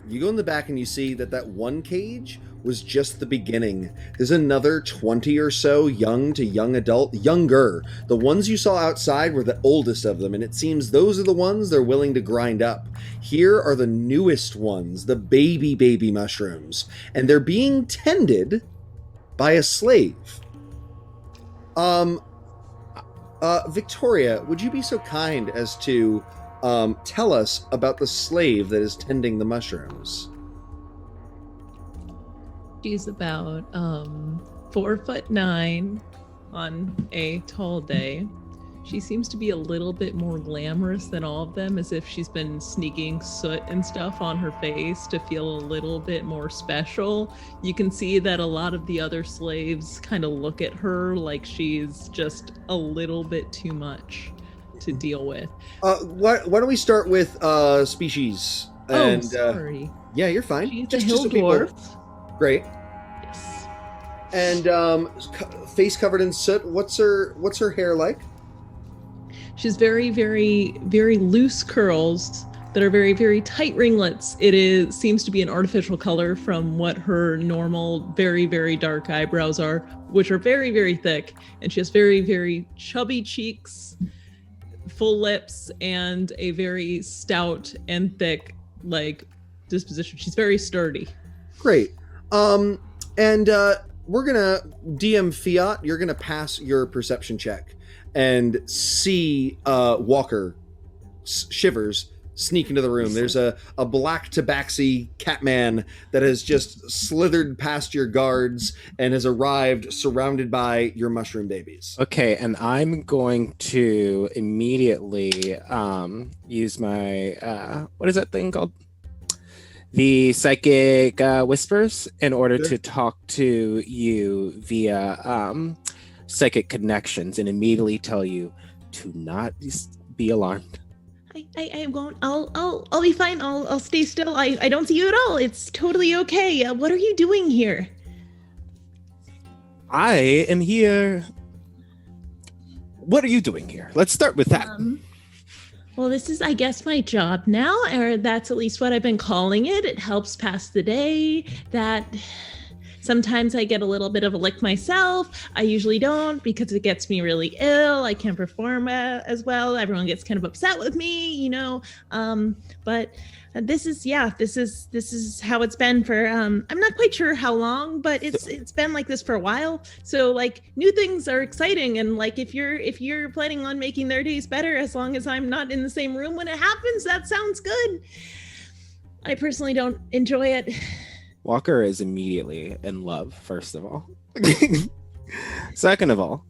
You go in the back and you see that one cage was just the beginning. There's another 20 or so young to young adult, younger. The ones you saw outside were the oldest of them, and it seems those are the ones they're willing to grind up. Here are the newest ones, the baby mushrooms, and they're being tended by a slave. Victoria, would you be so kind as to tell us about the slave that is tending the mushrooms? She's about 4'9" on a tall day. She seems to be a little bit more glamorous than all of them, as if she's been sneaking soot and stuff on her face to feel a little bit more special. You can see that a lot of the other slaves kind of look at her like she's just a little bit too much to deal with. Why don't we start with species? And, sorry. Yeah, you're fine. She's just a hill so people- dwarf. Great. Yes. And face covered in soot. What's her hair like? She's very, very, very loose curls that are very, very tight ringlets. Seems to be an artificial color from what her normal, very, very dark eyebrows are, which are very, very thick. And she has very, very chubby cheeks, full lips, and a very stout and thick, disposition. She's very sturdy. Great. And we're gonna DM Fiat. You're gonna pass your perception check and see Walker Shivers sneak into the room. There's a black tabaxi catman that has just slithered past your guards and has arrived surrounded by your mushroom babies. Okay, and I'm going to immediately use my what is that thing called? The psychic whispers in order to talk to you via psychic connections and immediately tell you to not be alarmed. I won't. I'll be fine. I'll stay still. I don't see you at all. It's totally okay. What are you doing here? I am here. What are you doing here? Let's start with that. Well, this is, I guess, my job now, or that's at least what I've been calling it. It helps pass the day. That sometimes I get a little bit of a lick myself. I usually don't because it gets me really ill. I can't perform as well. Everyone gets kind of upset with me, But this is how it's been for I'm not quite sure how long, but it's been like this for a while. So new things are exciting, and if you're planning on making their days better, as long as I'm not in the same room when it happens, that sounds good. I personally don't enjoy it. Walker is immediately in love, first of all. Second of all,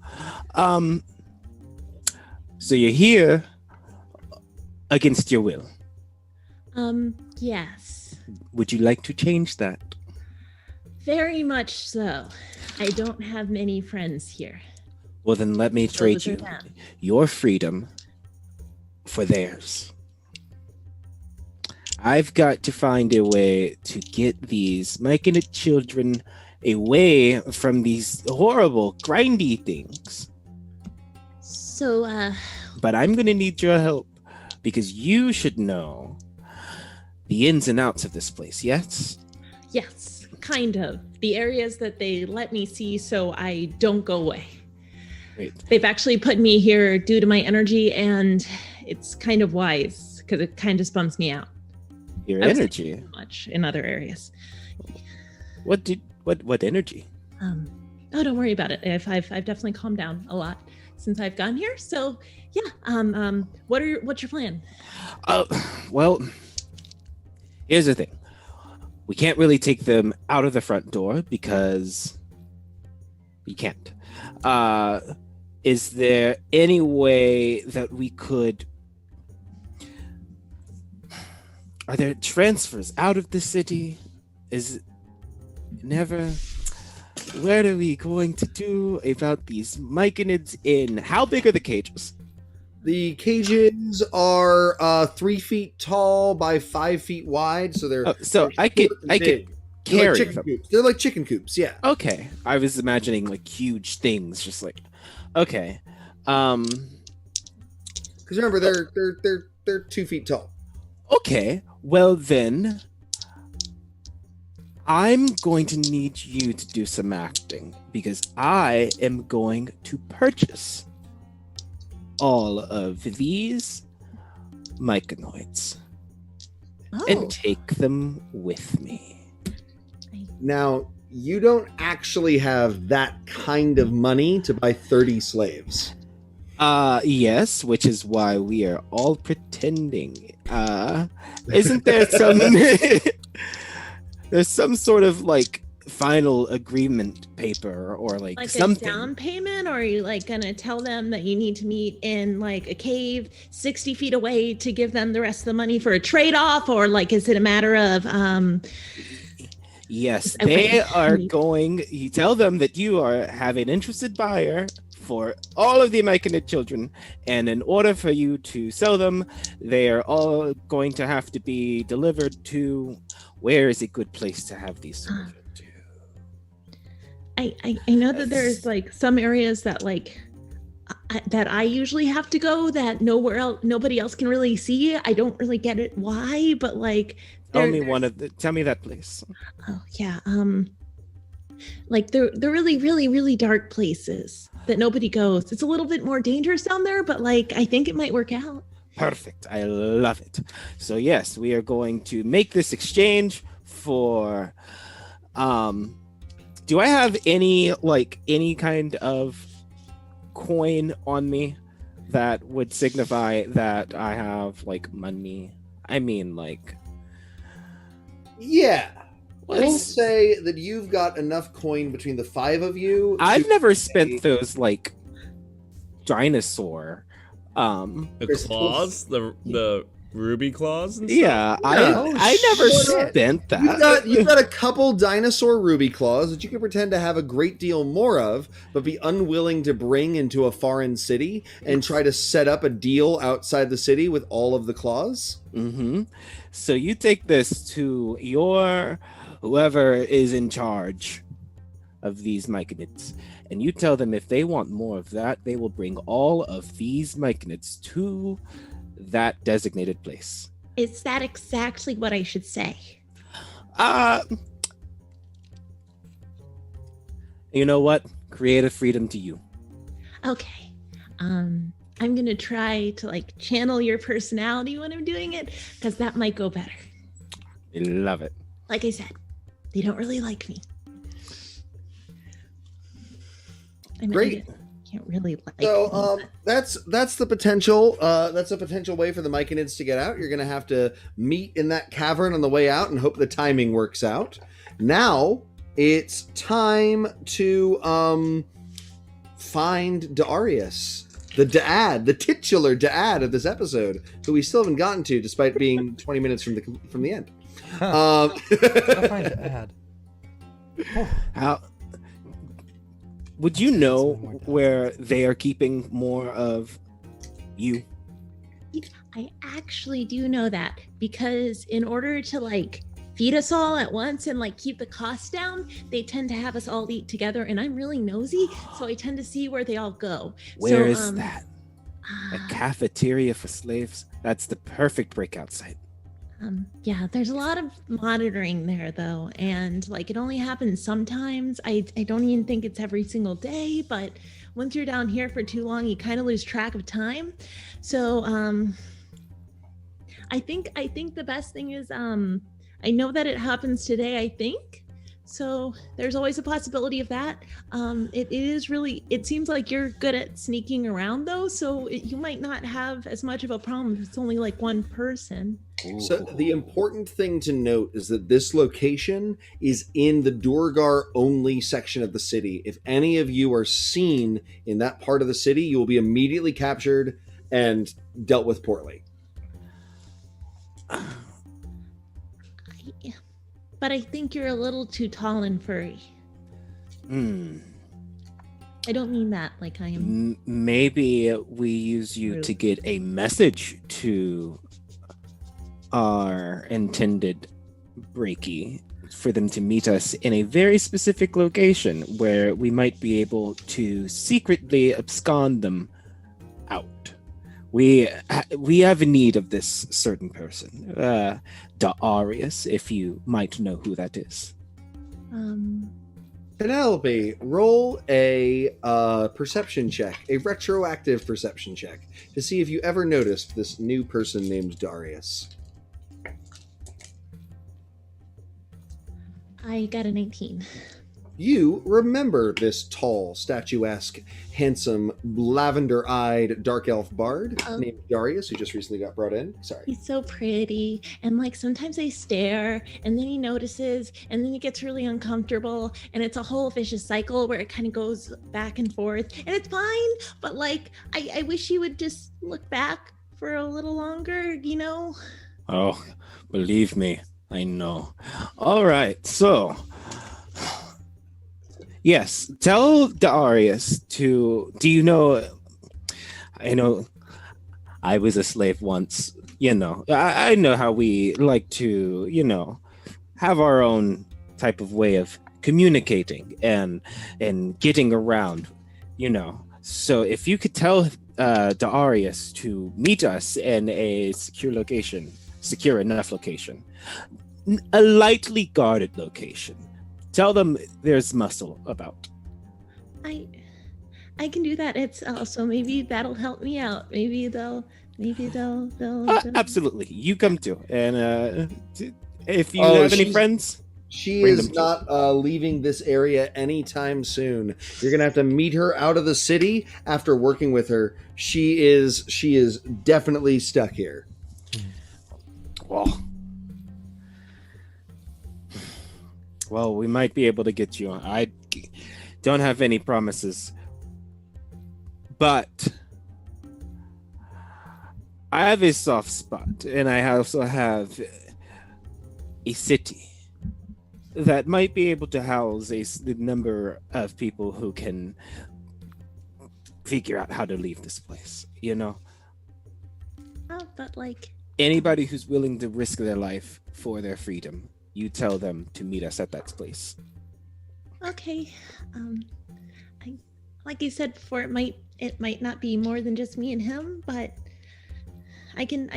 so you're here against your will. Yes. Would you like to change that? Very much so. I don't have many friends here. Well, then let me trade you your freedom for theirs. I've got to find a way to get these Myconid children away from these horrible, grindy things. So, But I'm going to need your help because you should know the ins and outs of this place, yes? Yes, kind of. The areas that they let me see so I don't go away. Great. They've actually put me here due to my energy, and it's kind of wise because it kind of bums me out. Your energy? Much in other areas. What energy? Oh, don't worry about it. I've definitely calmed down a lot since I've gotten here. So yeah. What's your plan? Well, here's the thing. We can't really take them out of the front door because we can't. Is there any way that we could... Are there transfers out of the city? Never? What are we going to do about these Myconids in? How big are the cages? The cages are 3 feet tall by 5 feet wide, so they're I could carry them. Coops. They're like chicken coops, yeah. Okay, I was imagining huge things, just okay. Because remember, they're 2 feet tall. Okay, well then, I'm going to need you to do some acting because I am going to purchase all of these myconoids and take them with me. Now, you don't actually have that kind of money to buy 30 slaves. Yes, which is why we are all pretending. Isn't there some there's some sort of like final agreement paper or like something? A down payment, or are you like gonna tell them that you need to meet in like a cave 60 feet away to give them the rest of the money for a trade-off, or like is it a matter of Yes, they are going. You tell them that you have an interested buyer for all of the Myconid children, and in order for you to sell them, they are all going to have to be delivered to. Where is a good place to have these delivered to? I know that there's like some areas that like that I usually have to go that nobody else can really see. I don't really get it why, but like tell me that place. Oh yeah, like they're really really dark places that nobody goes. It's a little bit more dangerous down there, but like I think it might work out. Perfect. I love it. So yes, we are going to make this exchange for do I have any kind of coin on me that would signify that I have like money? I mean like yeah. We'll say that you've got enough coin between the 5 of you. I've never spent those like dinosaur the claws, the ruby claws and stuff? Yeah, I never spent that. You've got a couple dinosaur ruby claws that you can pretend to have a great deal more of, but be unwilling to bring into a foreign city and try to set up a deal outside the city with all of the claws. Mm-hmm. So you take this to your whoever is in charge of these myconids, and you tell them if they want more of that, they will bring all of these myconids to that designated place. Is that exactly what I should say? You know what? Creative freedom to you. Okay. I'm gonna try to like channel your personality when I'm doing it, because that might go better. I love it. Like I said, they don't really like me. I mean, Great. I can't really like So me. that's the potential. That's a potential way for the myconids to get out. You're gonna have to meet in that cavern on the way out and hope the timing works out. Now it's time to find Darius, the titular Daad of this episode, who we still haven't gotten to, despite being 20 minutes from the end. I'll find Daad. How would you know where they are keeping more of you? I actually do know that, because in order to like feed us all at once and like keep the costs down, they tend to have us all eat together, and I'm really nosy, so I tend to see where they all go. Where is that? A cafeteria for slaves? That's the perfect breakout site. Yeah, there's a lot of monitoring there though, and like it only happens sometimes. I don't even think it's every single day, but once you're down here for too long, you kind of lose track of time. So I think the best thing is I know that it happens today, I think. So there's always a possibility of that. It seems like you're good at sneaking around though, so you might not have as much of a problem if it's only like one person. So the important thing to note is that this location is in the Durgar only section of the city. If any of you are seen in that part of the city, you will be immediately captured and dealt with poorly. But I think you're a little too tall and furry. I don't mean that like I am. Maybe we use you to get a message to our intended breakie for them to meet us in a very specific location where we might be able to secretly abscond them out. We have a need of this certain person, Darius, if you might know who that is. Penelope, roll a perception check, a retroactive perception check, to see if you ever noticed this new person named Darius. I got a 19. You remember this tall, statuesque, handsome, lavender-eyed dark elf bard named Darius, who just recently got brought in. Sorry. He's so pretty, and like sometimes I stare, and then he notices, and then he gets really uncomfortable, and it's a whole vicious cycle where it kind of goes back and forth, and it's fine, but like I wish he would just look back for a little longer, you know? Oh, believe me, I know. All right, so yes, tell Darius to. Do you know? I know I was a slave once. You know, I know how we like to, you know, have our own type of way of communicating and getting around, you know. So if you could tell Darius to meet us in a secure location, secure enough location, a lightly guarded location. Tell them there's muscle about. I can do that. It's also maybe that'll help me out. Maybe they'll Absolutely. You come too. And if you Oh, have any she's- friends, She Bring is them not leaving this area anytime soon. You're gonna have to meet her out of the city after working with her. She is definitely stuck here. well, we might be able to get you on. I don't have any promises, but I have a soft spot, and I also have a city that might be able to house a number of people who can figure out how to leave this place, you know? Oh, but like Anybody who's willing to risk their life for their freedom, you tell them to meet us at that place. okay. I like you said before, it might not be more than just me and him, but I can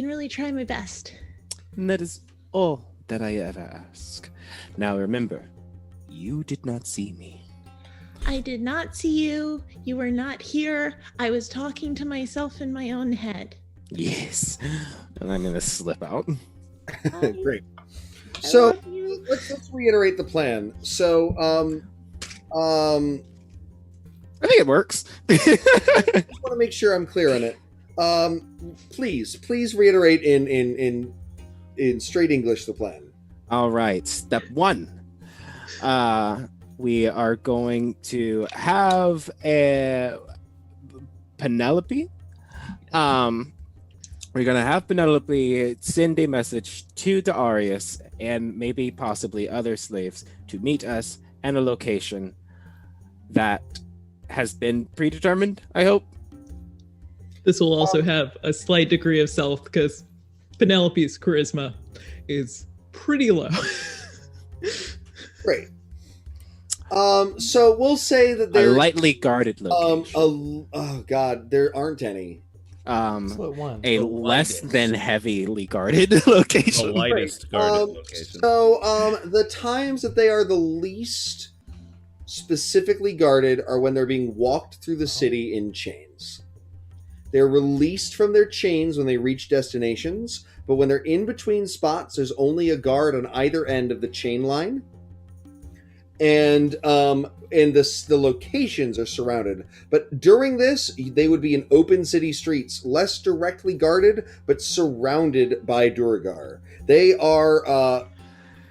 really try my best. And that is all that I ever ask. Now remember, you did not see me. I did not see you. You were not here. I was talking to myself in my own head. Yes. And I'm gonna slip out. Great. I So love you. let's reiterate the plan. So I think it works. I just want to make sure I'm clear on it. Please reiterate in straight English the plan. All right. Step 1. We are going to have a Penelope. We're going to have Penelope send a message to Darius and maybe possibly other slaves to meet us at a location that has been predetermined, I hope. This will also have a slight degree of stealth because Penelope's charisma is pretty low. Great. So we'll say that A there. lightly guarded location. Oh God, there aren't any. That's what one. A The less lightest. than heavily guarded The location. lightest guarded location. So the times that they are the least specifically guarded are when they're being walked through the city in chains. They're released from their chains when they reach destinations, but when they're in between spots, there's only a guard on either end of the chain line. And the locations are surrounded. But during this, they would be in open city streets, less directly guarded, but surrounded by Duergar. They are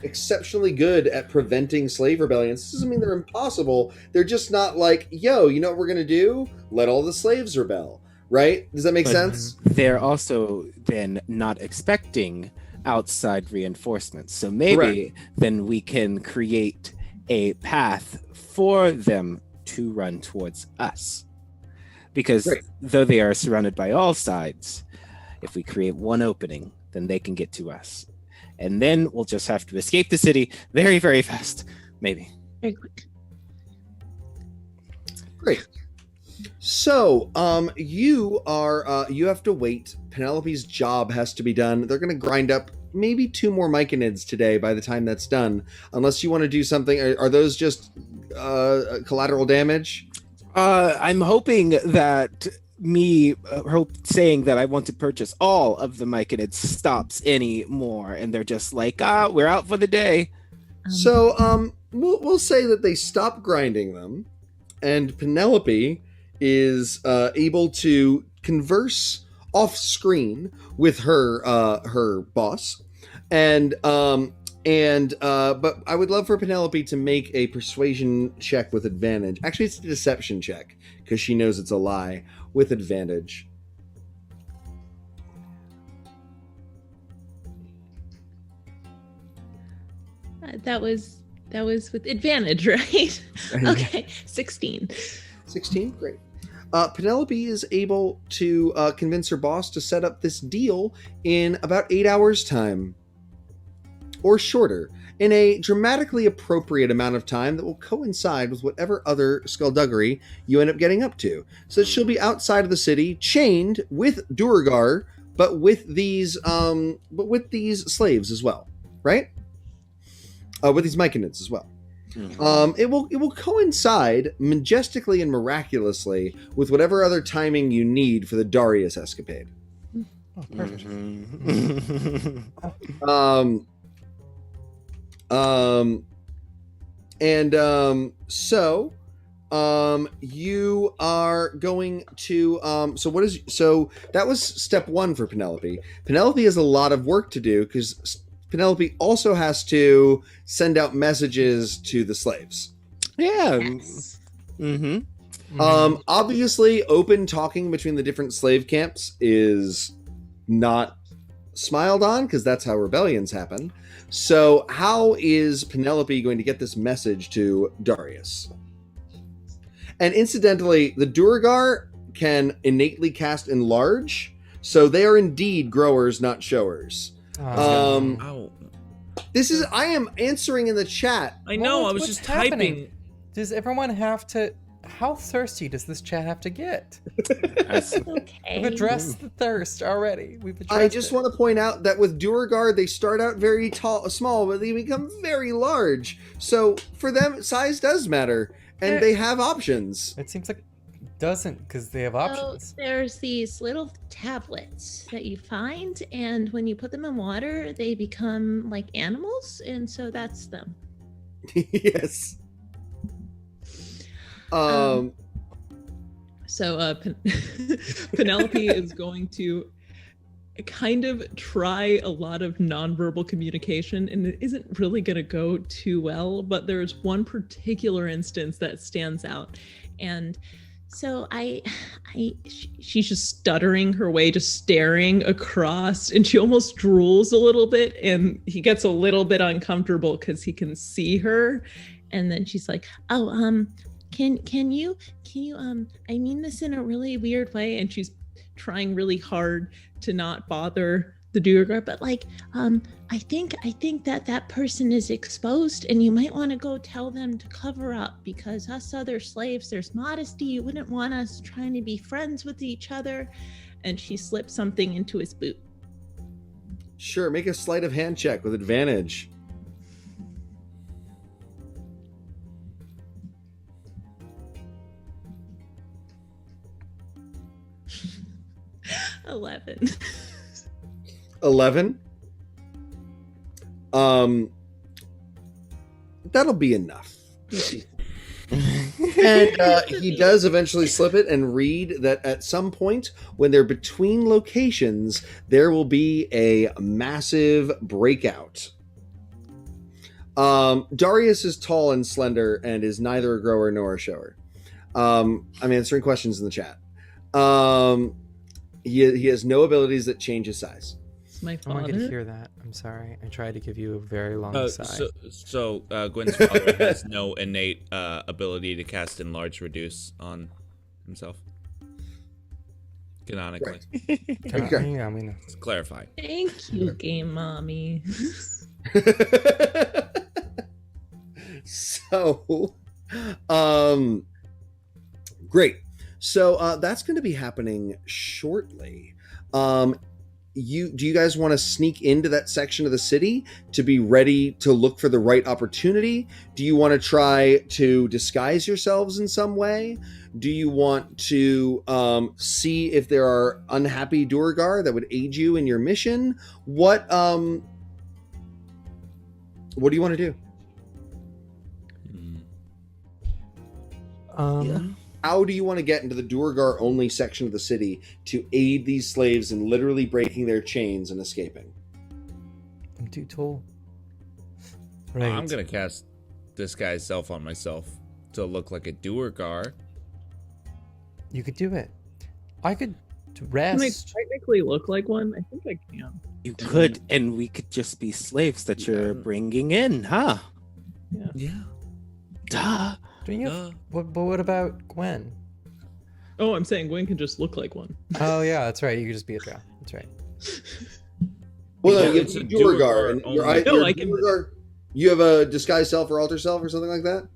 exceptionally good at preventing slave rebellions. This doesn't mean they're impossible. They're just not like, yo, you know what we're going to do? Let all the slaves rebel. Right? Does that make But sense? They're also then not expecting outside reinforcements. So maybe then we can create a path for them to run towards us. Because Right. though they are surrounded by all sides, if we create one opening, then they can get to us. And then we'll just have to escape the city very, very fast. Maybe. Very quick. Great. So, you have to wait. Penelope's job has to be done. They're going to grind up maybe 2 more myconids today by the time that's done. Unless you want to do something. Are those just collateral damage? I'm hoping that saying that I want to purchase all of the myconids stops any more, and they're just like, we're out for the day. So we'll say that they stop grinding them, and Penelope is able to converse off screen with her boss, but I would love for Penelope to make a persuasion check with advantage. Actually, it's a deception check because she knows it's a lie with advantage. That was with advantage, right? Okay, 16. 16, great. Penelope is able to convince her boss to set up this deal in about 8 hours' time, or shorter, in a dramatically appropriate amount of time that will coincide with whatever other skullduggery you end up getting up to. So that she'll be outside of the city, chained with Duergar, but with these slaves as well, right? With these myconids as well. It will coincide majestically and miraculously with whatever other timing you need for the Darius escapade. Oh, perfect. So you are going to so that was step 1 for Penelope. Penelope has a lot of work to do because Penelope also has to send out messages to the slaves. Yeah. Yes. Obviously, open talking between the different slave camps is not smiled on because that's how rebellions happen. So how is Penelope going to get this message to Darius? And incidentally, the Duergar can innately cast enlarge, so they are indeed growers, not showers. This is I am answering in the chat. I know, I was What's just happening? typing. Does everyone have to... How thirsty does this chat have to get? Okay. We've addressed the thirst already. I just want to point out that with Duergar, they start out very small, but they become very large. So for them, size does matter, and they have options. It seems like it doesn't, because they have options. So there's these little tablets that you find, and when you put them in water, they become like animals, and so that's them. Yes. So Penelope is going to kind of try a lot of nonverbal communication, and it isn't really going to go too well, but there's one particular instance that stands out. And so she's just stuttering her way, just staring across, and she almost drools a little bit, and he gets a little bit uncomfortable because he can see her. And then she's like, can you I mean this in a really weird way, and she's trying really hard to not bother the Duergar, but like I think that person is exposed, and you might want to go tell them to cover up, because us other slaves, there's modesty. You wouldn't want us trying to be friends with each other. And she slips something into his boot. Sure, make a sleight of hand check with advantage. $11. 11. That'll be enough. And he does eventually slip it and read that at some point when they're between locations, there will be a massive breakout. Darius is tall and slender and is neither a grower nor a shower. I'm answering questions in the chat. He has no abilities that change his size. My I father. don't get to hear that. I'm sorry. I tried to give you a very long sigh. So Gwen's father has no innate ability to cast Enlarge Reduce on himself. Canonically. Okay. Yeah, I mean, Let's clarify. Thank you, game mommy. So, great. So that's going to be happening shortly. do you guys want to sneak into that section of the city to be ready to look for the right opportunity? Do you want to try to disguise yourselves in some way? Do you want to see if there are unhappy Duergar that would aid you in your mission? What do you want to do? How do you want to get into the Duergar only section of the city to aid these slaves in literally breaking their chains and escaping? I'm too tall. Right. I'm gonna cast disguise self on myself to look like a Duergar. You could do it. I could Can I rest. technically look like one? I think I can. You could, and we could just be slaves that you're bringing in, huh? Yeah. Duh. Do you? But what about Gwen? Oh, I'm saying Gwen can just look like one. Oh yeah, that's right. You could just be a drow. That's right. Well, Yeah, no, you it's have a Duergar, Duergar and only. you're, No, you're I can- Duergar. You have a disguise self or alter self or something like that?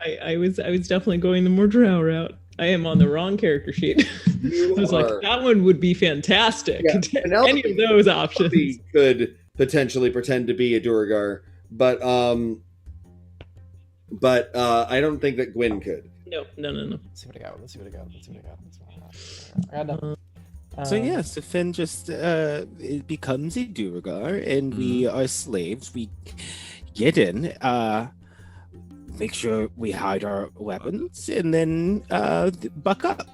I was definitely going the more drow route. I am on the wrong character sheet. You I was are. like, that one would be fantastic. Yeah, an elf Any of those options. could potentially pretend to be a Duergar, but I don't think that Gwyn could. No. Let's see what I got. Let's see what I got. Let's see what I got. Let's see what I got. I got nothing. So yeah, so Finn just it becomes a Duergar, and we are slaves. We get in, make sure we hide our weapons, and then buck up,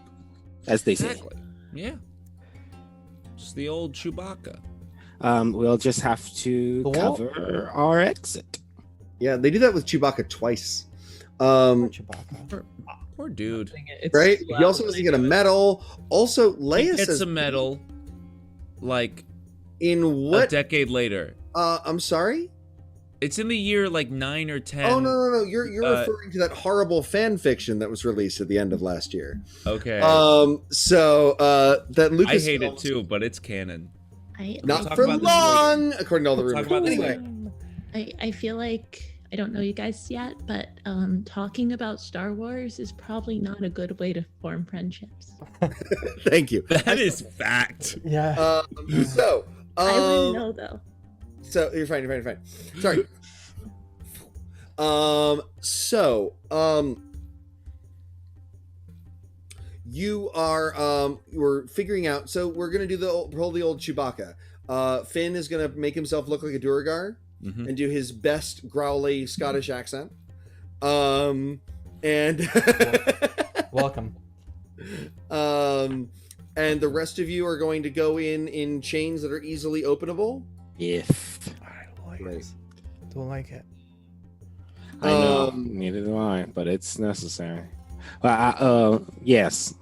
as they say. Exactly. Yeah. Just the old Chewbacca. We'll just have to The wall? cover our exit. Yeah, they do that with Chewbacca twice. Chewbacca. Poor dude. It's Right? too He loud also when doesn't I get a do it. medal. Also, He Leia gets says a medal, like, in a what? decade later. I'm sorry. It's in the year, like, 9 or 10. Oh no! You're referring to that horrible fan fiction that was released at the end of last year. Okay. So that I Lucas hate it too, but it's canon. Not talk for about this long, according to all the We'll rumors. talk about this Anyway, I feel like I don't know you guys yet, but talking about Star Wars is probably not a good way to form friendships. thank you. That is fact. Yeah. So, I wouldn't know though. So you're fine. Sorry. You are we're figuring out. So we're gonna do the old Chewbacca. Finn is gonna make himself look like a Duergar Mhm. and do his best growly Scottish accent. And Welcome. and the rest of you are going to go in chains that are easily openable. If I don't like Right. it. Don't like it. I know, neither do I, but it's necessary. Yes.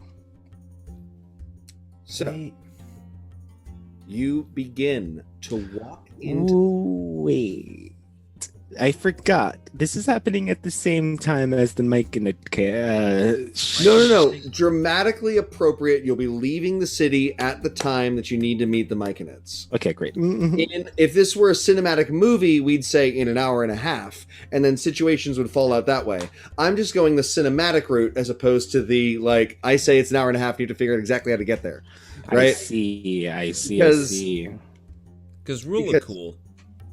So Wait. you begin to walk into. Ooh, wait. I forgot. This is happening at the same time as the mic and the No. Dramatically appropriate. You'll be leaving the city at the time that you need to meet the Myconids. Okay, great. Mhm. If this were a cinematic movie, we'd say in an hour and a half, and then situations would fall out that way. I'm just going the cinematic route as opposed to the, like, I say it's an hour and a half, you have to figure out exactly how to get there. I Right? see. Because- Because rule of Because- cool.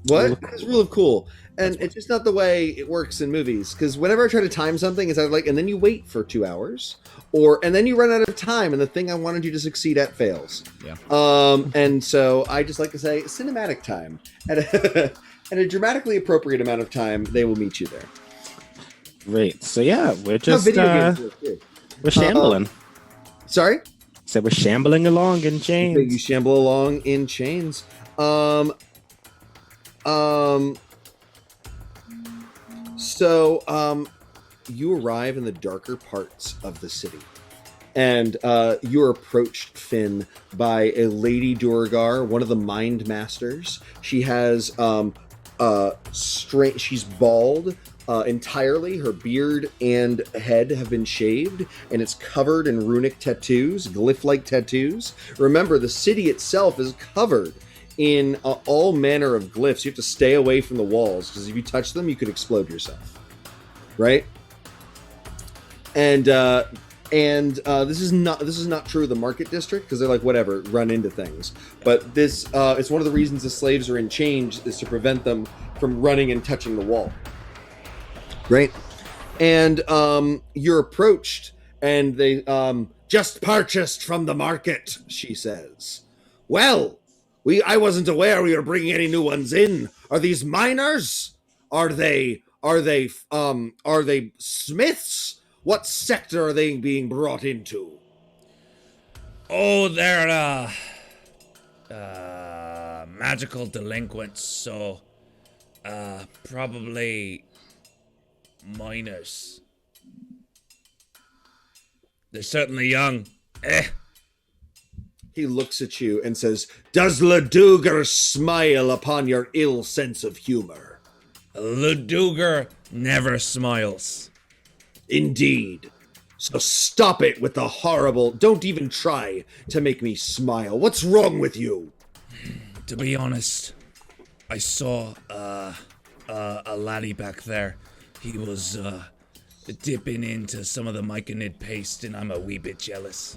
What? It's rule of cool. And it's just not the way it works in movies. Because whenever I try to time something, it's either like, and then you wait for 2 hours, and then you run out of time, and the thing I wanted you to succeed at fails. Yeah. And so I just like to say cinematic time. At a dramatically appropriate amount of time, they will meet you there. Great. So yeah, we're No, just video games work too. we're shambling. Sorry? So we're shambling along in You chains. shamble along in chains. So you arrive in the darker parts of the city, and you're approached, Finn, by a lady Duergar, one of the Mind Masters. She has she's bald entirely. Her beard and head have been shaved, and it's covered in runic tattoos, glyph-like tattoos. Remember, the city itself is covered in all manner of glyphs. You have to stay away from the walls, because if you touch them, you could explode yourself. Right? And And this is not true of the market district because they're like whatever, run into things. But this it's one of the reasons the slaves are in chains is to prevent them from running and touching the wall. Right? And you're approached, and they just purchased from the market, she says. Well, I wasn't aware we were bringing any new ones in. Are these miners? Are they smiths? What sector are they being brought into? Oh, they're magical delinquents, so probably minors. They're certainly young. He looks at you and says, "Does Leduger smile upon your ill sense of humor?" Leduger never smiles. Indeed. So stop it with the horrible... Don't even try to make me smile. What's wrong with you? To be honest, I saw a laddie back there. He was dipping into some of the myconid paste, and I'm a wee bit jealous.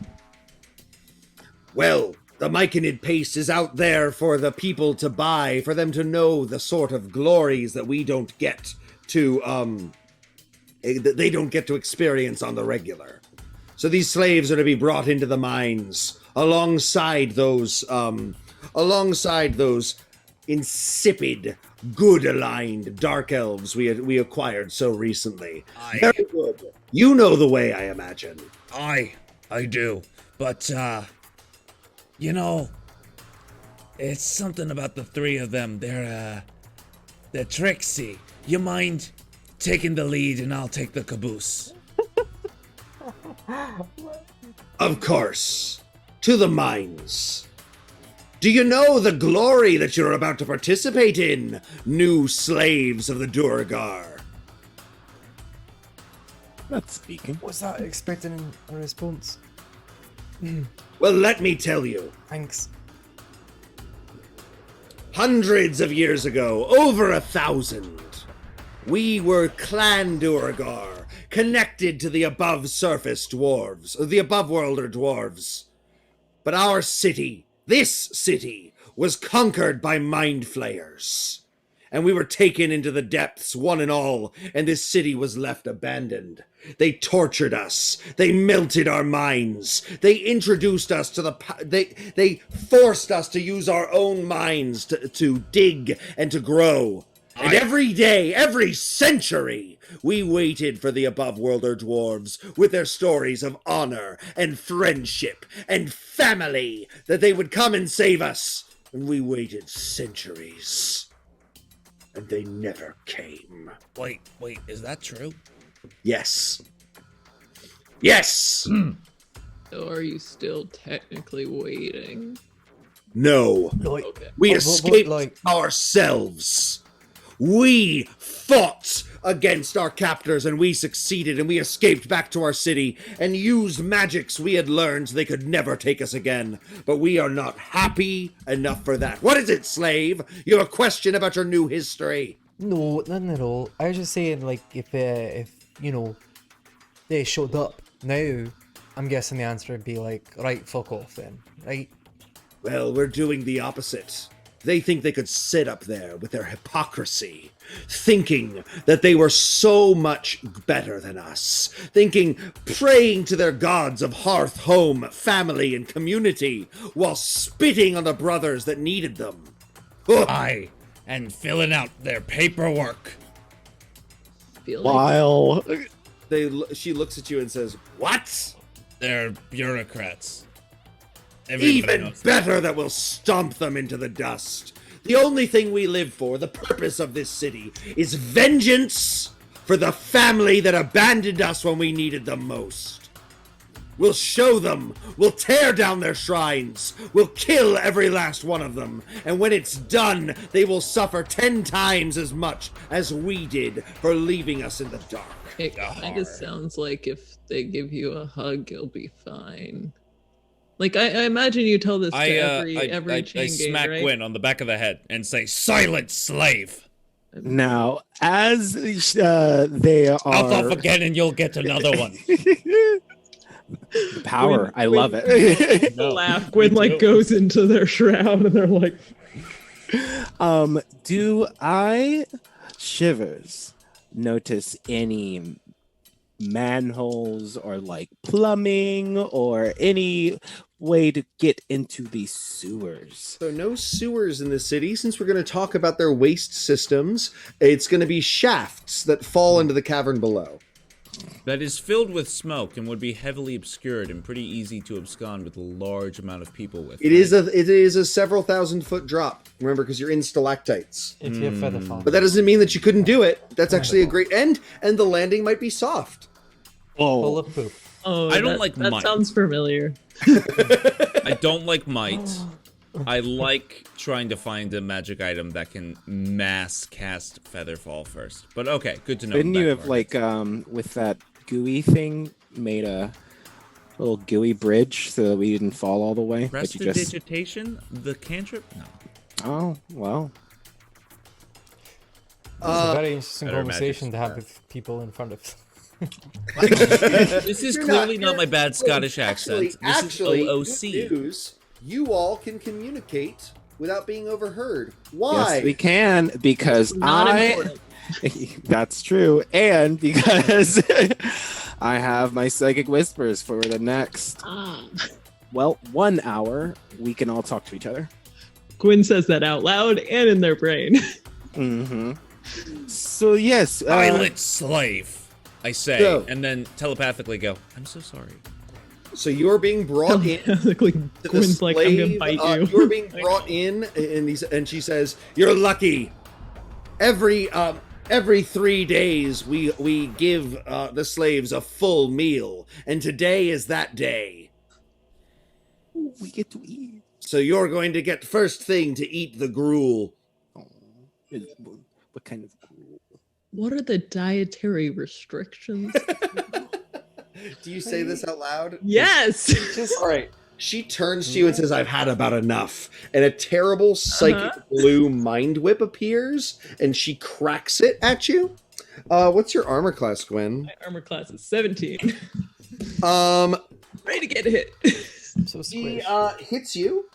Well, the myconid paste is out there for the people to buy, for them to know the sort of glories that we don't get to, they don't get to experience on the regular. So these slaves are to be brought into the mines alongside those insipid, good-aligned dark elves we acquired so recently. Very good. You know the way, I imagine. I do. But, you know, it's something about the three of them. They're tricksy. You mind taking the lead and I'll take the caboose? Of course. To the mines. Do you know the glory that you're about to participate in, new slaves of the Duergar? Not speaking. Was that expecting a response? Well, let me tell you. Thanks. Hundreds of years ago, over 1,000, we were Clan Duergar, connected to the above-surface dwarves, or the above-worlder dwarves. But our city, this city, was conquered by mind flayers. And we were taken into the depths, one and all, and this city was left abandoned. They tortured us. They melted our minds. They introduced us to they forced us to use our own minds to dig and to grow. And every day, every century, we waited for the above-worlder dwarves with their stories of honor and friendship and family, that they would come and save us. And we waited centuries. And they never came. Wait, is that true? Yes. Yes! So are you still technically waiting? No. Okay. We escaped ourselves. We fought against our captors, and we succeeded, and we escaped back to our city and used magics we had learned so they could never take us again. But we are not happy enough for that. What is it, slave? You have a question about your new history? No, nothing at all. I was just saying, like, if you know, they showed up now, I'm guessing the answer would be like, right, fuck off then, right? Well, we're doing the opposite. They think they could sit up there with their hypocrisy, thinking that they were so much better than us, praying to their gods of hearth, home, family, and community, while spitting on the brothers that needed them. Aye, and filling out their paperwork. While She looks at you and says, "What?" They're bureaucrats. Everybody Even knows better that we'll stomp them into the dust. The only thing we live for, the purpose of this city, is vengeance for the family that abandoned us when we needed them most. We'll show them. We'll tear down their shrines. We'll kill every last one of them. And when it's done, they will suffer 10 times as much as we did for leaving us in the dark. It kind of sounds like if they give you a hug, you'll be fine. Like, I imagine you tell this to every chain I gang, smack right? Guin on the back of the head and say, "Silent slave!" now, as they are, Mouth off again and you'll get another one. The power. Gwyn- I love it. Laugh. Gwyn like goes into their shroud, and they're like, Do I, Shivers, notice any manholes or like plumbing or any way to get into these sewers? So no sewers in the city. Since we're going to talk about their waste systems, it's going to be shafts that fall into the cavern below. That is filled with smoke and would be heavily obscured and pretty easy to abscond with a large amount of people with. It is a several thousand foot drop. Remember, because you're in stalactites. If you have feather fall. But that doesn't mean that you couldn't do it. That's actually a great end, and the landing might be soft. Full of poop. "Oh, I don't that- like that might. sounds familiar." I don't like might. I like trying to find a magic item that can mass cast Featherfall first. But okay, good to know. Didn't you that have part. with that gooey thing made a little gooey bridge so that we didn't fall all the way? But you just Prestidigitation? The cantrip? No. oh well. It's a very interesting better conversation magic to have star. with people in front of. This is You're clearly not- not my bad Scottish accent. Actually, This is OOC. good news, you all can communicate without being overheard. Why? Yes, we can because Not I. important. That's true, and because I have my psychic whispers for the next Ah. 1 hour. We can all talk to each other. Gwyn says that out loud and in their brain. Mm-hmm. So yes, Silent slave, I say, So- and then telepathically go, I'm so sorry. So you're being brought in. Like, to the Gwyn's like, "I'm gonna slave, bite you." You're being brought in, and she says, "You're lucky. Every 3 days, we give the slaves a full meal, and today is that day. we get to eat. So you're going to get first thing to eat the gruel." Oh, what kind of? What are the dietary restrictions? Do you say this out loud? Yes. All right. She turns to you and says, "I've had about enough." And a terrible psychic blue mind whip appears, and she cracks it at you. What's your armor class, Gwen? My armor class is 17. Um, Ready to get hit. So He squish. hits you,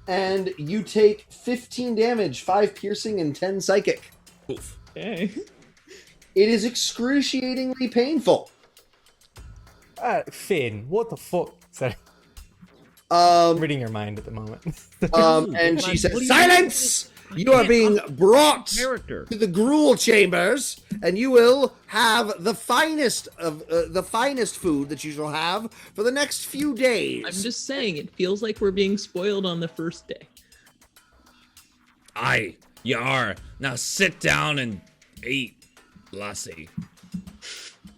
and you take 15 damage, 5 piercing, and 10 psychic. Oof. Okay. It is excruciatingly painful. Finn, what the fuck? Sorry, I'm Um, reading your mind at the moment. and she What do says, you- "Silence! You are being brought Character. to the gruel chambers, and you will have the finest food that you shall have for the next few days." I'm just saying, it feels like we're being spoiled on the first day. Aye, you are. Now sit down and eat, lassie.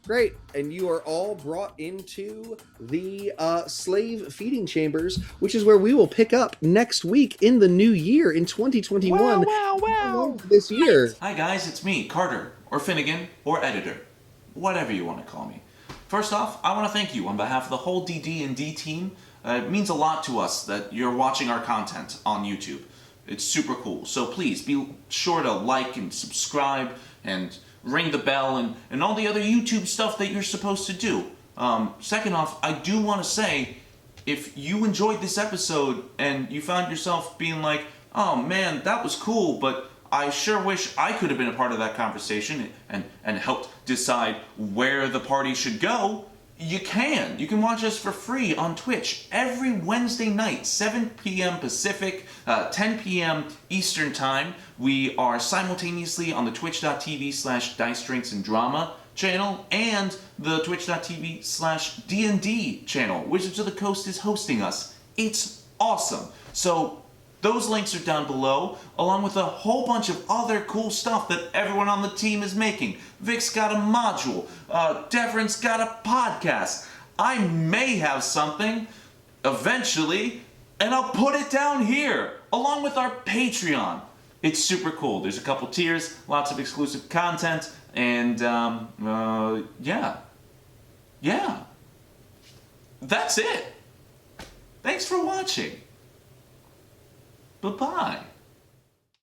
Great, and you are all brought into the slave feeding chambers, which is where we will pick up next week in the new year in 2021. Wow. This year. Hi guys, it's me, Carter, or Finnegan, or Editor, whatever you want to call me. First off, I want to thank you on behalf of the whole DDnD team. It means a lot to us that you're watching our content on YouTube. It's super cool, so please be sure to like and subscribe and ring the bell and all the other YouTube stuff that you're supposed to do. Second off, I do want to say, if you enjoyed this episode and you found yourself being like, oh man, that was cool, but I sure wish I could have been a part of that conversation and helped decide where the party should go, you can. You can watch us for free on Twitch every Wednesday night, 7 p.m. Pacific, 10 p.m. Eastern Time. We are simultaneously on the twitch.tv/Dice Drinks and Drama channel and the twitch.tv/DND channel. Wizards of the Coast is hosting us. It's awesome. So those links are down below, along with a whole bunch of other cool stuff that everyone on the team is making. Vic's got a module. Devren's got a podcast. I may have something eventually, and I'll put it down here, along with our Patreon. It's super cool. There's a couple tiers, lots of exclusive content, and yeah. That's it. Thanks for watching. Bye-bye.